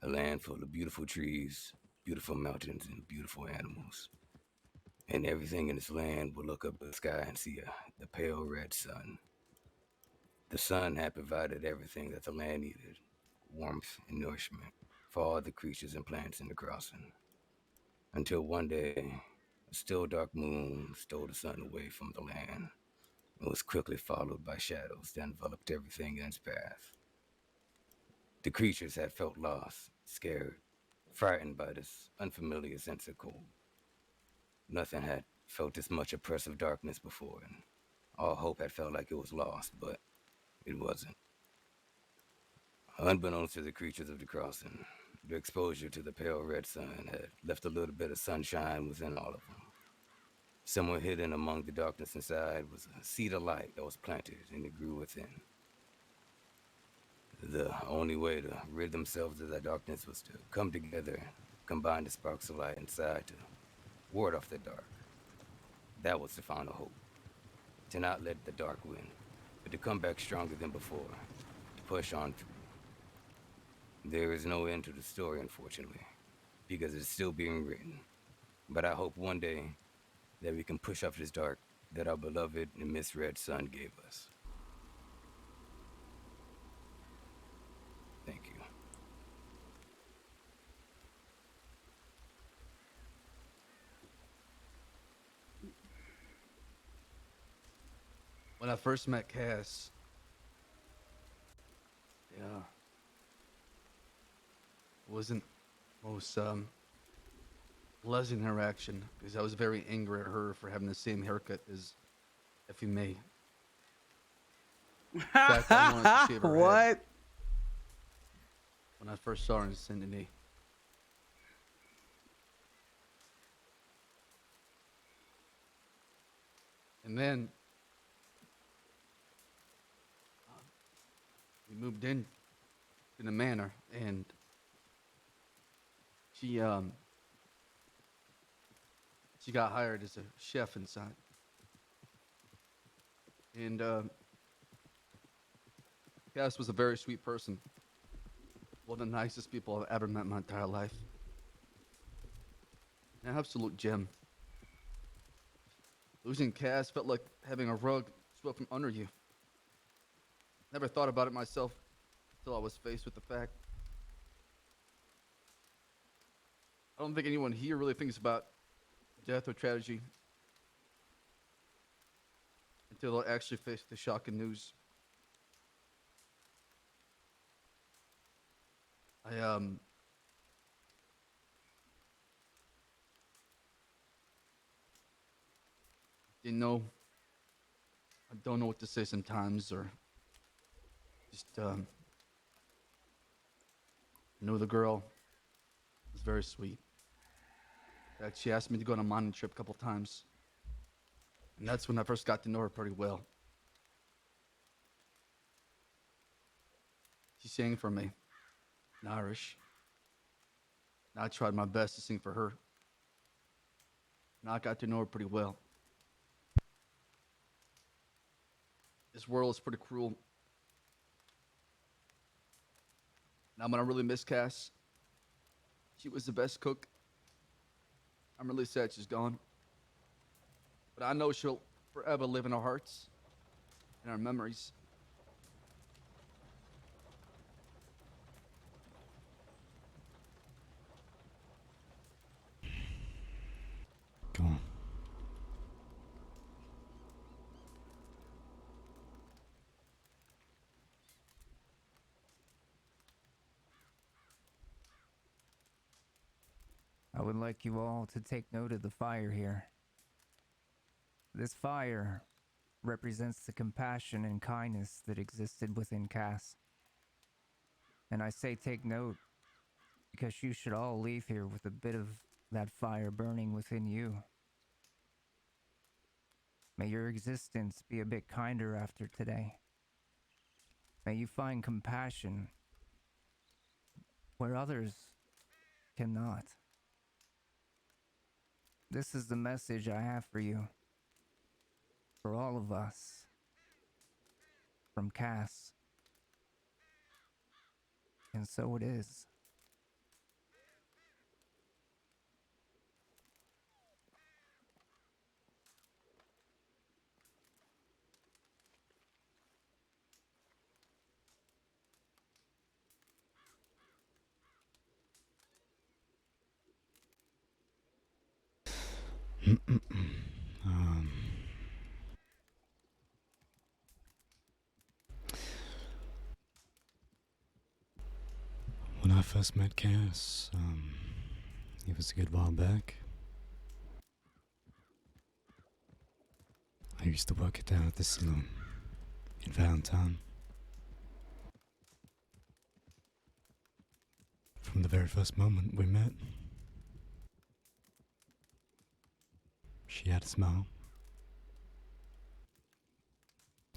A land full of beautiful trees, beautiful mountains, and beautiful animals. And everything in this land will look up at the sky and see the pale red sun. The sun had provided everything that the land needed, warmth and nourishment for all the creatures and plants in the crossing. Until one day, a still dark moon stole the sun away from the land and was quickly followed by shadows that enveloped everything in its path. The creatures had felt lost, scared, frightened by this unfamiliar sense of cold. Nothing had felt this much oppressive darkness before, and all hope had felt like it was lost, but it wasn't. Unbeknownst to the creatures of the crossing, their exposure to the pale red sun had left a little bit of sunshine within all of them. Somewhere hidden among the darkness inside was a seed of light that was planted and it grew within. The only way to rid themselves of that darkness was to come together, combine the sparks of light inside to ward off the dark. That was the final hope. To not let the dark win, but to come back stronger than before, to push on through. There is no end to the story, unfortunately, because it's still being written. But I hope one day that we can push off this dark that our beloved and misread sun gave us. Thank you. When I first met Cass, yeah, it wasn't most pleasant interaction because I was very angry at her for having the same haircut as Effie May. In fact, I wanted to shave her head What? when I first saw her in Saint Denis. And then we moved in the manor, and she got hired as a chef inside. And Cass was a very sweet person. One of the nicest people I've ever met in my entire life. An absolute gem. Losing Cass felt like having a rug swept from under you. Never thought about it myself until I was faced with the fact. I don't think anyone here really thinks about death or tragedy until they're actually faced with the shocking news. I didn't know. I don't know what to say sometimes, or just knew the girl was very sweet. In fact, she asked me to go on a mining trip a couple times, and that's when I first got to know her pretty well. She sang for me in Irish, and I tried my best to sing for her, and I got to know her pretty well. This world is pretty cruel. And I'm gonna really miss Cass. She was the best cook. I'm really sad she's gone. But I know she'll forever live in our hearts and our memories. Go on. I would like you all to take note of the fire here. This fire represents the compassion and kindness that existed within Cass. And I say take note because you should all leave here with a bit of that fire burning within you. May your existence be a bit kinder after today. May you find compassion where others cannot. This is the message I have for you, for all of us, from Cass. And so it is. um, when I first met Cass, it was a good while back. I used to work it down at the saloon in Valentine. From the very first moment we met, she had a smile.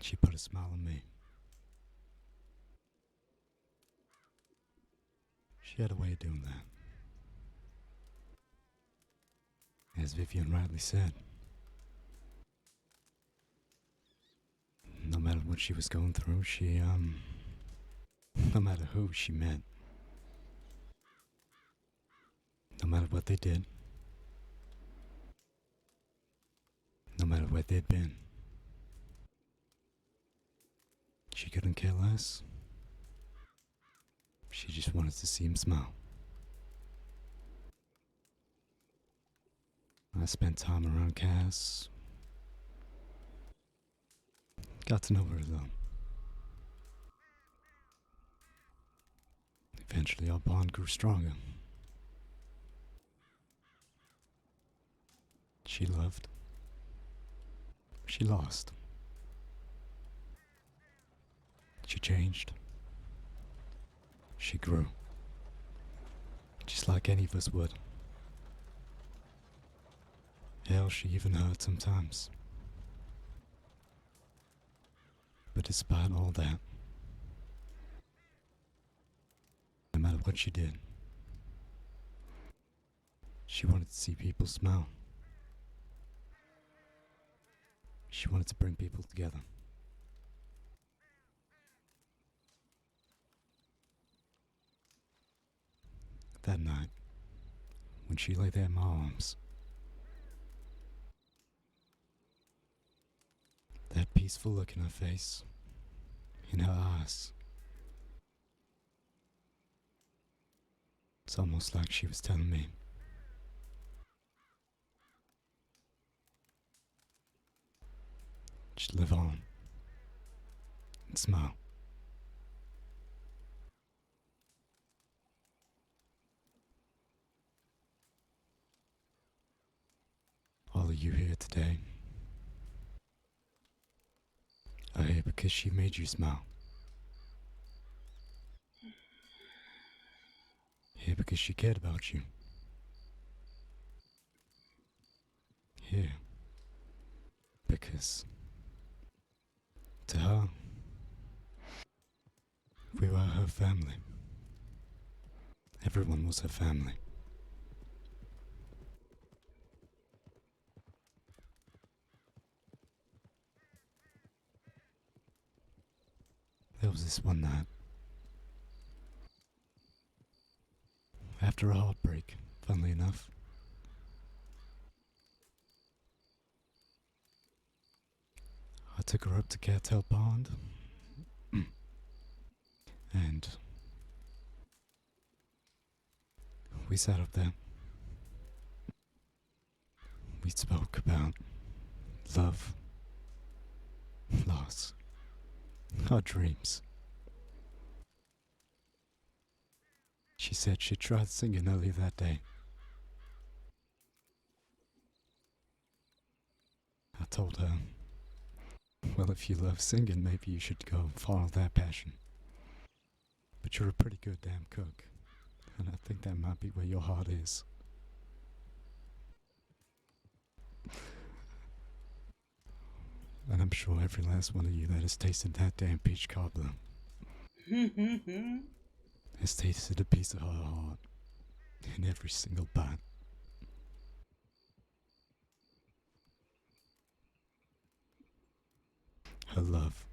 She put a smile on me. She had a way of doing that. As Vivian rightly said, no matter what she was going through, no matter who she met, no matter what they did, no matter where they'd been, she couldn't care less. She just wanted to see him smile. I spent time around Cass. Got to know her though. Eventually our bond grew stronger. She loved. She lost. She changed. She grew. Just like any of us would. Hell, she even hurt sometimes. But despite all that, no matter what she did, she wanted to see people smile. She wanted to bring people together. That night, when she lay there in my arms, that peaceful look in her face, in her eyes, it's almost like she was telling me, just live on and smile. All of you here today are here because she made you smile. Here because she cared about you. Here because to her, we were her family. Everyone was her family. There was this one night, after a heartbreak, funnily enough, I took her up to Cattail Pond, and we sat up there. We spoke about love, loss, our dreams. She said she tried singing earlier that day. I told her, well, if you love singing, maybe you should go follow that passion. But you're a pretty good damn cook, and I think that might be where your heart is. And I'm sure every last one of you that has tasted that damn peach cobbler has tasted a piece of her heart in every single bite. Her love.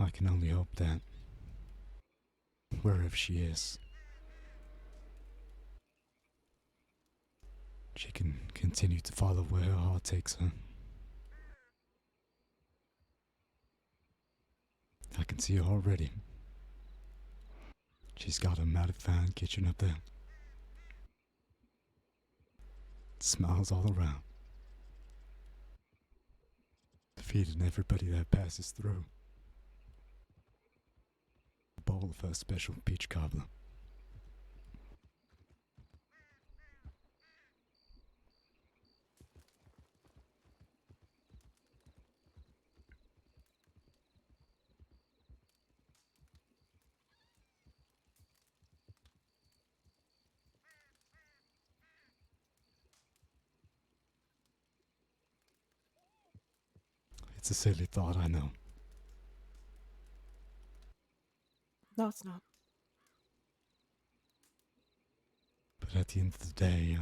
I can only hope that, wherever she is, she can continue to follow where her heart takes her. I can see her already. She's got her matted fan kitchen up there. Smiles all around. Feeding everybody that passes through. A bowl of her special peach cobbler. It's a silly thought, I know. No, it's not. But at the end of the day,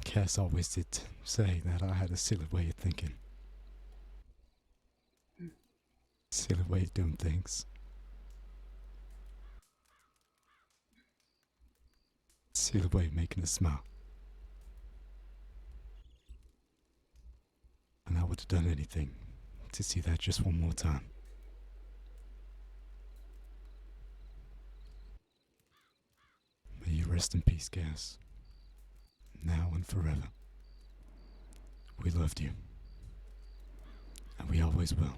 Cass always did say that I had a silly way of thinking. Silly way of doing things. Silly way of making her smile. And I would have done anything to see that just one more time. May you rest in peace, Cass. Now and forever. We loved you. And we always will.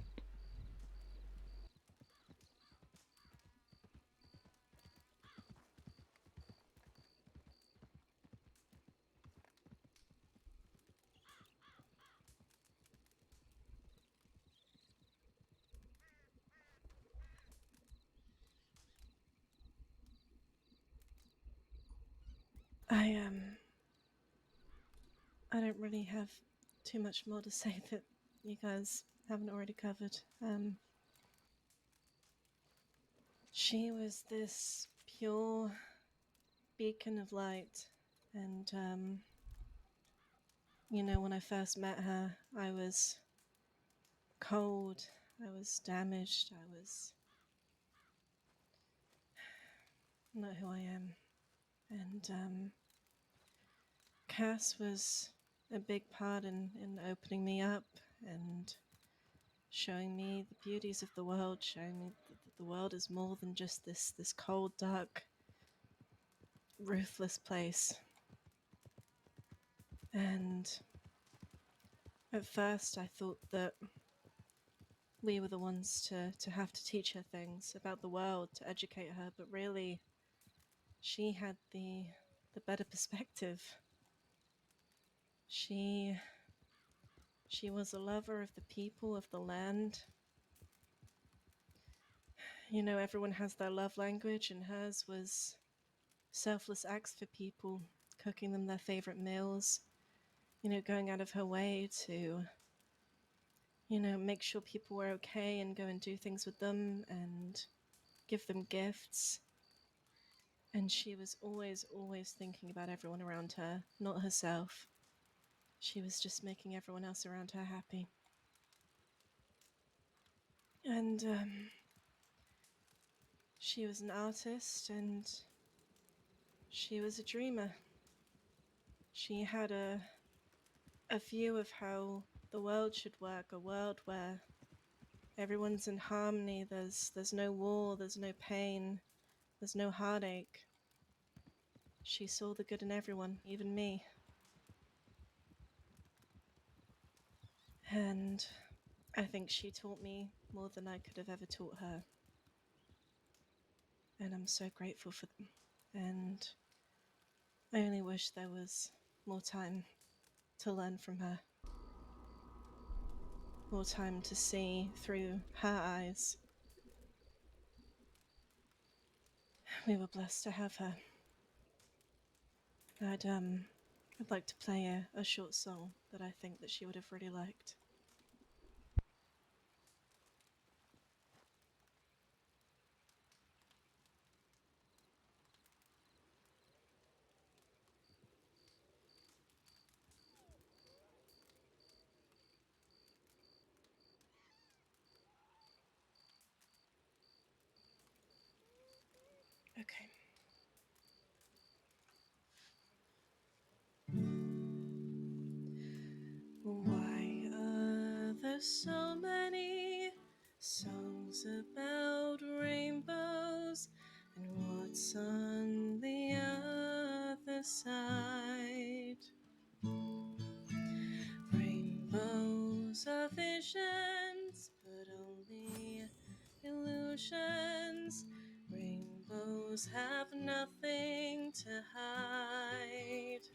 I don't really have too much more to say that you guys haven't already covered. She was this pure beacon of light, and when I first met her, I was cold, I was damaged, I was not who I am. And Cass was a big part in opening me up and showing me the beauties of the world, showing me that the world is more than just this cold, dark, ruthless place. And at first I thought that we were the ones to have to teach her things about the world, to educate her, but really she had the better perspective. She was a lover of the people, of the land. Everyone has their love language, and hers was selfless acts for people, cooking them their favorite meals, going out of her way to, make sure people were okay and go and do things with them and give them gifts. And she was always, always thinking about everyone around her, not herself. She was just making everyone else around her happy. And she was an artist, and she was a dreamer. She had a view of how the world should work, a world where everyone's in harmony, there's no war, there's no pain, there's no heartache. She saw the good in everyone, even me. And I think she taught me more than I could have ever taught her. And I'm so grateful for them. And I only wish there was more time to learn from her. More time to see through her eyes. We were blessed to have her. I'd like to play a short song that I think that she would have really liked. Okay. Why are there so many songs about rainbows? And what's on the other side? Rainbows are visions, but only illusions. Rainbows have nothing to hide.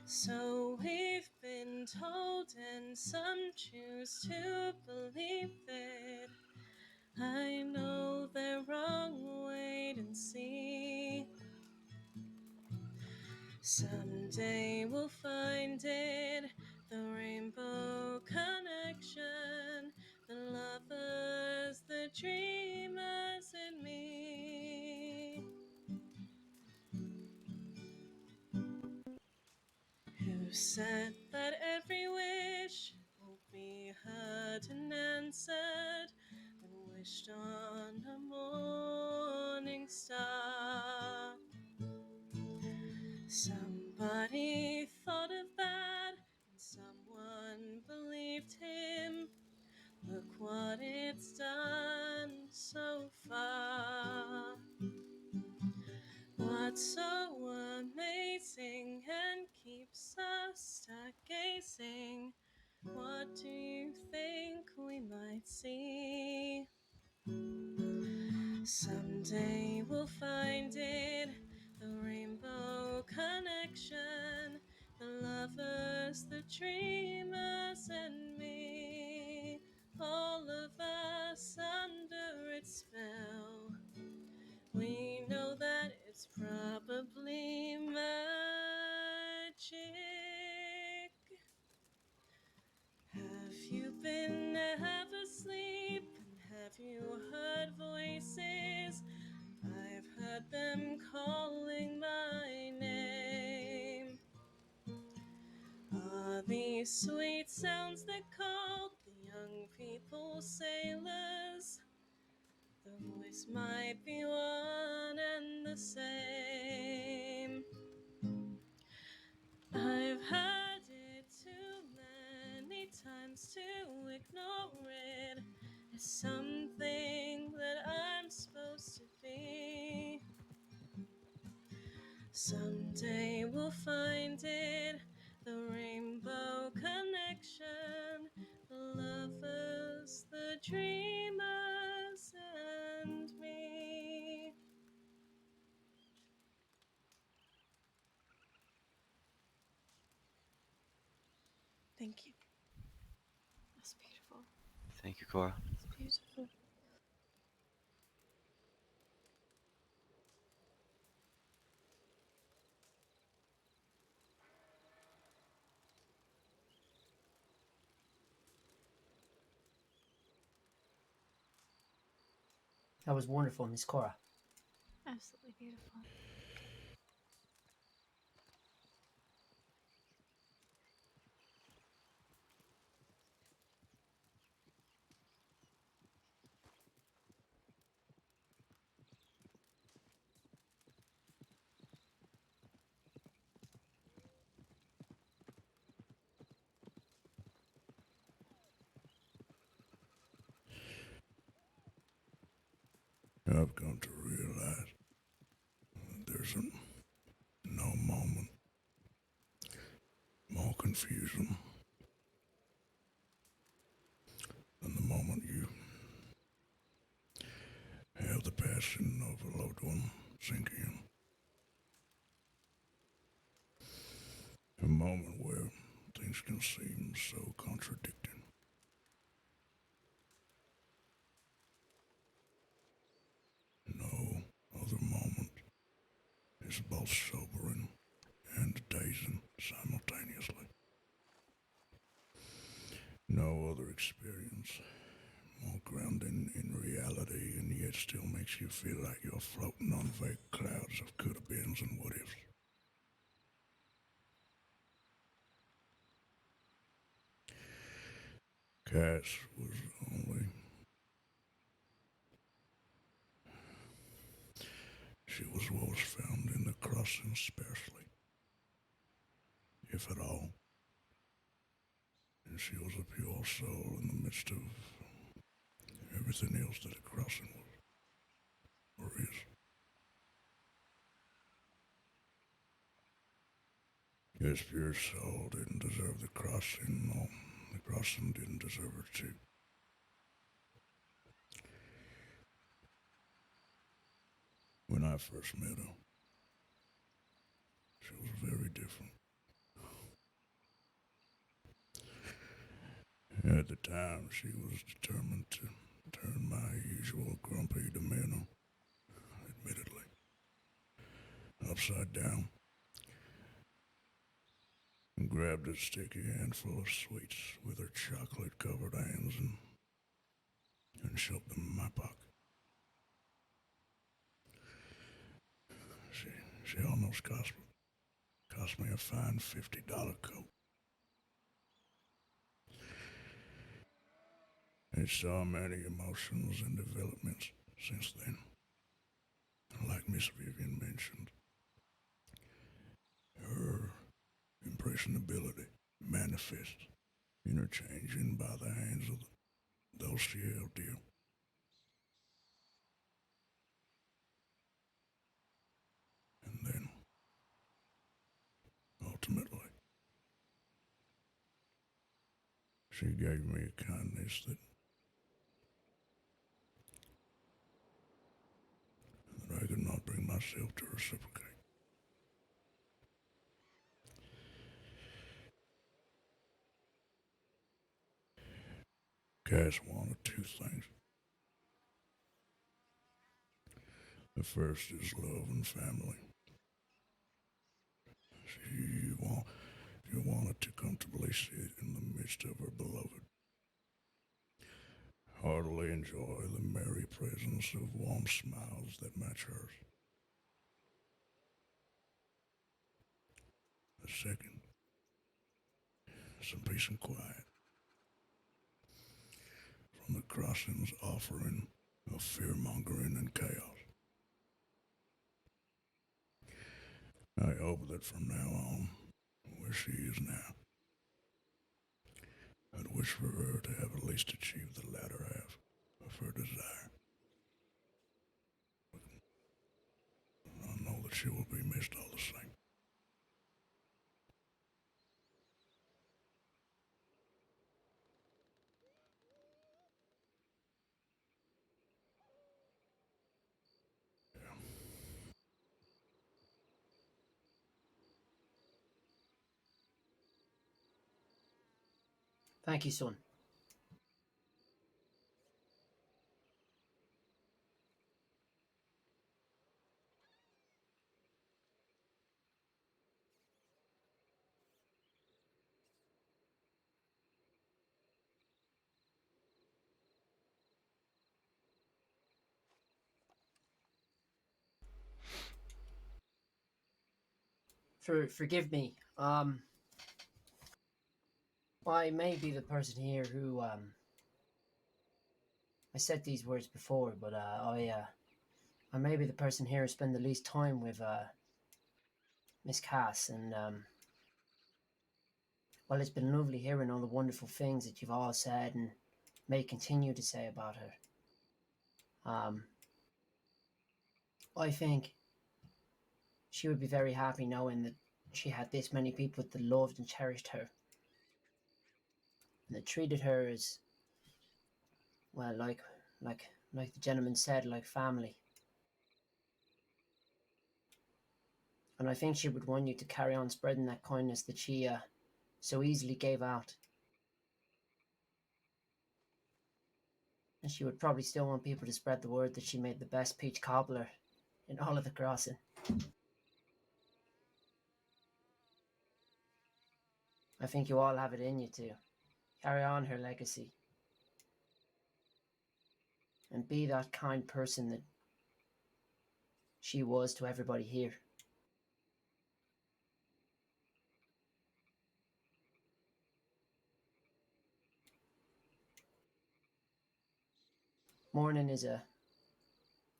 So we've been told, and some choose to believe it. I know they're wrong, wait and see. Someday we'll find it, the rainbow connection, the lovers, the dreamers, and me. Who said that every wish will be heard and answered when wished on a morning star? Somebody thought of that, and someone believed him. Look what it's done so far. What's so amazing and keeps us stargazing? What do you think we might see? Someday we'll find it, the rainbow connection, the lovers, the dreamers, and me. All of us under its spell. We know that it's probably magic. Have you been half asleep? And have you heard voices? I've heard them calling my name. Are these sweet sounds that call the young people sailors? The voice might be one and the same. I've heard it too many times to ignore it. It's something that I'm supposed to be. Someday we'll find it, the rainbow connection, the lovers, the dreamers, and me. Thank you. That's beautiful. Thank you, Cora. It's beautiful. That was wonderful, Miss Cora. Absolutely beautiful. I've come to realize that there's no moment more confusing than the moment you have the passing of a loved one sink in. A moment where things can seem so contradicting. No other moment is both sobering and dazing simultaneously. No other experience more grounding in reality and yet still makes you feel like you're floating on vague clouds of could-have-beens and what-ifs. Cass was only She was what was found in the crossing sparsely, if at all. And she was a pure soul in the midst of everything else that a crossing was, or is. This pure soul didn't deserve the crossing, no, the crossing didn't deserve her too. When I first met her, she was very different. At the time, she was determined to turn my usual grumpy demeanor, admittedly, upside down, and grabbed a sticky handful of sweets with her chocolate-covered hands and shoved them in my pocket. She almost cost me a fine $50 coat. It saw many emotions and developments since then. Like Miss Vivian mentioned, her impressionability manifests interchanging by the hands of those she held dear. And then, ultimately, she gave me a kindness that I could not bring myself to reciprocate. Cass wanted two things. The first is love and family. She wanted to comfortably sit in the midst of her beloved, heartily enjoy the merry presence of warm smiles that match hers. The second, some peace and quiet from the crossing's offering of fear-mongering and chaos. I hope that from now on, where she is now, I'd wish for her to have at least achieved the latter half of her desire. I know that she will be missed all the same. Thank you, son. Forgive me. I may be the person here who I said these words before, but I may be the person here who spend the least time with Miss Cass, and well, it's been lovely hearing all the wonderful things that you've all said and may continue to say about her. I think she would be very happy knowing that she had this many people that loved and cherished her, and that treated her as, well, like the gentleman said, like family. And I think she would want you to carry on spreading that kindness that she so easily gave out. And she would probably still want people to spread the word that she made the best peach cobbler in all of the crossing. I think you all have it in you to carry on her legacy and be that kind person that she was to everybody here. Mourning is a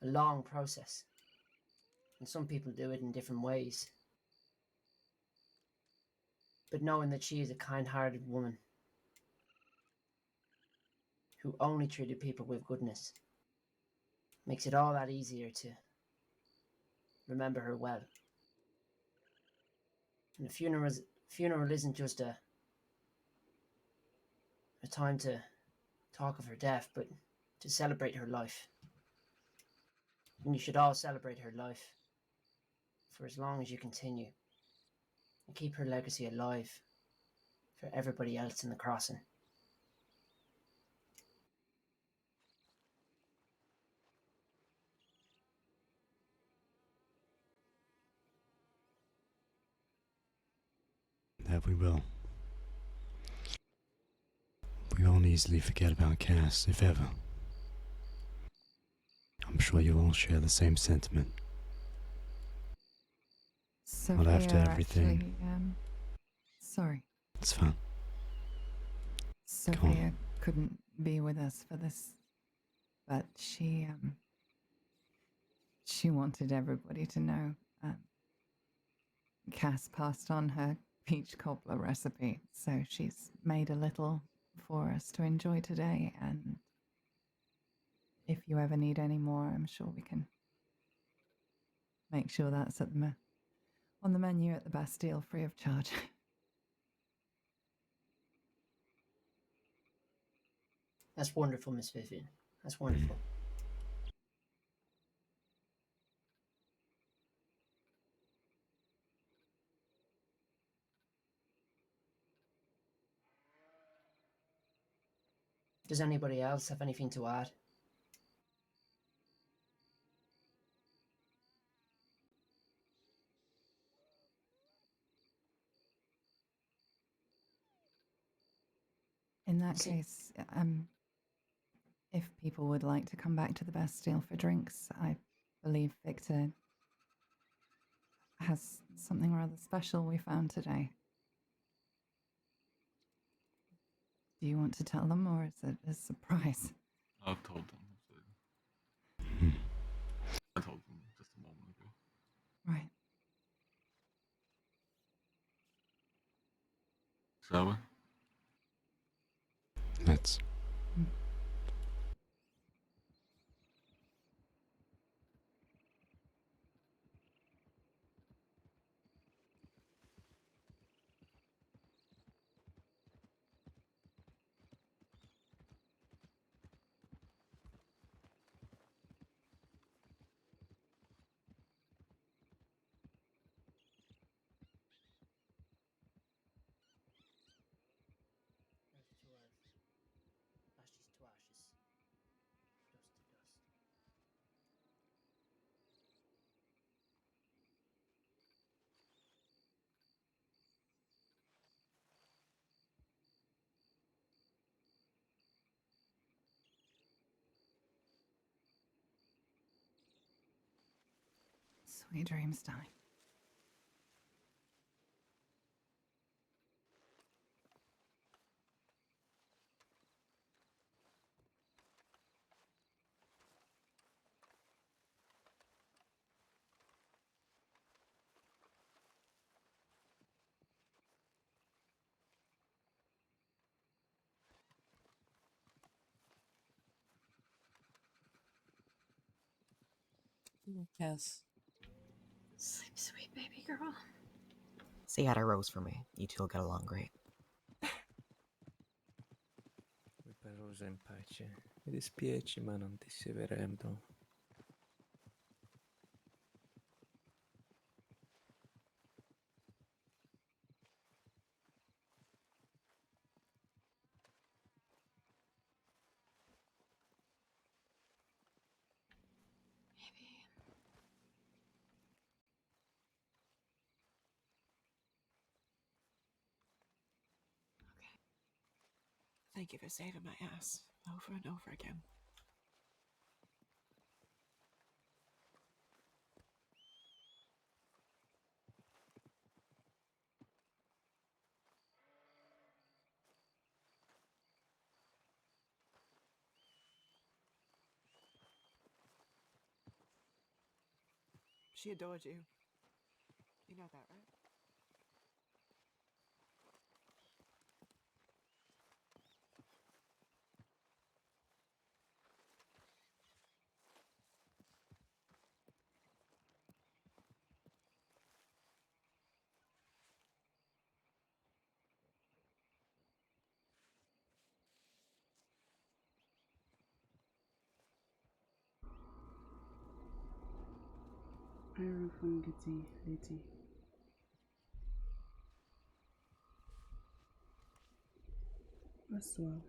long process. And some people do it in different ways. But knowing that she is a kind-hearted woman who only treated people with goodness makes it all that easier to remember her well. And a funeral isn't just a time to talk of her death, but to celebrate her life. And you should all celebrate her life for as long as you continue and keep her legacy alive for everybody else in the crossing. That we will. We won't easily forget about Cass, if ever. I'm sure you all share the same sentiment. Sophia, Well, after everything, actually, sorry. it's fine. Sophia couldn't be with us for this, but she wanted everybody to know. Cass passed on her peach cobbler recipe, so she's made a little for us to enjoy today, and if you ever need any more, I'm sure we can make sure that's at on the menu at the Bastille free of charge. That's wonderful, Miss Vivian. That's wonderful. Does anybody else have anything to add? In that case, if people would like to come back to the Bastille for drinks, I believe Victor has something rather special we found today. Do you want to tell them, or is it a surprise? I told them. I told them just a moment ago. Right. Shall we? Let's. Ashes to ashes, dust to dust. Sweet dreams, darling. Yes. Sleep sweet, baby girl. Say hi to Rose for me. You two will get along great. Riposa in pace. Mi dispiace, ma non ti severemo. Thank you for saving my ass over and over again. She adored you. You know that, right? Irufunguti, Leiti. Rest well.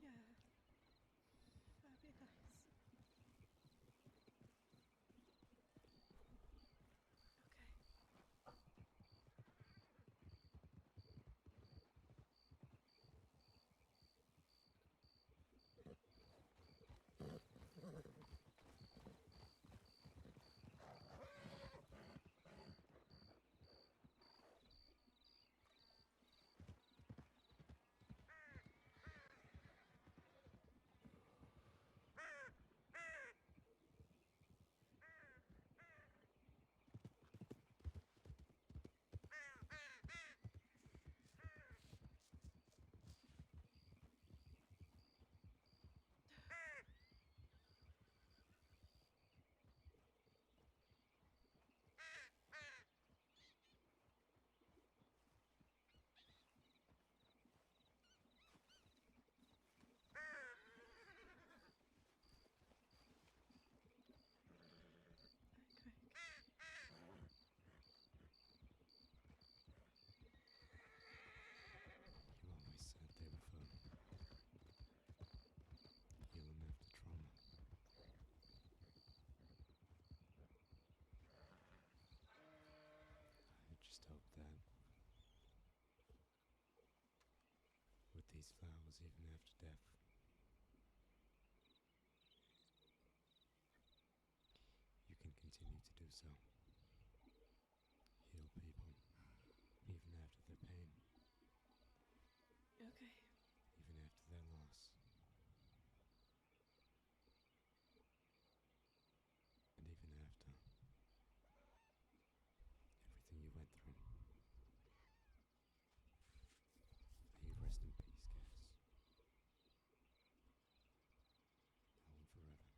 Yeah, that'd be nice. Okay. You always said they were for healing after trauma. I just hope that with these flowers, even after death, you can continue to do so. Heal people, even after their pain, Okay. even after their loss. And even after everything you went through. May you rest in peace, Cass. Now and forever.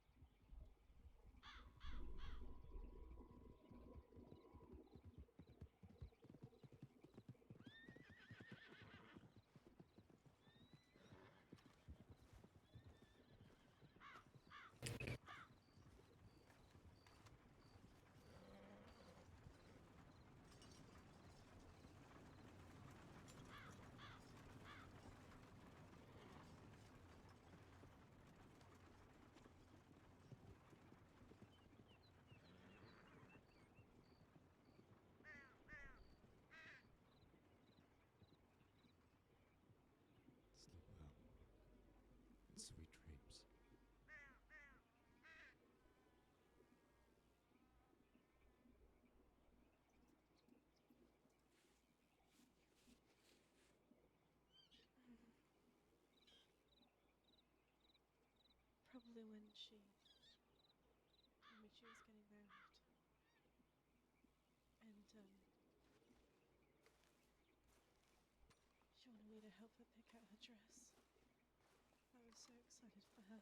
Sleep well. And sweet dreams. Probably when she told me she was getting married. And, she wanted me to help her pick out her dress. I was so excited for her.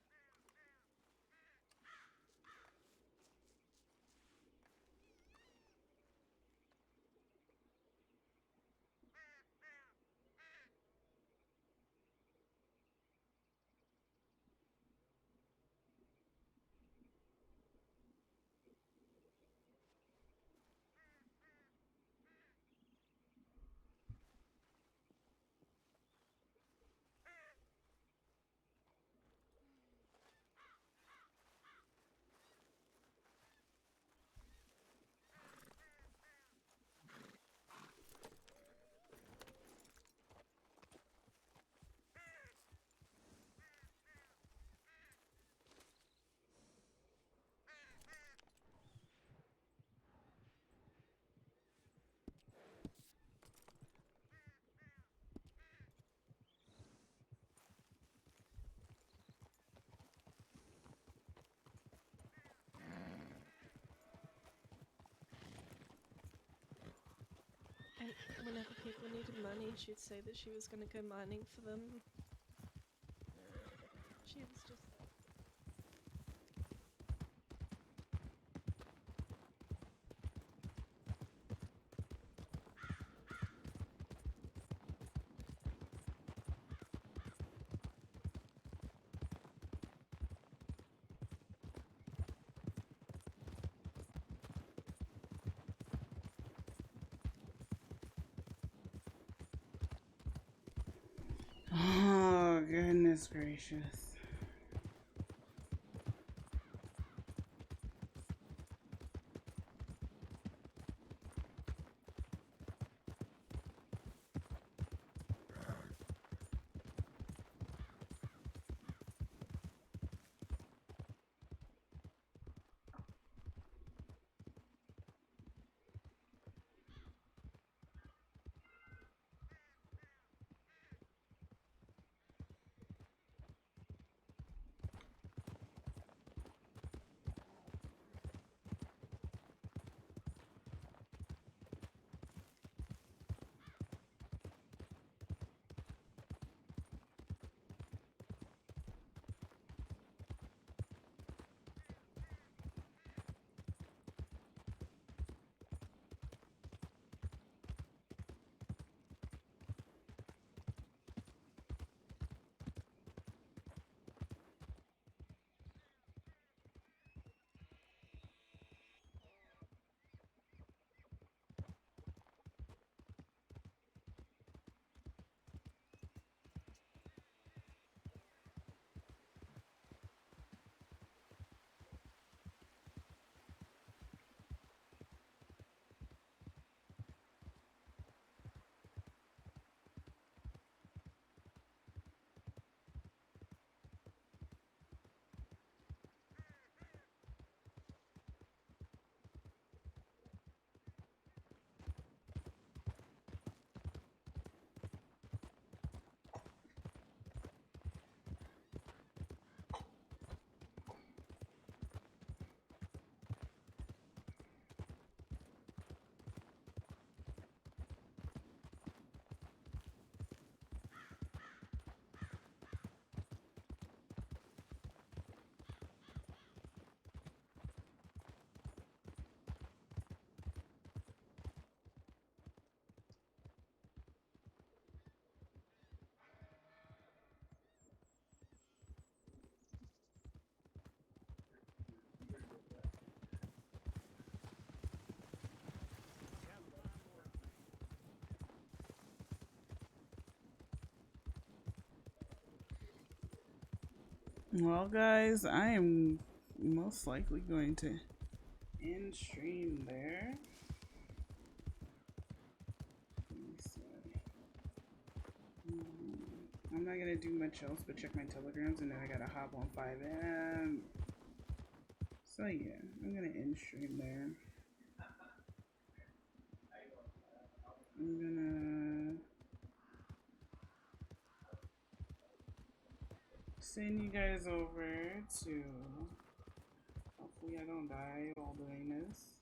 whenever people needed money, she'd say that she was going to go mining for them. She was just. Oh, goodness gracious. Well, guys, I am most likely going to end stream there. Let me see. I'm not gonna do much else but check my telegrams, and then I gotta hop on 5M. So yeah, I'm gonna end stream there. I'm gonna send you guys over to. Hopefully I don't die while doing this.